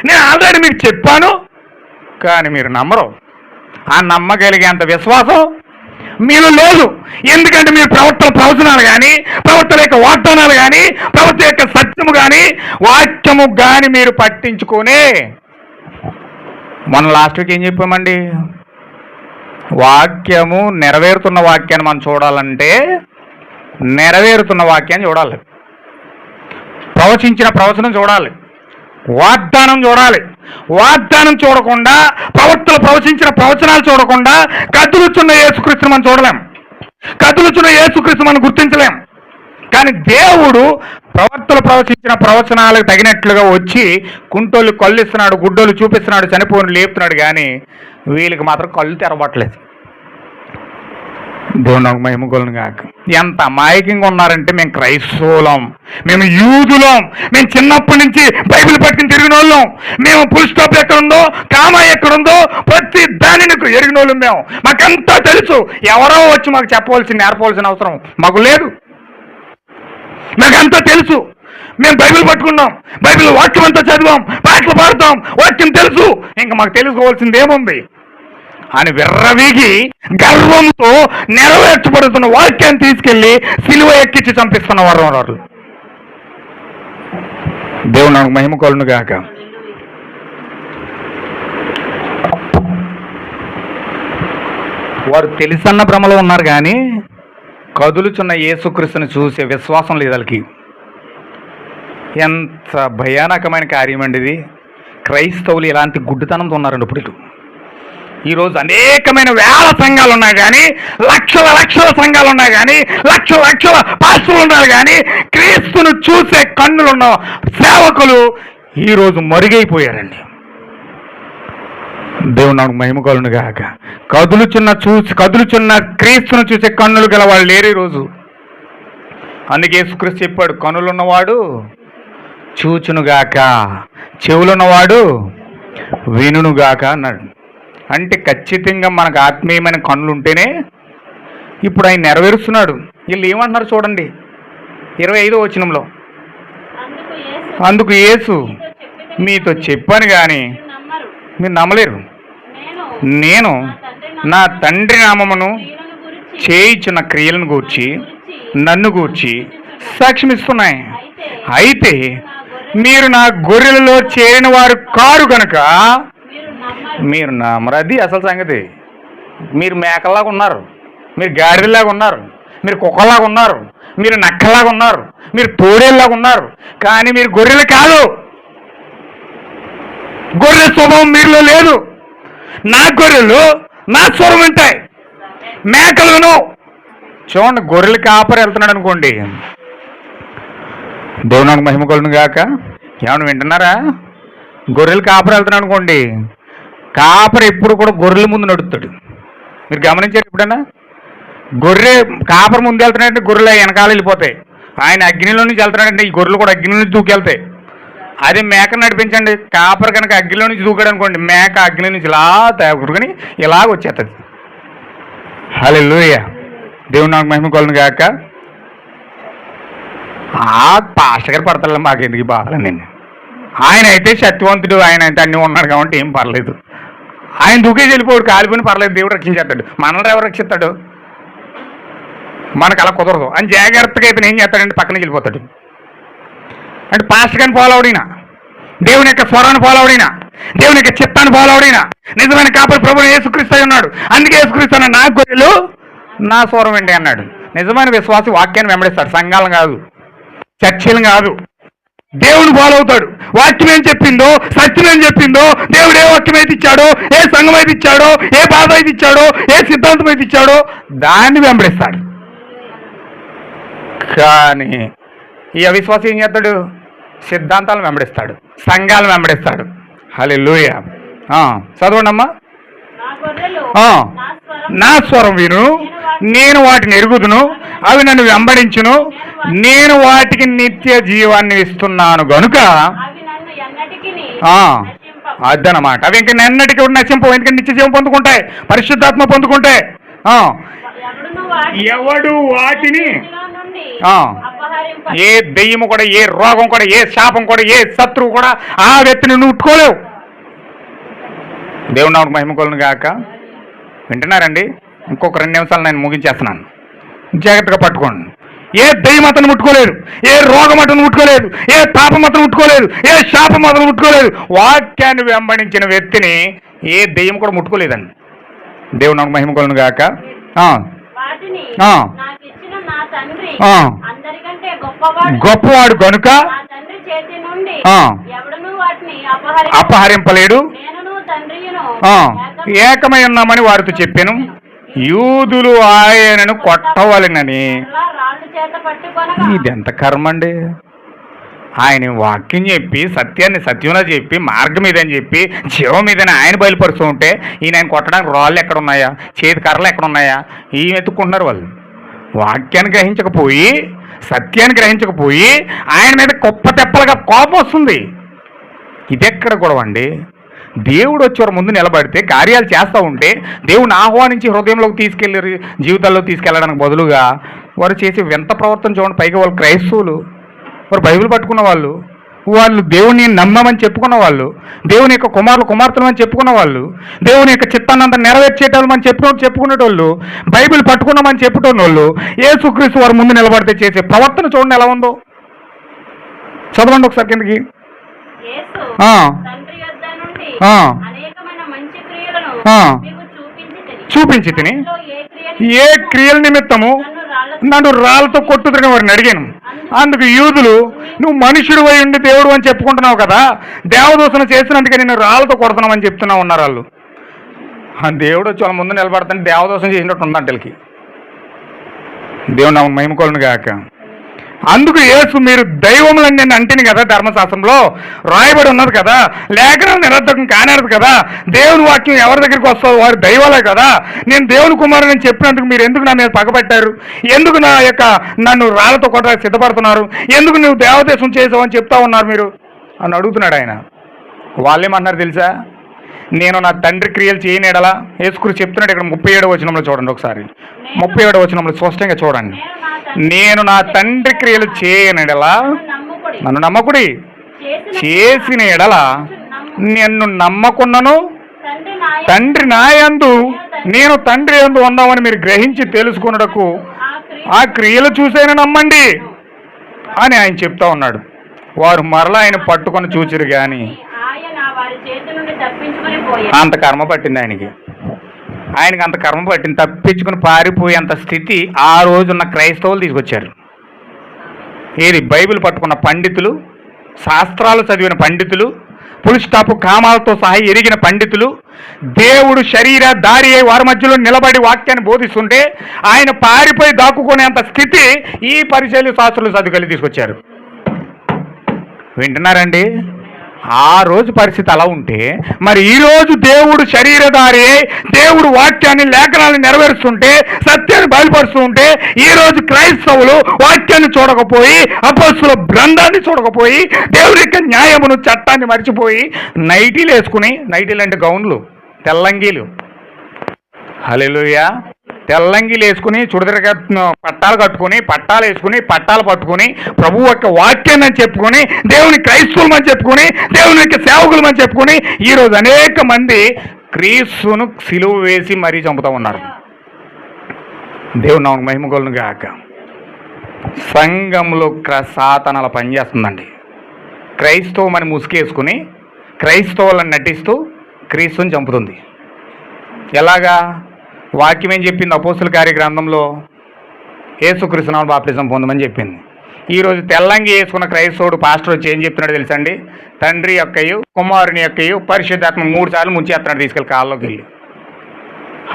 నేను ఆల్రెడీ మీకు చెప్పాను కానీ మీరు నమ్మరు. ఆ నమ్మగలిగేంత విశ్వాసం మీలో లేదు. ఎందుకంటే మీరు ప్రవక్తల ప్రవచనాలు కానీ, ప్రవక్తల యొక్క వాగ్దానాలు కానీ, ప్రవక్త యొక్క సత్యము కానీ, వాక్యము కానీ మీరు పట్టించుకునే. మనం లాస్ట్ వీక్ ఏం చెప్పామండి? వాక్యము నెరవేరుతున్న వాక్యాన్ని మనం చూడాలంటే నెరవేరుతున్న వాక్యాన్ని చూడాలి, ప్రవచించిన ప్రవచనం చూడాలి, వాగ్దానం చూడాలి. వాగ్దానం చూడకుండా, ప్రవక్తలు ప్రవచించిన ప్రవచనాలు చూడకుండా కదులుచున్న యేసుక్రీస్తుని మనం చూడలేం, కదులుచున్న యేసుక్రీస్తు మనం గుర్తించలేం. కానీ దేవుడు ప్రవక్తలు ప్రవచించిన ప్రవచనాలకు తగినట్లుగా వచ్చి కుంటోళ్ళు కళ్ళు ఇస్తున్నాడు, గుడ్డోళ్ళు చూపిస్తున్నాడు, చనిపోయిన లేపుతున్నాడు. కానీ వీళ్ళకి మాత్రం కళ్ళు తెరవట్లేదు. దేవుడు నాకు మహిమ కలుగును గాక. ఎంత అమాయకంగా ఉన్నారంటే, మేము క్రైస్తవులం, మేము యూదులం, మేము చిన్నప్పటి నుంచి బైబిల్ పట్టుకుని తిరిగిన వాళ్ళం, మేము ఫుల్ స్టాప్ ఎక్కడుందో, కామా ఎక్కడుందో ప్రతి దానిని ఎరిగిన వాళ్ళం. మాకంతా తెలుసు. ఎవరో వచ్చి మాకు నేర్పవలసిన అవసరం మాకు లేదు. మాకంతా తెలుసు. మేము బైబిల్ పట్టుకున్నాం, బైబిల్ వాక్యం అంతా చదివాం, పాటలు పాడతాం, వాక్యం తెలుసు, ఇంకా మాకు తెలుసుకోవాల్సింది ఏముంది అని విర్రవీగి గర్వంతో నెరవేర్చబడుతున్న వాక్యాన్ని తీసుకెళ్లి సిలువ ఎక్కించి చంపిస్తున్న వారు. దేవుడు నాకు మహిమ కలుగును గాక. వారు తెలుసన్న భ్రమలో ఉన్నారు, కానీ కదులుచున్న యేసుక్రీస్తుని చూసే విశ్వాసం లేదు వాళ్ళకి. ఎంత భయానకమైన కార్యం అండి ఇది. క్రైస్తవులు ఇలాంటి గుడ్డితనంతో ఉన్నారండి. ఇప్పుడు ఈరోజు అనేకమైన వేల సంఘాలు ఉన్నాయి, కానీ లక్షల సంఘాలు ఉన్నాయి, కానీ లక్షల పాస్టర్లు ఉన్నారు, కానీ క్రీస్తును చూసే కన్నులున్న సేవకులు ఈరోజు మరుగైపోయారండి. దేవుడు నాకు మహిమ కలుగును గాక. కదులుచున్న క్రీస్తును చూసే కన్నులు గల వాళ్ళు లేరు ఈరోజు. అందుకే యేసుక్రీస్తు చెప్పాడు, కన్నులున్నవాడు చూచునుగాక, చెవులున్నవాడు వినుగాక అన్నాడు. అంటే ఖచ్చితంగా మనకు ఆత్మీయమైన కన్నులు ఉంటేనే ఇప్పుడు ఆయన నెరవేరుస్తున్నాడు. వీళ్ళు ఏమంటున్నారు చూడండి, 25వ వచనంలో, అందుకు యేసు మీతో చెప్పాను కానీ మీరు నమ్మలేరు. నేను నా తండ్రి నామమును చేయించిన క్రియలను గూర్చి నన్ను గూర్చి సాక్ష్యమిస్తున్నాయి. అయితే మీరు నా గొర్రెలలో చేరిన వారు కారు కనుక మీరు నమ్మరు. అది అసలు సంగతి. మీరు మేకల్లాగా ఉన్నారు, మీరు గాడిదలాగా ఉన్నారు, మీరు కుక్కలాగా ఉన్నారు, మీరు నక్కలాగా ఉన్నారు, మీరు తోడేళ్ళలాగా ఉన్నారు, కానీ మీరు గొర్రెలు కాదు. గొర్రె స్వభావం మీరులో లేదు. నా గొర్రెలు నా స్వరం వింటాయి, మేకలను చూడండి. గొర్రెలు కాపరి వెళ్తున్నాడు అనుకోండి, దేవునికి మహిమ కలుగును గాక. ఏమన్నా వింటున్నారా? గొర్రెలు కాపరి వెళ్తున్నాడు అనుకోండి, కాపరి ఎప్పుడు కూడా గొర్రెల ముందు నడుస్తాడు. మీరు గమనించారు ఎప్పుడైనా? గొర్రె కాపరి ముందు వెళ్తున్నాడంటే గొర్రెలు వెనకాల వెళ్ళిపోతాయి. ఆయన అగ్నిలో నుంచి వెళ్తున్నాడంటే ఈ గొర్రెలు కూడా అగ్ని నుంచి దూకెళ్తాయి. అదే మేకను నడిపించండి, కాపరి కనుక అగ్నిలో నుంచి దూకాడు అనుకోండి, మేక అగ్ని నుంచి ఇలా తేగుడుకొని ఇలాగ వచ్చేస్తుంది. హల్లెలూయా. దేవుడు నాకు మహిమ కలుగును గాక. పాస్టర్ గారు పడతాడు, మాకు ఎందుకు బాగాలండి. ఆయన అయితే శక్తివంతుడు, ఆయన అయితే అన్నీ ఉన్నాడు కాబట్టి ఏం పర్లేదు. ఆయన దూకేసి వెళ్ళిపోయాడు, కాలిపోయిన పర్లేదు, దేవుడు రక్షించేస్తాడు. మనల్ని ఎవరు రక్షిస్తాడు? మనకు అలా కుదరదు అని జాగ్రత్తగా అయితే ఏం చేస్తాడంటే పక్కన వెళ్ళిపోతాడు. అంటే పాస్టర్ గారిని ఫాలో అవడినా, దేవుని యొక్క స్వరాన్ని ఫాలో అవడినా, దేవుని యొక్క చిత్తాన్ని ఫాలో అవడినా నిజమైన కాపరి ప్రభువు యేసుక్రీస్తు అయి ఉన్నాడు. అందుకే యేసుక్రీస్తు అన్నాడు, నా గొర్రెలు నా స్వరం ఏంటి అన్నాడు. నిజమైన విశ్వాసి వాక్యాన్ని వెంబడిస్తాడు, సంఘాలను కాదు, చర్చలను కాదు, దేవుని ఫాలో అవుతాడు. వాక్యం ఏం చెప్పిందో, సత్యం ఏం చెప్పిందో, దేవుడు ఏ వాక్యం అయితే ఇచ్చాడో, ఏ సంఘం అయితే ఇచ్చాడో, ఏ బాధ అయితే ఇచ్చాడో, ఏ సిద్ధాంతం అయితే ఇచ్చాడో దాన్ని వెంబడిస్తాడు. కానీ ఈ అవిశ్వాసం ఏం చేస్తాడు? సిద్ధాంతాలను వెంబడిస్తాడు, సంఘాలను వెంబడిస్తాడు. హల్లెలూయా. చదవండి అమ్మా. నా స్వరం విను, నేను వాటిని ఎరుగుదును, అవి నన్ను వెంబడించును, నేను వాటికి నిత్య జీవాన్ని ఇస్తున్నాను గనుక. అదనమాట. అవి ఇంక ఎన్నటికీ నశింపవు, ఎందుకంటే నిత్య జీవం పొందుకుంటాయి, పరిశుద్ధాత్మ పొందుకుంటాయి. ఎవడు వాటిని, ఏ దెయ్యము కూడా, ఏ రోగం కూడా, ఏ శాపం కూడా, ఏ శత్రువు కూడా ఆ వ్యక్తిని నువ్వు ఉట్టుకోలేవు. దేవుడు నాకు మహిమ కలుగును గాక. వింటున్నారండి? ఇంకొక 2 నిమిషాలు నేను ముగించేస్తున్నాను, జాగ్రత్తగా పట్టుకోండి. ఏ దెయ్యం అతను ముట్టుకోలేదు, ఏ రోగం అతను ముట్టుకోలేదు, ఏ పాపం అతను ముట్టుకోలేదు, ఏ శాపం అతను ముట్టుకోలేదు. వాక్యాన్ని వెంబడించిన వ్యక్తిని ఏ దెయ్యం కూడా ముట్టుకోలేదండి. దేవుడు నాకు మహిమ కలుగును గాక. వాటిని ఆ. నాకు ఇచ్చిన నా తండ్రి ఆ. అందరికంటే గొప్పవాడు. గొప్పవాడు కనుక నా తండ్రి చేతి నుండి ఆ. ఎవడును వాటిని అపహరింపలేడు. నేనును తండ్రియును ఏకమై ఉన్నామని వారితో చెప్పాను. యూదులు ఆయనను కొట్టవలెనని. అలా రాళ్ళు చేత పట్టుకొనగా ఇదెంత కర్మ అండి. ఆయన వాక్యం చెప్పి సత్యాన్ని సత్యంలో చెప్పి మార్గం ఇదని చెప్పి జీవం ఇదని ఆయన బయలుపరుస్తూ ఉంటే ఆయన కొట్టడానికి రాళ్ళు ఎక్కడ ఉన్నాయా, చేతి కర్రలు ఎక్కడ ఉన్నాయా, ఈయన ఎత్తుకుంటున్నారు వాళ్ళు. వాక్యాన్ని గ్రహించకపోయి, సత్యాన్ని గ్రహించకపోయి ఆయన మీద గొప్ప తెప్పలుగా కోపం వస్తుంది. ఇదెక్కడ గొడవ అండి. దేవుడు వచ్చేవారు ముందు నిలబడితే కార్యాలు చేస్తూ ఉంటే దేవుని ఆహ్వానించి హృదయంలోకి తీసుకెళ్ళి జీవితాల్లో తీసుకెళ్ళడానికి బదులుగా వారు చేసే వింత ప్రవర్తన చూడండి. పైగా వాళ్ళు క్రైస్తవులు, వారు బైబిల్ పట్టుకున్న వాళ్ళు, వాళ్ళు దేవుని నమ్మమని చెప్పుకున్న వాళ్ళు, దేవుని యొక్క కుమార్తెలు అని చెప్పుకున్న వాళ్ళు, దేవుని యొక్క చిత్తాన్ని అంతా నెరవేర్చేటోళ్ళమని చెప్పుకునేటోళ్ళు, బైబిల్ పట్టుకున్నామని చెప్పుకున్న వాళ్ళు యేసుక్రీస్తు వారు ముందు నిలబడితే చేసే ప్రవర్తన చూడండి ఎలా ఉందో. చదవండి ఒకసారి కిందకి. యేసు ఆ. తండ్రి యొద్ద నుండి ఆ. అనేకమైన మంచి క్రియలను ఆ. మీకు చూపించి చూపించి తిని అందులో ఏ ఏ క్రియల నిమిత్తము నన్ను రాళ్ళతో కొట్టుతున్న వారిని అడిగాను. అందుకు యూదులు, నువ్వు మనుషుడు అయి ఉండి దేవుడు అని చెప్పుకుంటున్నావు కదా, దేవదూషణ చేసినందుకే నేను రాళ్ళతో కొడుతున్నామని చెప్తున్నావు ఉన్నారు వాళ్ళు. ఆ దేవుడు వచ్చి వాళ్ళ ముందు నిలబడుతుంటే దేవదూషణ చేసినట్టు ఉందంట వీళ్ళకి. దేవుడు నా మహిమ కలుగును గాక. అందుకు యేసు, మీరు దైవములని నేను అంటిని కదా, ధర్మశాస్త్రంలో రాయబడి ఉన్నది కదా, లేఖనాలు నిరర్థకం కానేది కదా, దేవుని వాక్యం ఎవరి దగ్గరికి వస్తుందో వారు దైవాలే కదా, నేను దేవుని కుమారుని చెప్పినందుకు మీరు ఎందుకు నా మీద పగబట్టారు, ఎందుకు నన్ను రాళ్ళతో కొట్టడానికి సిద్ధపడుతున్నారు, ఎందుకు నువ్వు దేవదేశం చేసావు అని చెప్తా ఉన్నారు మీరు అని అడుగుతున్నాడు ఆయన. వాళ్ళేమన్నారు తెలుసా, నేను నా తండ్రి క్రియలు చేయనేడలా యేసుక్రీస్తు చెప్తున్నాడు. ఇక్కడ 37వ వచనంలో చూడండి ఒకసారి, 37వ వచనంలో స్పష్టంగా చూడండి. నేను నా తండ్రి క్రియలు చేయనేడలా నన్ను నమ్మకుడి, చేసిన ఎడల నిన్ను నమ్మకున్నను తండ్రి నాయందు నేను తండ్రి యందు ఉన్నామని మీరు గ్రహించి తెలుసుకున్నటకు ఆ క్రియలు చూసైనా నమ్మండి అని ఆయన చెప్తా ఉన్నాడు. వారు మరలా ఆయన పట్టుకొని చూచిరు కానీ అంత కర్మ పట్టింది ఆయనకి అంత కర్మ పట్టింది. తప్పించుకుని పారిపోయేంత స్థితి ఆ రోజున్న క్రైస్తవులు తీసుకొచ్చారు. ఏది బైబిల్ పట్టుకున్న పండితులు, శాస్త్రాలు చదివిన పండితులు, పులి స్టాపు కామాలతో సహా ఎరిగిన పండితులు, దేవుడు శరీర దారి అయి వారి మధ్యలో నిలబడి వాక్యాన్ని బోధిస్తుంటే ఆయన పారిపోయి దాక్కుకునేంత స్థితి ఈ పరిచయలు శాస్త్రులు చదువుకెళ్ళి తీసుకొచ్చారు. వింటున్నారండి? ఆ రోజు పరిస్థితి అలా ఉంటే మరి ఈరోజు దేవుడు శరీరధారి, దేవుడు వాక్యాన్ని లేఖనాన్ని నెరవేరుస్తుంటే, సత్యాన్ని బయలుపరుస్తూ ఉంటే, ఈరోజు క్రైస్తవులు వాక్యాన్ని చూడకపోయి, అపొస్తలుల గ్రంథాన్ని చూడకపోయి, దేవుడి యొక్క న్యాయమును చట్టాన్ని మర్చిపోయి నైటీలు వేసుకుని, నైటీలు అంటే గౌన్లు, తెల్లంగీలు, హల్లెలూయా, తెల్లంగిలు వేసుకుని చుడిదరగా పట్టాలు కట్టుకుని, పట్టాలు వేసుకుని, పట్టాలు పట్టుకుని ప్రభు యొక్క వాక్యాన్ని అని చెప్పుకొని, దేవుని క్రైస్తవులమని చెప్పుకొని, దేవుని యొక్క సేవకులమని చెప్పుకొని ఈరోజు అనేక మంది క్రీస్తును సిలువ వేసి మరీ చంపుతూ ఉన్నారు. దేవుని నామమునకు మహిమ కలుగును గాక. సంఘంలో సాతానాల పనిచేస్తుందండి. క్రైస్తవమని ముసుకేసుకుని క్రైస్తవులను నటిస్తూ క్రీస్తుని చంపుతుంది. ఎలాగా? వాక్యం ఏం చెప్పింది? అపోస్తుల కార్య గ్రంథంలో యేసుక్రీస్తు నామమున బాప్తిసం పొందమని చెప్పింది. ఈరోజు తెల్లంగి వేసుకున్న క్రైస్తవుడు పాస్టర్ వచ్చి ఏం చెప్తున్నాడు తెలుసండి? తండ్రి యొక్కయు కుమారుని యొక్కయు పరిశుద్ధాత్మ 3 సార్లు ముంచేస్తున్నాడు తీసుకెళ్ళి కాళ్ళలోకి వెళ్ళి.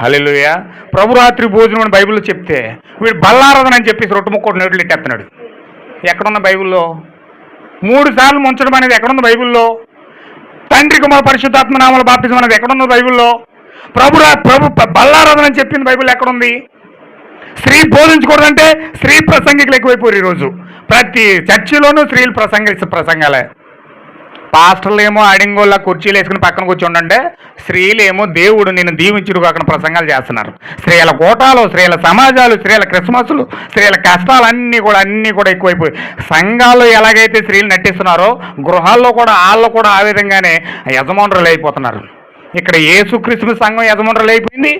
హల్లెలూయా. ప్రభురాత్రి భోజనం అని బైబిల్లో చెప్తే వీడు బల్లారాధన అని చెప్పేసి రొట్టె ముక్కోటి నోట్లు ఎట్టేస్తున్నాడు. ఎక్కడున్న బైబిల్లో? 3 సార్లు ముంచడం అనేది ఎక్కడున్న బైబిల్లో? తండ్రి కుమార పరిశుద్ధాత్మ నామమున బాప్తిసం అనేది ఎక్కడున్న బైబిల్లో? ప్రభు బల్లారాధన అని చెప్పింది బైబిల్ ఎక్కడుంది? స్త్రీ బోధించకూడదంటే స్త్రీ ప్రసంగికులు ఎక్కువైపోయారు ఈరోజు. ప్రతి చర్చిలోనూ స్త్రీలు ప్రసంగాలే. పాస్టర్లు ఏమో అడింగోళ్ళ కుర్చీలు వేసుకుని పక్కన కూర్చోండి, స్త్రీలు ఏమో దేవుడు నిన్ను దీవించుడు కాకుండా ప్రసంగాలు చేస్తున్నారు. స్త్రీల కోటాలు, స్త్రీల సమాజాలు, స్త్రీల క్రిస్మస్లు, స్త్రీల కష్టాలు అన్నీ కూడా ఎక్కువైపోయి సంఘాల్లో ఎలాగైతే స్త్రీలు నటిస్తున్నారో గృహాల్లో కూడా వాళ్ళు కూడా ఆ విధంగానే యజమానులు అయిపోతున్నారు. ఇక్కడ యేసుక్రీస్తు సంఘం యజమానులు అయిపోయింది,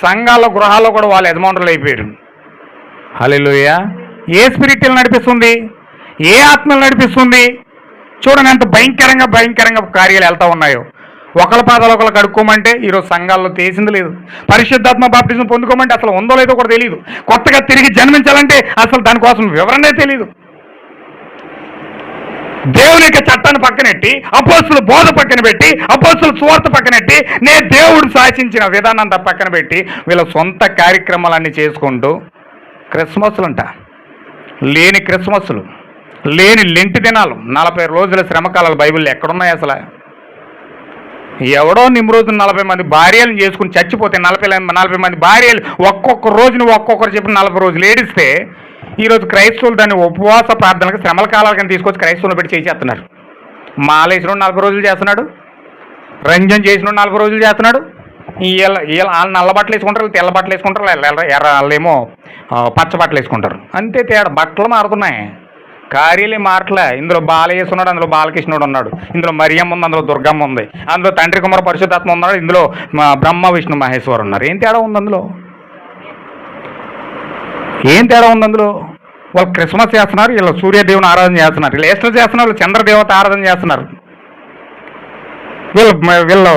సంఘాల్లో గృహాల్లో కూడా వాళ్ళ యజమానులు అయిపోయారు. హల్లెలూయా. ఏ స్పిరిట్ నడిపిస్తుంది? ఏ ఆత్మలు నడిపిస్తుంది? చూడండి ఎంత భయంకరంగా కార్యాలు వెళ్తూ ఉన్నాయో. ఒకళ్ళ పాదాలు ఒకళ్ళు కడుక్కోమంటే ఈరోజు సంఘాల్లో చేసింది లేదు. పరిశుద్ధాత్మ బాప్టిజం పొందుకోమంటే అసలు ఉందో లేదో కూడా తెలియదు. కొత్తగా తిరిగి జన్మించాలంటే అసలు దానికోసం వివరణే తెలియదు. దేవుని యొక్క చట్టాన్ని పక్కనెట్టి, అపోస్తుల బోధ పక్కన పెట్టి, అపోస్తుల సువార్త పక్కనెట్టి, దేవుడు శాసించిన విధానం పక్కన పెట్టి వీళ్ళ సొంత కార్యక్రమాలన్నీ చేసుకుంటూ క్రిస్మస్లుంట, లేని క్రిస్మస్లు, లేని లెంటి దినాలు, 40 రోజుల శ్రమకాలాలు బైబిల్లో ఎక్కడున్నాయి అసలు? ఎవడో నిమ్రోజు 40 మంది భార్యలను చేసుకుని చచ్చిపోతే 40 మంది భార్యలు ఒక్కొక్క రోజుని ఒక్కొక్కరు చెప్పి 40 రోజులు ఏడిస్తే ఈరోజు క్రైస్తవులు దాన్ని ఉపవాస ప్రార్థనలకు శ్రమల కాలాలకని తీసుకొచ్చి క్రైస్తవులు పెట్టి చేసేస్తున్నారు. మాలేసిన 40 రోజులు చేస్తున్నాడు, రంజన్ చేసిన 40 రోజులు చేస్తున్నాడు. వాళ్ళు నల్ల బట్టలు వేసుకుంటారు, తెల్ల బట్టలు వేసుకుంటారు, వాళ్ళేమో పచ్చ బట్టలు వేసుకుంటారు. అంతే తేడా, బట్టలు మారుతున్నాయి, కార్యాలే మారట్లే. ఇందులో బాలయేసు ఉన్నాడు, అందులో బాలకృష్ణుడు ఉన్నాడు, ఇందులో మరియమ్మ ఉంది, అందులో దుర్గమ్మ ఉంది, అందులో తండ్రి కుమార పరిశుద్ధాత్మ ఉన్నాడు, ఇందులో బ్రహ్మ విష్ణు మహేశ్వరు ఉన్నారు. ఏం తేడా ఉంది అందులో? ఏం తేడా ఉంది అందులో? వాళ్ళు క్రిస్మస్ చేస్తున్నారు, వీళ్ళు సూర్యదేవుని ఆరాధన చేస్తున్నారు, వీళ్ళు ఈస్టర్ చేస్తున్నారు, వీళ్ళు చంద్రదేవత ఆరాధన చేస్తున్నారు, వీళ్ళు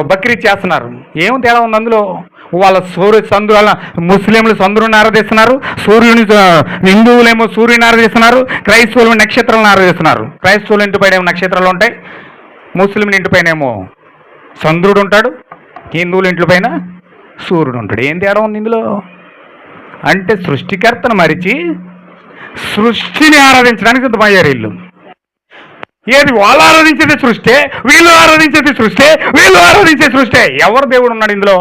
బక్రీద్ చేస్తున్నారు. ఏం తేడా ఉంది అందులో? వాళ్ళ వాళ్ళ ముస్లింలు చంద్రుని ఆరాధిస్తున్నారు, హిందువులేమో సూర్యుని ఆరాధిస్తున్నారు, క్రైస్తవులు నక్షత్రాలను ఆరాధిస్తున్నారు. క్రైస్తవుల ఇంటిపైన ఏమో నక్షత్రాలు ఉంటాయి, ముస్లింల ఇంటిపైన ఏమో చంద్రుడు ఉంటాడు, హిందువుల ఇంటిపైన సూర్యుడు ఉంటాడు. ఏం తేడా ఉంది ఇందులో? అంటే సృష్టికర్తను మరిచి సృష్టిని ఆరాధించడానికి సిద్ధమయ్యారు వీళ్ళు. ఏది వాళ్ళు ఆరాధించేది సృష్టి, వీళ్ళు ఆరాధించేది సృష్టి, వీళ్ళు ఆరాధించే సృష్టి. ఎవరు దేవుడు ఉన్నాడు ఇందులో?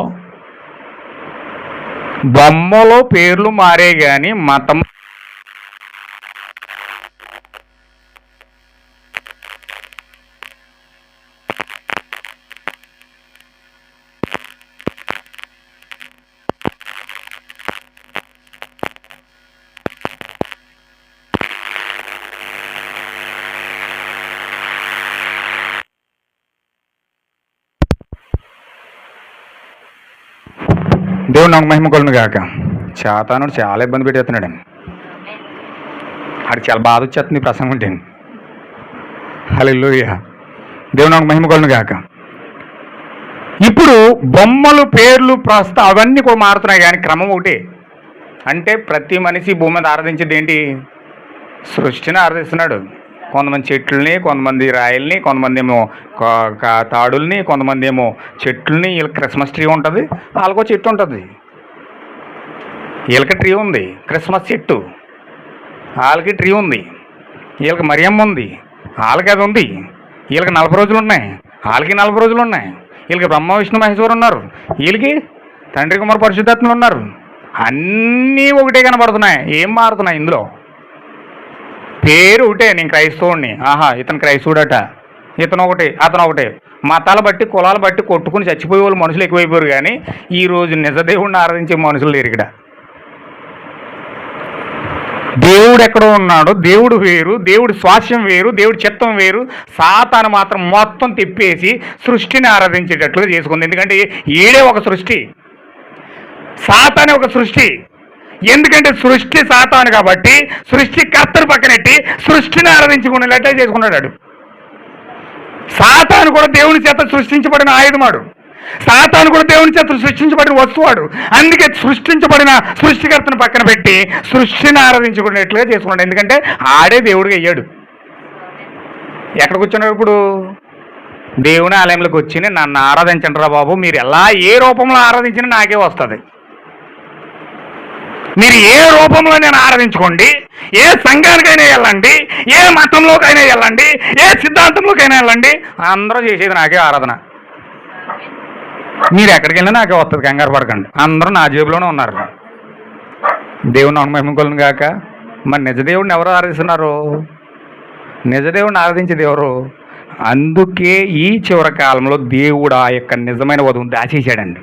బొమ్మలో పేర్లు మారే గాని మతం దేవుడు నాకు మహిమ కొలను గాక. చాతానుడు చాలా ఇబ్బంది పెట్టేస్తున్నాడండి. ఆడికి చాలా బాధ వచ్చేస్తుంది ప్రసంగం ఉంటే. హల్లెలూయా. దేవుడు నాకు మహిమ కొలను గాక. ఇప్పుడు బొమ్మలు పేర్లు అవన్నీ కూడా మారుతున్నాయి, కానీ క్రమం ఒకటి. అంటే ప్రతి మనిషి భూమి మీద ఆరాధించేది ఏంటి? సృష్టిని ఆరాధిస్తున్నాడు. కొంతమంది చెట్లని, కొంతమంది రాయల్ని, కొంతమంది ఏమో తాడుల్ని, కొంతమంది ఏమో చెట్లని. వీళ్ళకి క్రిస్మస్ ట్రీ ఉంటుంది, వాళ్ళకో చెట్టు ఉంటుంది. వీళ్ళకి ట్రీ ఉంది, క్రిస్మస్ చెట్టు. వాళ్ళకి ట్రీ ఉంది. వీళ్ళకి మరియమ్మ ఉంది, వాళ్ళకి అది ఉంది. వీళ్ళకి 40 రోజులు ఉన్నాయి, వాళ్ళకి 40 రోజులు ఉన్నాయి. వీళ్ళకి బ్రహ్మ విష్ణు మహేశ్వరు ఉన్నారు, వీళ్ళకి తండ్రి కుమార పరిశుద్ధాత్మలు ఉన్నారు. అన్నీ ఒకటే కనబడుతున్నాయి. ఏం మారుతున్నాయి ఇందులో? పేరు ఒకటే. నేను క్రైస్తవుడిని, ఇతను క్రైస్తవుడట, ఇతను ఒకటి, అతను ఒకటే. మతాల బట్టి కులాలు బట్టి కొట్టుకుని చచ్చిపోయే వాళ్ళు మనుషులు ఎక్కువైపోయారు, కానీ ఈరోజు నిజదేవుడిని ఆరాధించే మనుషులు లేరు ఇక్కడ. దేవుడు ఎక్కడో ఉన్నాడు, దేవుడు వేరు, దేవుడి స్వాస్యం వేరు, దేవుడి చిత్తం వేరు. సాతాను మాత్రం మొత్తం తిప్పేసి సృష్టిని ఆరాధించేటట్లుగా చేసుకుంది. ఎందుకంటే ఈడే ఒక సృష్టి, సాతానే ఒక సృష్టి. ఎందుకంటే సృష్టి సాతాను కాబట్టి సృష్టికర్తను పక్కనెట్టి సృష్టిని ఆరాధించుకునేటట్లే చేసుకున్నాడు. సాతాను కూడా దేవుని చేత సృష్టించబడిన ఆయుధమాడు, సాతాను కూడా దేవుని చేత సృష్టించబడిన వస్తువాడు. అందుకే సృష్టించబడిన సృష్టికర్తను పక్కన పెట్టి సృష్టిని ఆరాధించుకునేట్లుగా చేసుకున్నాడు. ఎందుకంటే ఆడే దేవుడిగా అయ్యాడు. ఎక్కడ కూర్చున్నాడు ఇప్పుడు? దేవుని ఆలయంలోకి వచ్చి నన్ను ఆరాధించండి రా బాబు, మీరు ఎలా ఏ రూపంలో ఆరాధించినా నాకే వస్తుంది. మీరు ఏ రూపంలో నేను ఆరాధించుకోండి, ఏ సంఘానికైనా వెళ్ళండి, ఏ మతంలోకైనా వెళ్ళండి, ఏ సిద్ధాంతంలోకైనా వెళ్ళండి, అందరూ చేసేది నాకే ఆరాధన. మీరు ఎక్కడికి వెళ్ళినా నాకే వస్తుంది, కంగారు పడకండి. అందరూ నా జేబులోనే ఉన్నారు. దేవుని అనుమహిమకులను గాక. మరి నిజదేవుడిని ఎవరు ఆరాధిస్తున్నారు? నిజదేవుడిని ఆరాధించేది ఎవరు? అందుకే ఈ చివరి కాలంలో దేవుడు ఆ యొక్క నిజమైన వధువును దాచేశాడండి,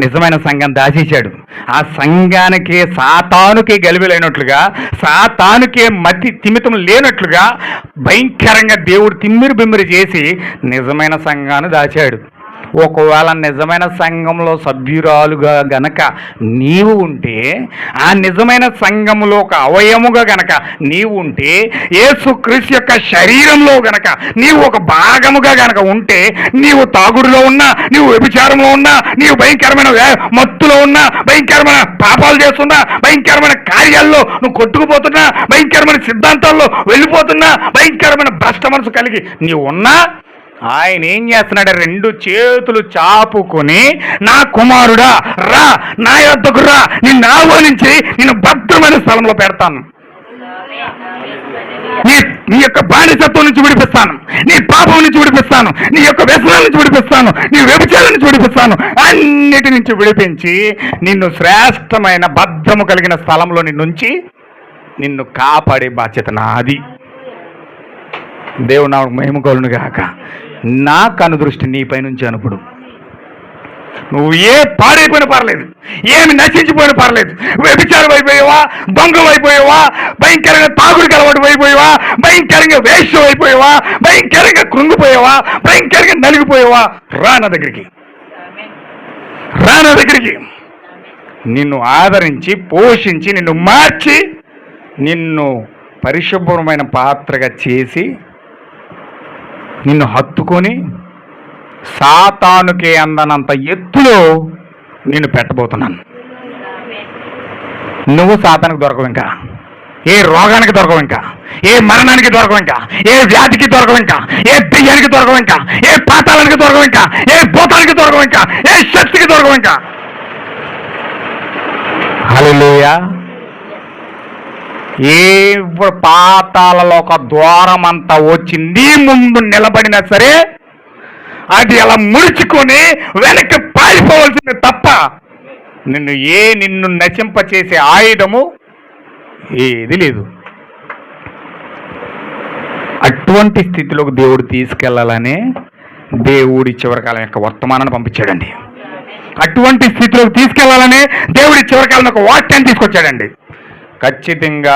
నిజమైన సంఘం దాచేశాడు. ఆ సంఘానికి సాతానుకే గలిబిలైనట్లుగా, సాతానుకే మతి తిమితం లేనట్లుగా భయంకరంగా దేవుడు తిమ్మిరి బిమ్మిరి చేసి నిజమైన సంఘాన్ని దాచాడు. ఒకవేళ నిజమైన సంఘంలో సభ్యురాలుగా గనక నీవు ఉంటే, ఆ నిజమైన సంఘములో ఒక అవయముగా గనక నీవు ఉంటే, యేసుక్రీస్తు యొక్క శరీరంలో గనక నీవు ఒక భాగముగా గనక ఉంటే, నీవు తాగుడులో ఉన్నా, నీవు వ్యభిచారంలో ఉన్నా, నీవు భయంకరమైన మత్తులో ఉన్నా, భయంకరమైన పాపాలు చేస్తున్నా, భయంకరమైన కార్యాల్లో నువ్వు కొట్టుకుపోతున్నా, భయంకరమైన సిద్ధాంతాల్లో వెళ్ళిపోతున్నా, భయంకరమైన భ్రష్ట మనసు కలిగి నీవు ఉన్నా, ఆయన ఏం చేస్తున్నాడు? 2 చేతులు చాపుకొని, నా కుమారుడా రా, నా యొద్దకు రా, నిన్ను ఆహ్వానించి నిన్ను భద్రమైన స్థలంలో పెడతాను, నీ యొక్క బానిసత్వం నుంచి విడిపిస్తాను, నీ పాపం నుంచి విడిపిస్తాను, నీ యొక్క వ్యసనాల నుంచి విడిపిస్తాను, నీ వ్యభిచారం నుంచి విడిపిస్తాను, అన్నిటి నుంచి విడిపించి నిన్ను శ్రేష్టమైన భద్రము కలిగిన స్థలంలో నిన్నుంచి నిన్ను కాపాడే బాధ్యత నాది. దేవుడు నాకు మహిమ కలుగును గాక. నా కనుదృష్టి నీపై నుంచి అనుకుడు. నువ్వు ఏ పాడైపోయినా పర్లేదు, ఏమి నశించిపోయినా పర్లేదు, వ్యభిచారం అయిపోయావా, దొంగలు అయిపోయావా, భయంకరంగా తాగుడికి అలవాటు అయిపోయావా, భయంకరంగా వేష్యం అయిపోయావా, భయంకరంగా కృంగిపోయావా, భయంకరంగా నలిగిపోయావా, రా నా దగ్గరికి, రా నా దగ్గరికి. నిన్ను ఆదరించి పోషించి నిన్ను మార్చి నిన్ను పరిశుభ్రమైన పాత్రగా చేసి నిన్ను హత్తుకొని సాతానుకే అందనంత ఎత్తులో నిన్ను పెట్టబోతున్నాను. నువ్వు సాతానికి దొరకవు, ఇంకా ఏ రోగానికి దొరకవు, ఇంకా ఏ మరణానికి దొరకవు, ఇంకా ఏ వ్యాధికి దొరకవు, ఇంకా ఏ దెయ్యానికి దొరకవు, ఇంకా ఏ పాతాళానికి దొరకవు, ఇంకా ఏ భూతానికి దొరకవు, ఇంకా ఏ శక్తికి దొరకవు, ఇంకా. హల్లెలూయా. ఏ పాతాళలో ఒక ద్వారం అంతా వచ్చి నీ ముందు నిలబడినా సరే అది అలా ముడుచుకొని వెనక్కి పారిపోవలసింది తప్ప నిన్ను నశింపచేసే ఆయుధము ఏది లేదు. అటువంటి స్థితిలోకి దేవుడు తీసుకెళ్లాలనే దేవుడి చివరికాలం యొక్క వర్తమానాన్ని పంపించాడండి. అటువంటి స్థితిలోకి తీసుకెళ్లాలనే దేవుడి చివరికాలం ఒక వాక్యాన్ని తీసుకొచ్చాడండి. ఖచ్చితంగా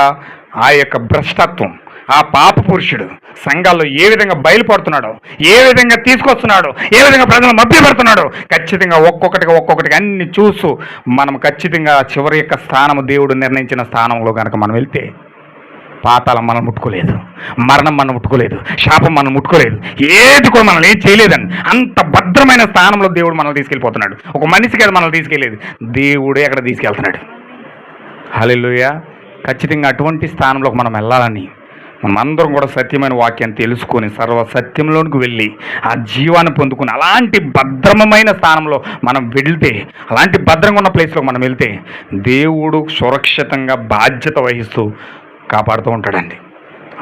ఆ యొక్క భ్రష్టత్వం, ఆ పాప పురుషుడు సంఘాల్లో ఏ విధంగా బయలుపడుతున్నాడో, ఏ విధంగా తీసుకొస్తున్నాడో, ఏ విధంగా ప్రజలను మభ్యపెడుతున్నాడో ఖచ్చితంగా ఒక్కొక్కటిగా అన్ని చూస్తూ మనం ఖచ్చితంగా చివరి యొక్క స్థానము దేవుడు నిర్ణయించిన స్థానంలో కనుక మనం వెళ్తే పాతాళం మనం ముట్టుకోలేదు, మరణం మనం ముట్టుకోలేదు, శాపం మనం ముట్టుకోలేదు, ఏది కూడా మనల్ని ఏం చేయలేదండి. అంత భద్రమైన స్థానంలో దేవుడు మనల్ని తీసుకెళ్ళిపోతున్నాడు. ఒక మనిషికి అది మనల్ని తీసుకెళ్ళలేదు, దేవుడే అక్కడ తీసుకెళ్తున్నాడు. హల్లెలూయా. ఖచ్చితంగా అటువంటి స్థానంలోకి మనం వెళ్ళాలని మనమందరం కూడా సత్యమైన వాక్యాన్ని తెలుసుకొని సర్వ సత్యంలోనికి వెళ్ళి ఆ జీవాన్ని పొందుకుని అలాంటి భద్రమైన స్థానంలో మనం వెళ్తే, అలాంటి భద్రంగా ఉన్న ప్లేస్లోకి మనం వెళ్తే దేవుడు సురక్షితంగా బాధ్యత వహిస్తూ కాపాడుతూ ఉంటాడండి.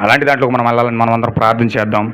అలాంటి దాంట్లోకి మనం వెళ్ళాలని మనం అందరం ప్రార్థన చేద్దాం.